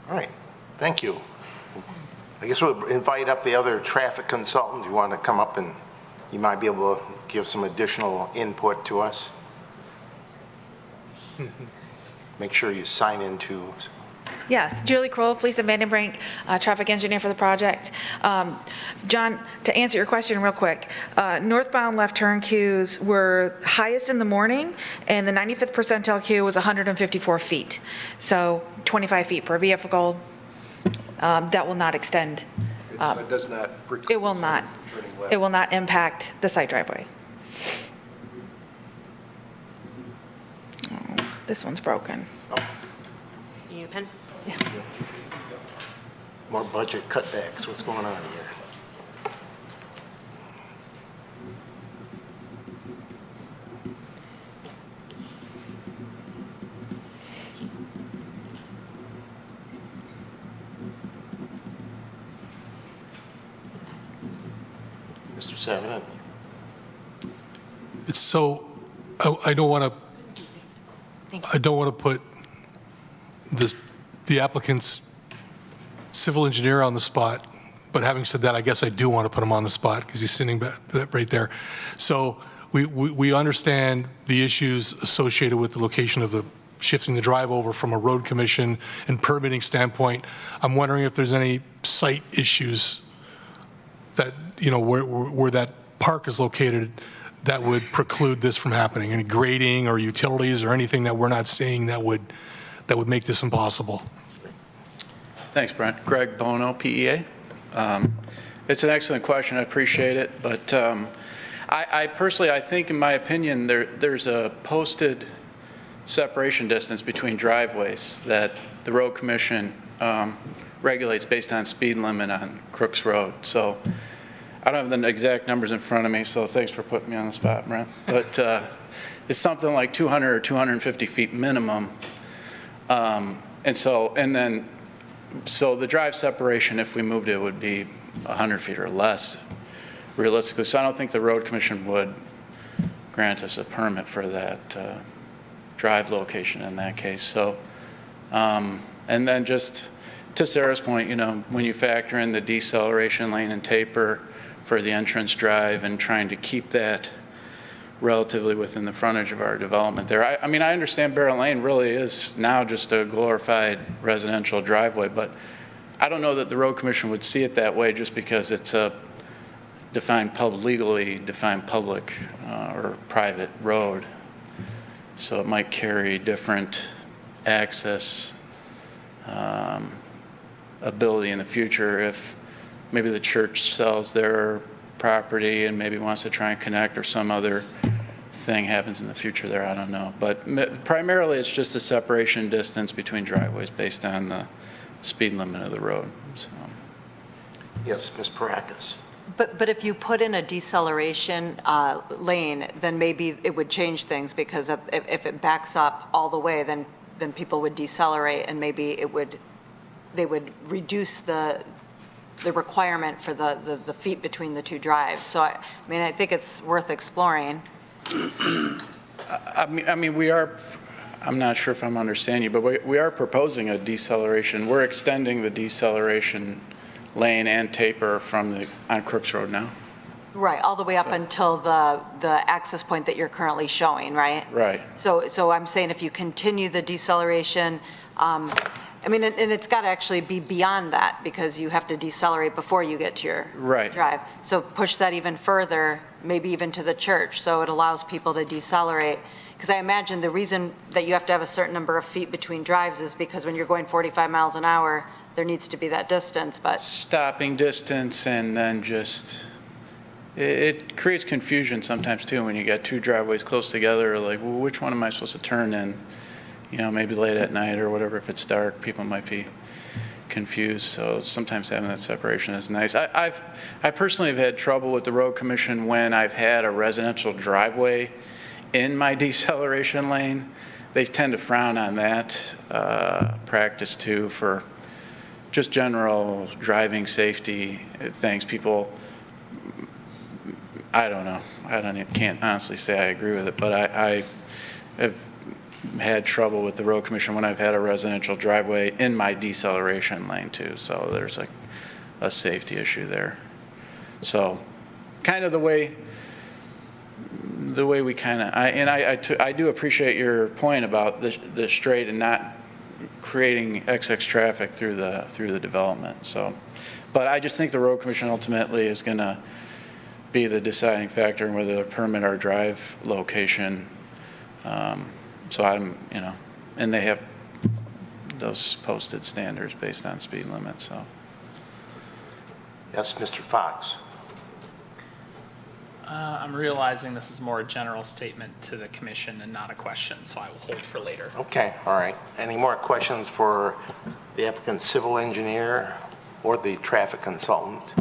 All right, thank you. I guess we'll invite up the other traffic consultant. You want to come up and you might be able to give some additional input to us. Make sure you sign into. Yes, Julie Kroll, Felicia Vandenbrink, traffic engineer for the project. John, to answer your question real quick, northbound left turn queues were highest in the morning, and the 95th percentile queue was 154 feet. So 25 feet per vehicle. That will not extend. It does not preclude. It will not. Turning left. It will not impact the side driveway. Oh, this one's broken. You need a pen? Yeah. More budget cutbacks. What's going on here? Mr. Savin. It's so, I don't want to put the applicant's civil engineer on the spot, but having said that, I guess I do want to put him on the spot because he's sitting right there. So we understand the issues associated with the location of the shifting the drive over from a road commission and permitting standpoint. I'm wondering if there's any site issues that, you know, where that park is located that would preclude this from happening, any grading or utilities or anything that we're not seeing that would make this impossible. Thanks, Brent. Greg Bono, PEA. It's an excellent question. I appreciate it. But I personally, I think, in my opinion, there's a posted separation distance between driveways that the road commission regulates based on speed limit on Crooks Road. So I don't have the exact numbers in front of me, so thanks for putting me on the spot, Brent. But it's something like 200 or 250 feet minimum. So the drive separation, if we moved it, would be 100 feet or less, realistically. So I don't think the road commission would grant us a permit for that drive location in that case. So, and then just to Sarah's point, you know, when you factor in the deceleration lane and taper for the entrance drive and trying to keep that relatively within the frontage of our development there. I mean, I understand Barrett Lane really is now just a glorified residential driveway, but I don't know that the road commission would see it that way just because it's a legally defined public or private road. So it might carry different access ability in the future if maybe the church sells their property and maybe wants to try and connect, or some other thing happens in the future there, I don't know. But primarily it's just the separation distance between driveways based on the speed limit of the road, so. Yes, Ms. Parakis. But if you put in a deceleration lane, then maybe it would change things, because if it backs up all the way, then people would decelerate, and maybe they would reduce the requirement for the feet between the two drives. So I mean, I think it's worth exploring. I mean, we are, I'm not sure if I'm understanding you, but we are proposing a deceleration. We're extending the deceleration lane and taper on Crooks Road now. Right, all the way up until the access point that you're currently showing, right? Right. So I'm saying if you continue the deceleration, I mean, and it's got to actually be beyond that, because you have to decelerate before you get to your Right. drive. So push that even further, maybe even to the church, so it allows people to decelerate. Because I imagine the reason that you have to have a certain number of feet between drives is because when you're going 45 miles an hour, there needs to be that distance, but. Stopping distance, and then just, it creates confusion sometimes too, when you got two driveways close together, like, well, which one am I supposed to turn in? You know, maybe late at night or whatever, if it's dark, people might be confused. So sometimes having that separation is nice. I personally have had trouble with the road commission when I've had a residential driveway in my deceleration lane. They tend to frown on that practice too, for just general driving safety things. People, I don't know. Can't honestly say I agree with it, but I have had trouble with the road commission when I've had a residential driveway in my deceleration lane too. So there's like a safety issue there. So kind of the way we kind of, I do appreciate your point about the straight and not creating excess traffic through the development. So, but I just think the road commission ultimately is going to be the deciding factor in whether to permit our drive location. So I'm, and they have those posted standards based on speed limits, so. Yes, Mr. Fox. I'm realizing this is more a general statement to the commission and not a question, so I will hold for later. Okay, all right. Any more questions for the applicant's civil engineer or the traffic consultant?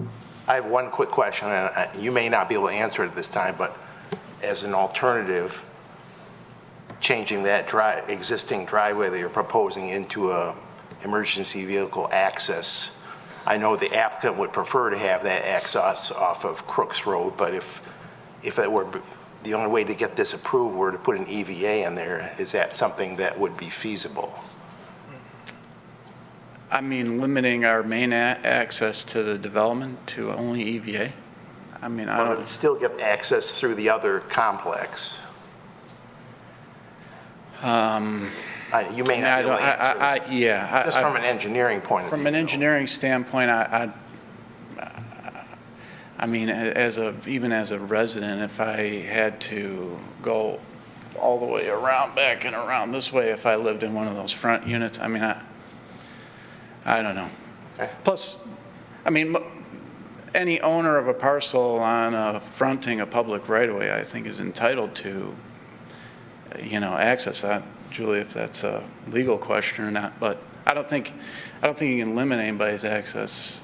I have one quick question, and you may not be able to answer it at this time, but as an alternative, changing that existing driveway that you're proposing into a emergency vehicle access, I know the applicant would prefer to have that access off of Crooks Road, but if it were the only way to get this approved were to put an EVA in there, is that something that would be feasible? I mean, limiting our main access to the development to only EVA? I mean, Well, it would still get access through the other complex. You may not be able to answer. Yeah. Just from an engineering point of view. From an engineering standpoint, I mean, even as a resident, if I had to go all the way around, back and around this way, if I lived in one of those front units, I mean, I don't know. Okay. Plus, I mean, any owner of a parcel on fronting a public right-of-way, I think, is entitled to, access that. Julie, if that's a legal question or not, but I don't think you can limit anybody's access.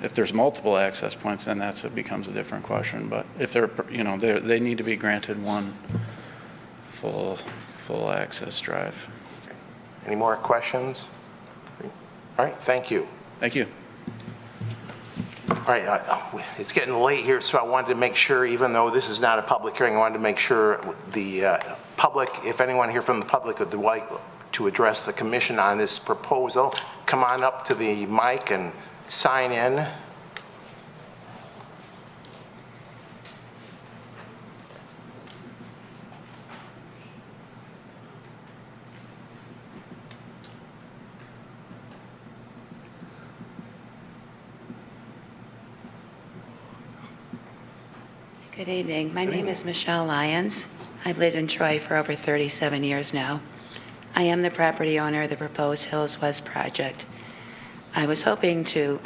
If there's multiple access points, then it becomes a different question. But if they need to be granted one full access drive. Okay. Any more questions? All right, thank you. Thank you. All right, it's getting late here, so I wanted to make sure, even though this is not a public hearing, I wanted to make sure the public, if anyone here from the public would like to address the commission on this proposal, come on up to the mic and sign in. Good evening. My name is Michelle Lyons. I've lived in Troy for over 37 years now. I am the property owner of the proposed Hills West project. I was hoping to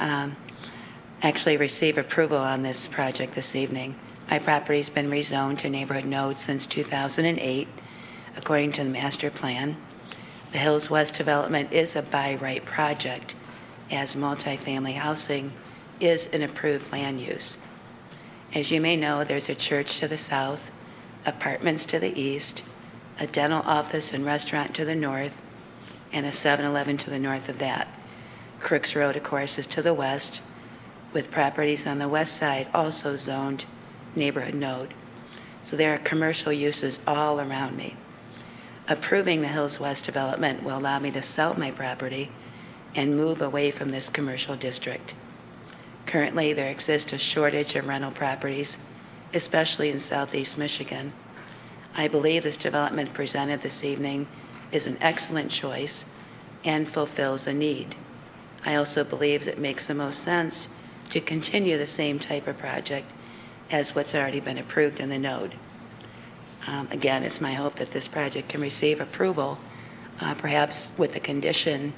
actually receive approval on this project this evening. My property's been rezoned to neighborhood node since 2008, according to the master plan. The Hills West development is a by right project, as multifamily housing is an approved land use. As you may know, there's a church to the south, apartments to the east, a dental office and restaurant to the north, and a 7-Eleven to the north of that. Crooks Road, of course, is to the west, with properties on the west side also zoned neighborhood node. So there are commercial uses all around me. Approving the Hills West development will allow me to sell my property and move away from this commercial district. Currently, there exists a shortage of rental properties, especially in southeast Michigan. I believe this development presented this evening is an excellent choice and fulfills a need. I also believe it makes the most sense to continue the same type of project as what's already been approved in the node. Again, it's my hope that this project can receive approval, perhaps with the condition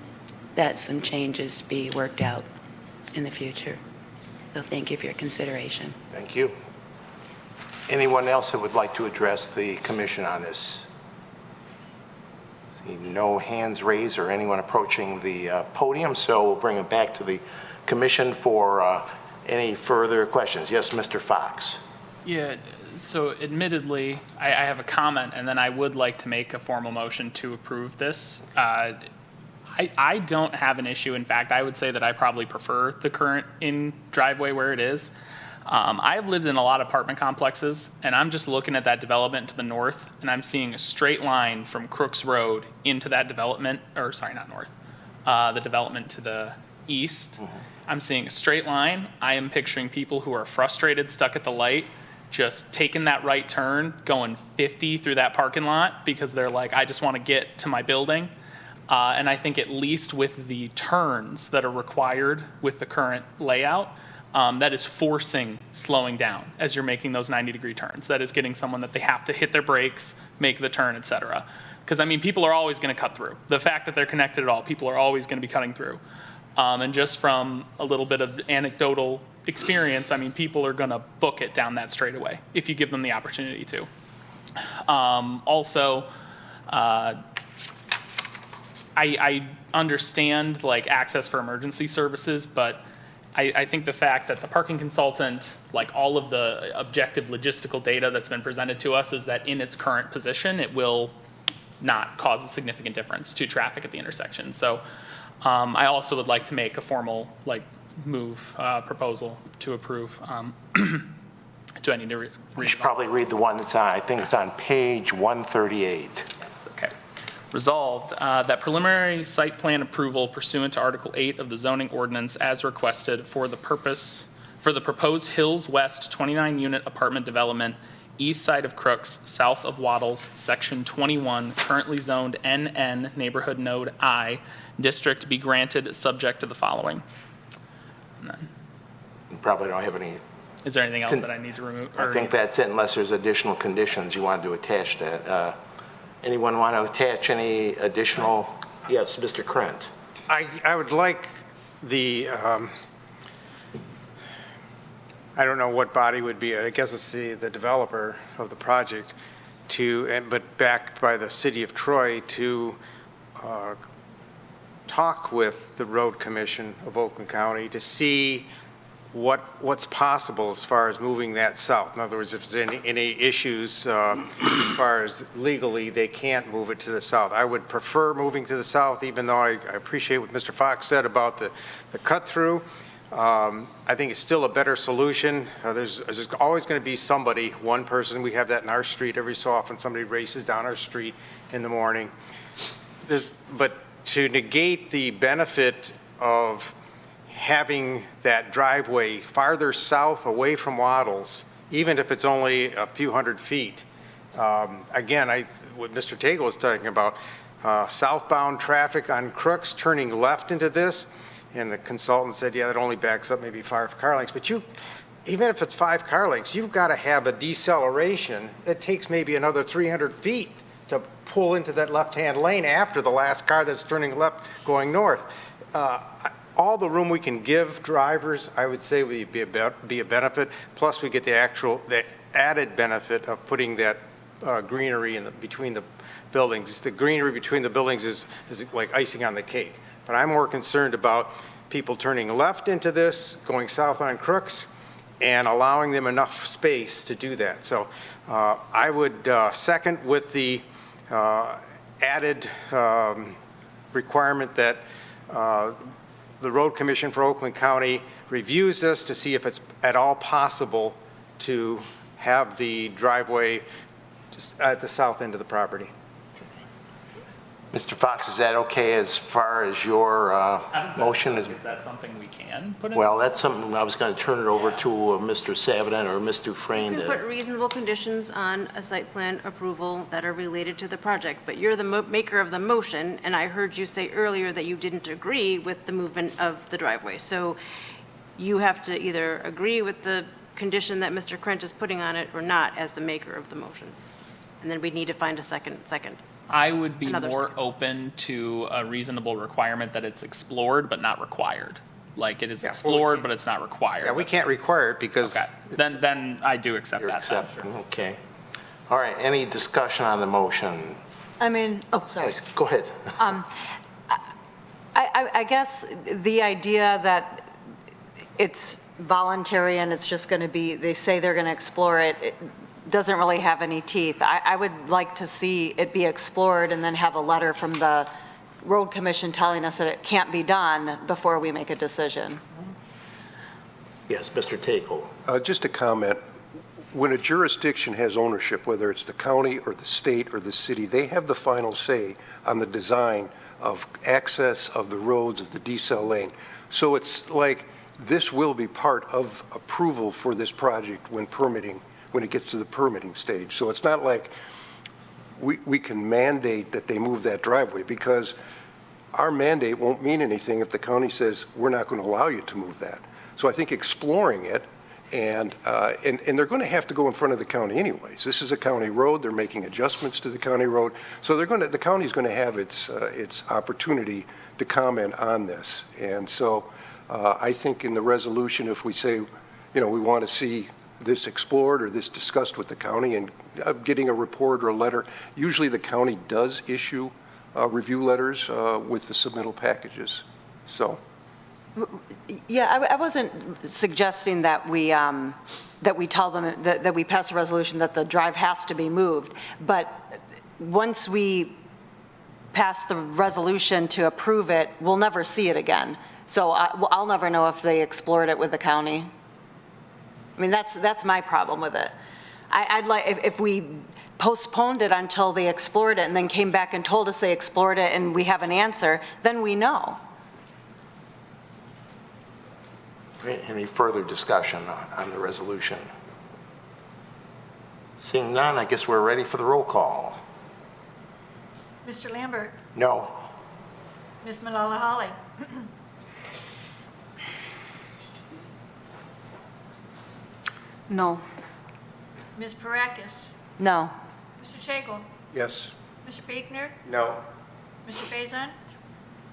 that some changes be worked out in the future. So thank you for your consideration. Thank you. Anyone else that would like to address the commission on this? See no hands raised or anyone approaching the podium, so we'll bring it back to the commission for any further questions. Yes, Mr. Fox. Yeah, so admittedly, I have a comment, and then I would like to make a formal motion to approve this. I don't have an issue. In fact, I would say that I probably prefer the current in driveway where it is. I've lived in a lot of apartment complexes, and I'm just looking at that development to the north, and I'm seeing a straight line from Crooks Road into that development, or sorry, not north, the development to the east. I'm seeing a straight line. I am picturing people who are frustrated, stuck at the light, just taking that right turn, going 50 through that parking lot because they're like, I just want to get to my building. And I think at least with the turns that are required with the current layout, that is forcing slowing down as you're making those 90-degree turns. That is getting someone that they have to hit their brakes, make the turn, et cetera. Because, I mean, people are always going to cut through. The fact that they're connected at all, people are always going to be cutting through. And just from a little bit of anecdotal experience, I mean, people are going to book it down that straightaway if you give them the opportunity to. Also, I understand like access for emergency services, but I think the fact that the parking consultant, like all of the objective logistical data that's been presented to us is that in its current position, it will not cause a significant difference to traffic at the intersection. So I also would like to make a formal proposal to approve. Do I need to read? You should probably read the one that's on, I think it's on page 138. Yes, okay. Resolved that preliminary site plan approval pursuant to Article 8 of the zoning ordinance as requested for the proposed Hills West 29-unit apartment development east side of Crooks, south of Waddles, Section 21, currently zoned NN Neighborhood Node I, district be granted subject to the following. And then, You probably don't have any. is there anything else that I need to remove? I think that's it, unless there's additional conditions you wanted to attach that. Anyone want to attach any additional? Yes, Mr. Krent. I would like the, I don't know what body would be, I guess it's the developer of the project, but backed by the city of Troy to talk with the Road Commission of Oakland County to see what's possible as far as moving that south. In other words, if there's any issues as far as legally they can't move it to the south. I would prefer moving to the south, even though I appreciate what Mr. Fox said about the cut through. I think it's still a better solution. There's always going to be somebody, one person. We have that in our street every so often. Somebody races down our street in the morning. But to negate the benefit of having that driveway farther south away from Waddles, even if it's only a few hundred feet. Again, what Mr. Tagle was talking about, southbound traffic on Crooks turning left into this, and the consultant said, yeah, that only backs up maybe 5 car lengths. But even if it's 5 car lengths, you've got to have a deceleration that takes maybe another 300 feet to pull into that left-hand lane after the last car that's turning left going north. All the room we can give drivers, I would say, would be a benefit. Plus, we get the added benefit of putting that greenery between the buildings. The greenery between the buildings is like icing on the cake. But I'm more concerned about people turning left into this, going south on Crooks, and allowing them enough space to do that. So I would second with the added requirement that the Road Commission for Oakland County reviews this to see if it's at all possible to have the driveway just at the south end of the property. Mr. Fox, is that okay as far as your motion? Is that something we can put in? Well, that's something I was going to turn it over to Mr. Savadan or Ms. Dufresne. You can put reasonable conditions on a site plan approval that are related to the project, but you're the maker of the motion, and I heard you say earlier that you didn't agree with the movement of the driveway. So you have to either agree with the condition that Mr. Krent is putting on it or not as the maker of the motion. And then we need to find a second. I would be Another more second. open to a reasonable requirement that it's explored but not required. Like it is explored, but it's not required. Yeah, we can't require it because. Okay. Then I do accept that. Okay. All right, any discussion on the motion? I mean, oh, sorry. Yes, go ahead. I guess the idea that it's voluntary and it's just going to be, they say they're going to explore it, it doesn't really have any teeth. I would like to see it be explored and then have a letter from the Road Commission telling us that it can't be done before we make a decision. Yes, Mr. Takel. Just a comment. When a jurisdiction has ownership, whether it's the county or the state or the city, they have the final say on the design of access of the roads, of the decel lane. So it's like this will be part of approval for this project when it gets to the permitting stage. So it's not like we can mandate that they move that driveway, because our mandate won't mean anything if the county says, we're not going to allow you to move that. So I think exploring it, and they're going to have to go in front of the county anyways. This is a county road. They're making adjustments to the county road. So the county's going to have its opportunity to comment on this. And so I think in the resolution, if we say, we want to see this explored or this discussed with the county, and getting a report or a letter, usually the county does issue review letters with the submittal packages. So. Yeah, I wasn't suggesting that we tell them, that we pass a resolution that the drive has to be moved, but once we pass the resolution to approve it, we'll never see it again. So I'll never know if they explored it with the county. I mean, that's my problem with it. I'd like, if we postponed it until they explored it and then came back and told us they explored it and we have an answer, then we know. Any further discussion on the resolution? Seeing none, I guess we're ready for the roll call. Mr. Lambert, No. Ms. Malala Holly, No. Ms. Parakis, No. Mr. Tagle, Yes. Mr. Biegner, No. Mr. Faison.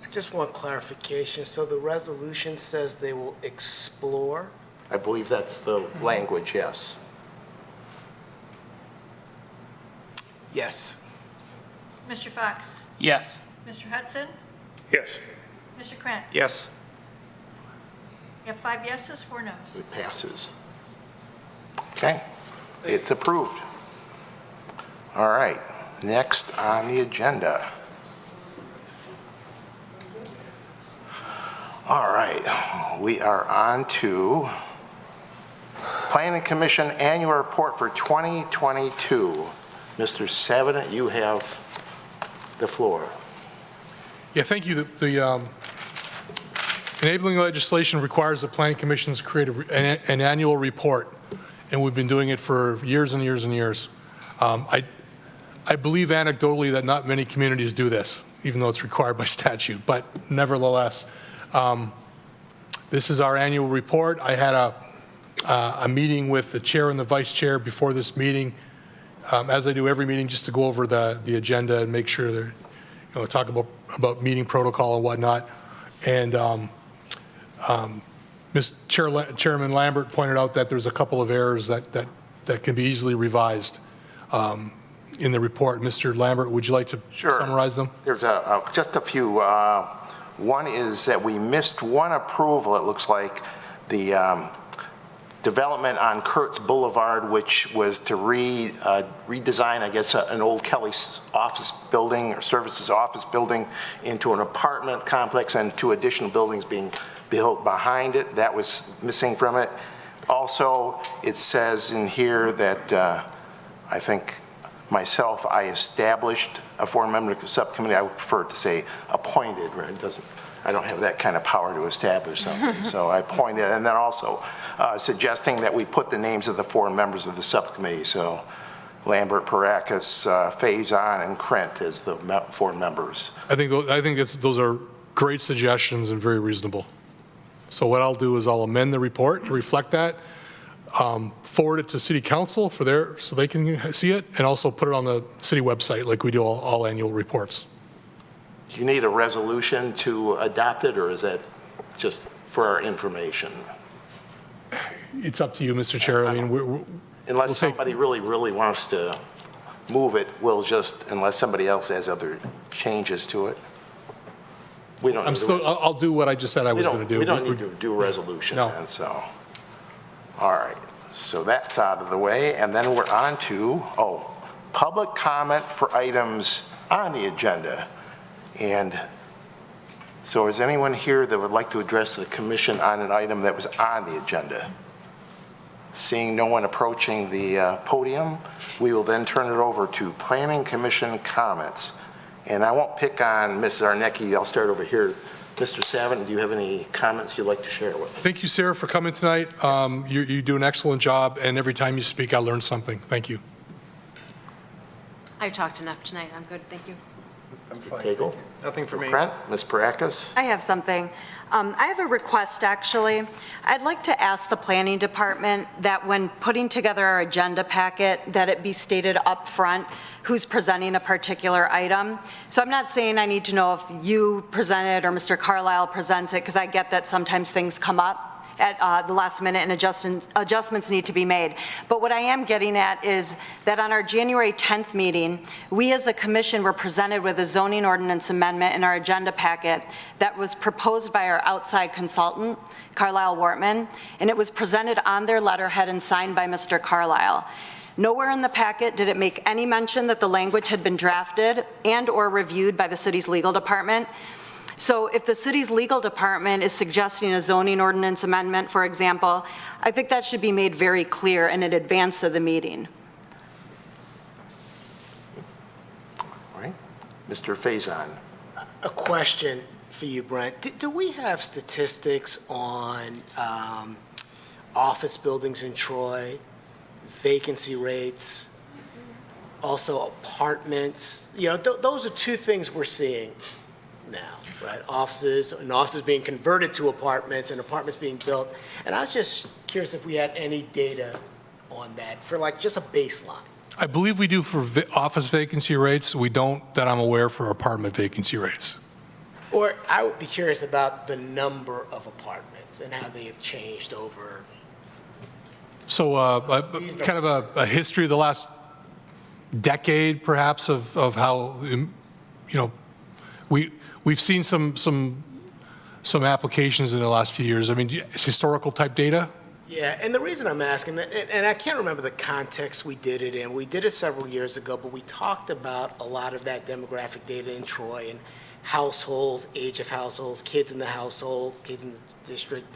Just one clarification. So the resolution says they will explore? I believe that's the language, yes. Yes. Mr. Fox, Yes. Mr. Hudson, Yes. Mr. Krent. Yes. You have 5 yeses, 4 noes. It passes. Okay, it's approved. All right, next on the agenda. All right, we are on to Planning Commission Annual Report for 2022. Mr. Savadan, you have the floor. Yeah, thank you. The enabling legislation requires the Planning Commission to create an annual report, and we've been doing it for years and years and years. I believe anecdotally that not many communities do this, even though it's required by statute, but nevertheless, this is our annual report. I had a meeting with the chair and the vice chair before this meeting, as I do every meeting, just to go over the agenda and make sure they're, talk about meeting protocol and whatnot. And Chairman Lambert pointed out that there's a couple of errors that can be easily revised. in the report. Mr. Lambert, would you like to summarize them? There's just a few. One is that we missed one approval, it looks like, the development on Kurtz Boulevard, which was to redesign, I guess, an old Kelly's office building or services office building into an apartment complex and 2 additional buildings being built behind it. That was missing from it. Also, it says in here that I think myself, I established a 4-member subcommittee. I would prefer to say appointed, right? It doesn't, I don't have that kind of power to establish something. So I appointed, and then also suggesting that we put the names of the 4 members of the subcommittee. So Lambert, Parakis, Faison, and Krent as the 4 members. I think those are great suggestions and very reasonable. So what I'll do is I'll amend the report to reflect that, forward it to City Council so they can see it, and also put it on the city website like we do all annual reports. Do you need a resolution to adopt it, or is that just for our information? It's up to you, Mr. Chair. I mean, unless somebody really wants to move it, we'll just, unless somebody else has other changes to it. We don't. I'll do what I just said I was going to do. We don't need to do a resolution then, so. All right, so that's out of the way, and then we're on to, public comment for items on the agenda. And so is anyone here that would like to address the commission on an item that was on the agenda? Seeing no one approaching the podium, we will then turn it over to Planning Commission comments. And I won't pick on Ms. Zarnecki. I'll start over here. Mr. Savin, do you have any comments you'd like to share with us? Thank you, Sarah, for coming tonight. You do an excellent job, and every time you speak, I learn something. Thank you. I talked enough tonight. I'm good. Thank you. Mr. Tagle? Nothing for me. Brent? Ms. Parakis? I have something. I have a request, actually. I'd like to ask the planning department that when putting together our agenda packet, that it be stated up front who's presenting a particular item. So I'm not saying I need to know if you present it or Mr. Carlisle presents it, because I get that sometimes things come up at the last minute and adjustments need to be made. But what I am getting at is that on our January 10th meeting, we as a commission were presented with a zoning ordinance amendment in our agenda packet that was proposed by our outside consultant, Carlisle Wortman, and it was presented on their letterhead and signed by Mr. Carlisle. Nowhere in the packet did it make any mention that the language had been drafted and or reviewed by the city's legal department. So if the city's legal department is suggesting a zoning ordinance amendment, for example, I think that should be made very clear and in advance of the meeting. All right. Mr. Faison. A question for you, Brent. Do we have statistics on office buildings in Troy, vacancy rates, also apartments? You know, those are 2 things we're seeing now, right? Offices being converted to apartments and apartments being built. And I was just curious if we had any data on that for like just a baseline. I believe we do for office vacancy rates. We don't, that I'm aware, for apartment vacancy rates. Or I would be curious about the number of apartments and how they have changed over. So kind of a history of the last decade, perhaps, of how, you know, we've seen some applications in the last few years. I mean, it's historical type data. Yeah, and the reason I'm asking, and I can't remember the context we did it in. We did it several years ago, but we talked about a lot of that demographic data in Troy and households, age of households, kids in the household, kids in the district.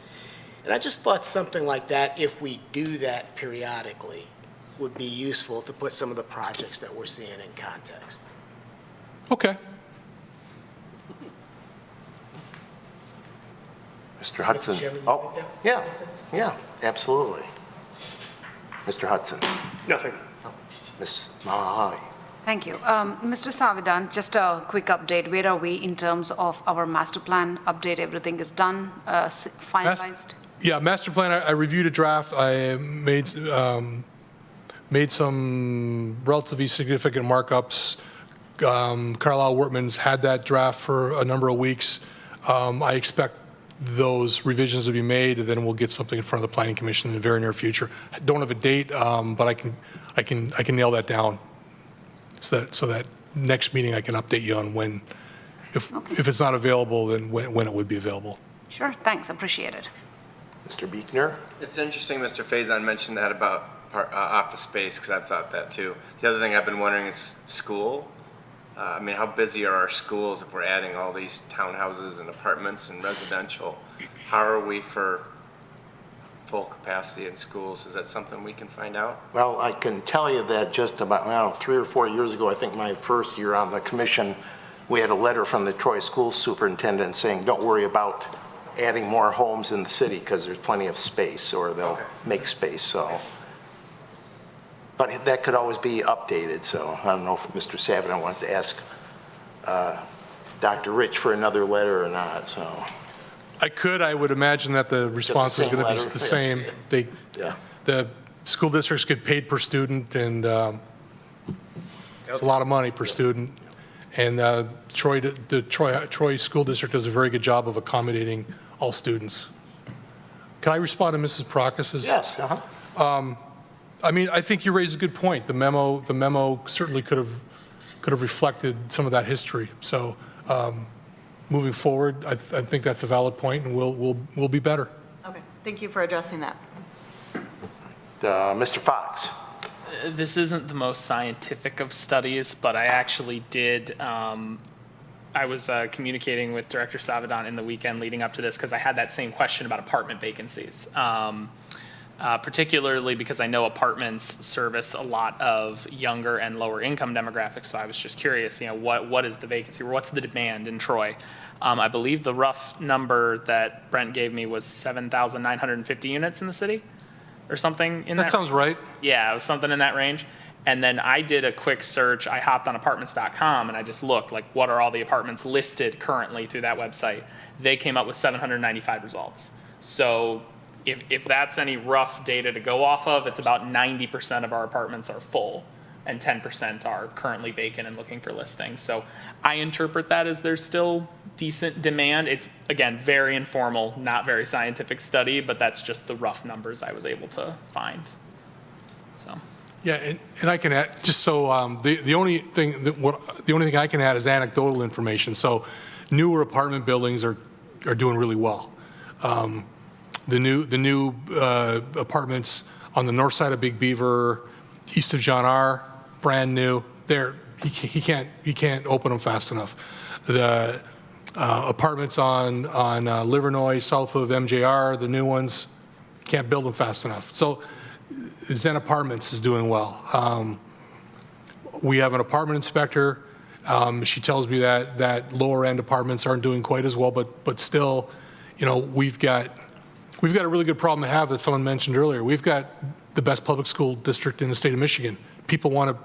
And I just thought something like that, if we do that periodically, would be useful to put some of the projects that we're seeing in context. Okay. Mr. Hudson. Mr. Chairman, Oh, yeah, yeah, absolutely. Mr. Hudson. Nothing. Ms. Malahali. Thank you. Mr. Savidan, just a quick update. Where are we in terms of our master plan update? Everything is done, finalized? Yeah, master plan, I reviewed a draft. I made some relatively significant markups. Carlisle Wortman's had that draft for a number of weeks. I expect those revisions to be made, and then we'll get something in front of the Planning Commission in the very near future. I don't have a date, but I can nail that down so that next meeting I can update you on when, if it's not available, then when it would be available. Sure, thanks, appreciate it. Mr. Buechner? It's interesting Mr. Faison mentioned that about office space, because I've thought that too. The other thing I've been wondering is school. I mean, how busy are our schools if we're adding all these townhouses and apartments and residential? How are we for full capacity in schools? Is that something we can find out? Well, I can tell you that just about 3 or 4 years ago, I think my first year on the commission, we had a letter from the Troy School Superintendent saying, don't worry about adding more homes in the city because there's plenty of space, or they'll make space, so. But that could always be updated, so I don't know if Mr. Savidan wants to ask Dr. Rich for another letter or not, so. I would imagine that the response is going to be the same. The school districts get paid per student, and it's a lot of money per student. And the Troy School District does a very good job of accommodating all students. Can I respond to Mrs. Prokas's? Yes. I mean, I think you raise a good point. The memo certainly could have reflected some of that history. So moving forward, I think that's a valid point, and we'll be better. Okay, thank you for addressing that. Mr. Fox? This isn't the most scientific of studies, but I actually did, I was communicating with Director Savidan in the weekend leading up to this because I had that same question about apartment vacancies. Particularly because I know apartments service a lot of younger and lower income demographics, so I was just curious, what is the vacancy, or what's the demand in Troy? I believe the rough number that Brent gave me was 7,950 units in the city, or something in that. That sounds right. Yeah, it was something in that range. And then I did a quick search. I hopped on apartments.com and I just looked, like, what are all the apartments listed currently through that website? They came up with 795 results. So if that's any rough data to go off of, it's about 90% of our apartments are full and 10% are currently vacant and looking for listings. So I interpret that as there's still decent demand. It's, again, very informal, not very scientific study, but that's just the rough numbers I was able to find. So. Yeah, and I can add, just so the only thing I can add is anecdotal information. So newer apartment buildings are doing really well. The new apartments on the north side of Big Beaver, east of John R., brand new. He can't open them fast enough. The apartments on Livernois, south of MJR, the new ones, can't build them fast enough. So Zen Apartments is doing well. We have an apartment inspector. She tells me that lower end apartments aren't doing quite as well, but still, we've got a really good problem to have that someone mentioned earlier. We've got the best public school district in the state of Michigan. People want to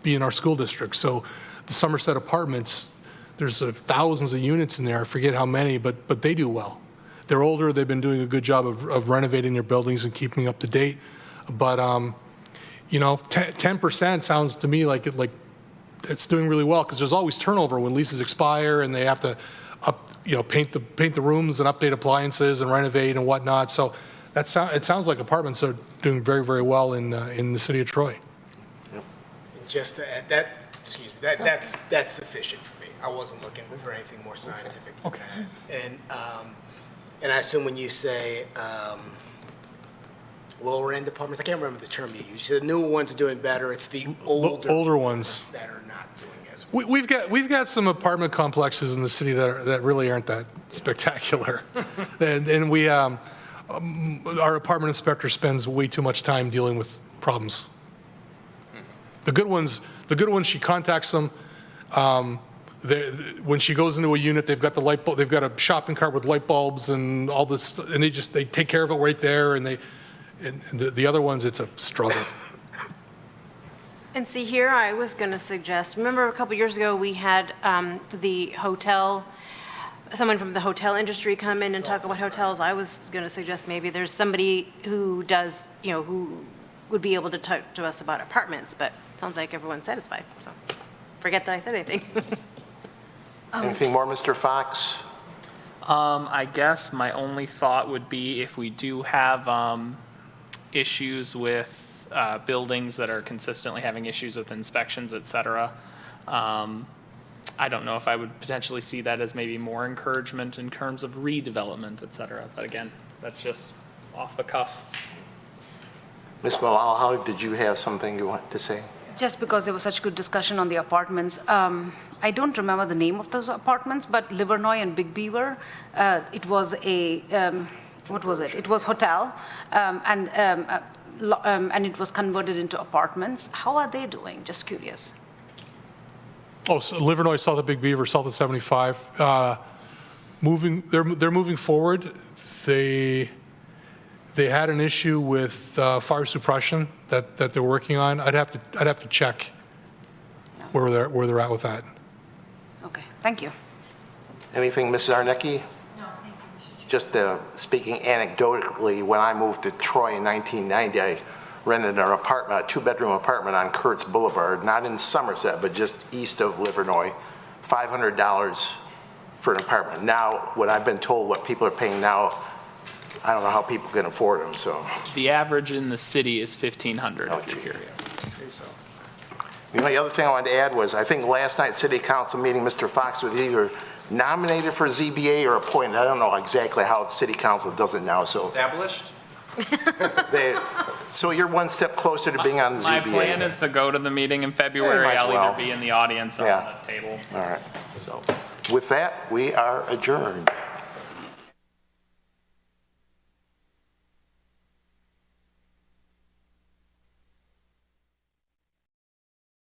be in our school district. So the Somerset Apartments, there's thousands of units in there. I forget how many, but they do well. They're older. They've been doing a good job of renovating their buildings and keeping up to date. But 10% sounds to me like it's doing really well, because there's always turnover when leases expire and they have to paint the rooms and update appliances and renovate and whatnot. So it sounds like apartments are doing very, very well in the city of Troy. Just to add that, excuse me, that's sufficient for me. I wasn't looking for anything more scientific than that. And I assume when you say lower end apartments, I can't remember the term you used. You said the newer ones are doing better. It's the older ones that are not doing as well. We've got some apartment complexes in the city that really aren't that spectacular, and we our apartment inspector spends way too much time dealing with problems. The good ones, she contacts them. When she goes into a unit, they've got the light bulb, they've got a shopping cart with light bulbs and all this, and they take care of it right there. And the other ones, it's a struggle. And see, here I was going to suggest, remember a couple years ago, we had someone from the hotel industry come in and talk about hotels. I was going to suggest maybe there's somebody who does, who would be able to talk to us about apartments, but it sounds like everyone's satisfied, so forget that I said anything. Anything more, Mr. Fox? I guess my only thought would be if we do have issues with buildings that are consistently having issues with inspections, et cetera. I don't know if I would potentially see that as maybe more encouragement in terms of redevelopment, et cetera. But again, that's just off the cuff. Ms. Malala, did you have something you want to say? Just because there was such good discussion on the apartments, I don't remember the name of those apartments, but Livernois and Big Beaver, it was a, what was it? It was hotel, and it was converted into apartments. How are they doing? Just curious. Oh, so Livernois, South of Big Beaver, South of 75, they're moving forward. They had an issue with fire suppression that they're working on. I'd have to check where they're at with that. Okay, thank you. Anything, Mrs. Zarnecki? No, thank you, Mr. Chair. Just speaking anecdotally, when I moved to Troy in 1990, I rented an apartment, a two-bedroom apartment on Kurtz Boulevard, not in Somerset, but just east of Livernois, $500 for an apartment. Now, what I've been told, what people are paying now, I don't know how people can afford them, so. The average in the city is $1,500. Oh, gee. The only other thing I wanted to add was, I think last night's city council meeting, Mr. Fox was either nominated for ZBA or appointed. I don't know exactly how the city council does it now, so. Established? So you're one step closer to being on the ZBA. My plan is to go to the meeting in February. might as I'll well. either be in the audience or Yeah. on the table. All right, so with that, we are adjourned.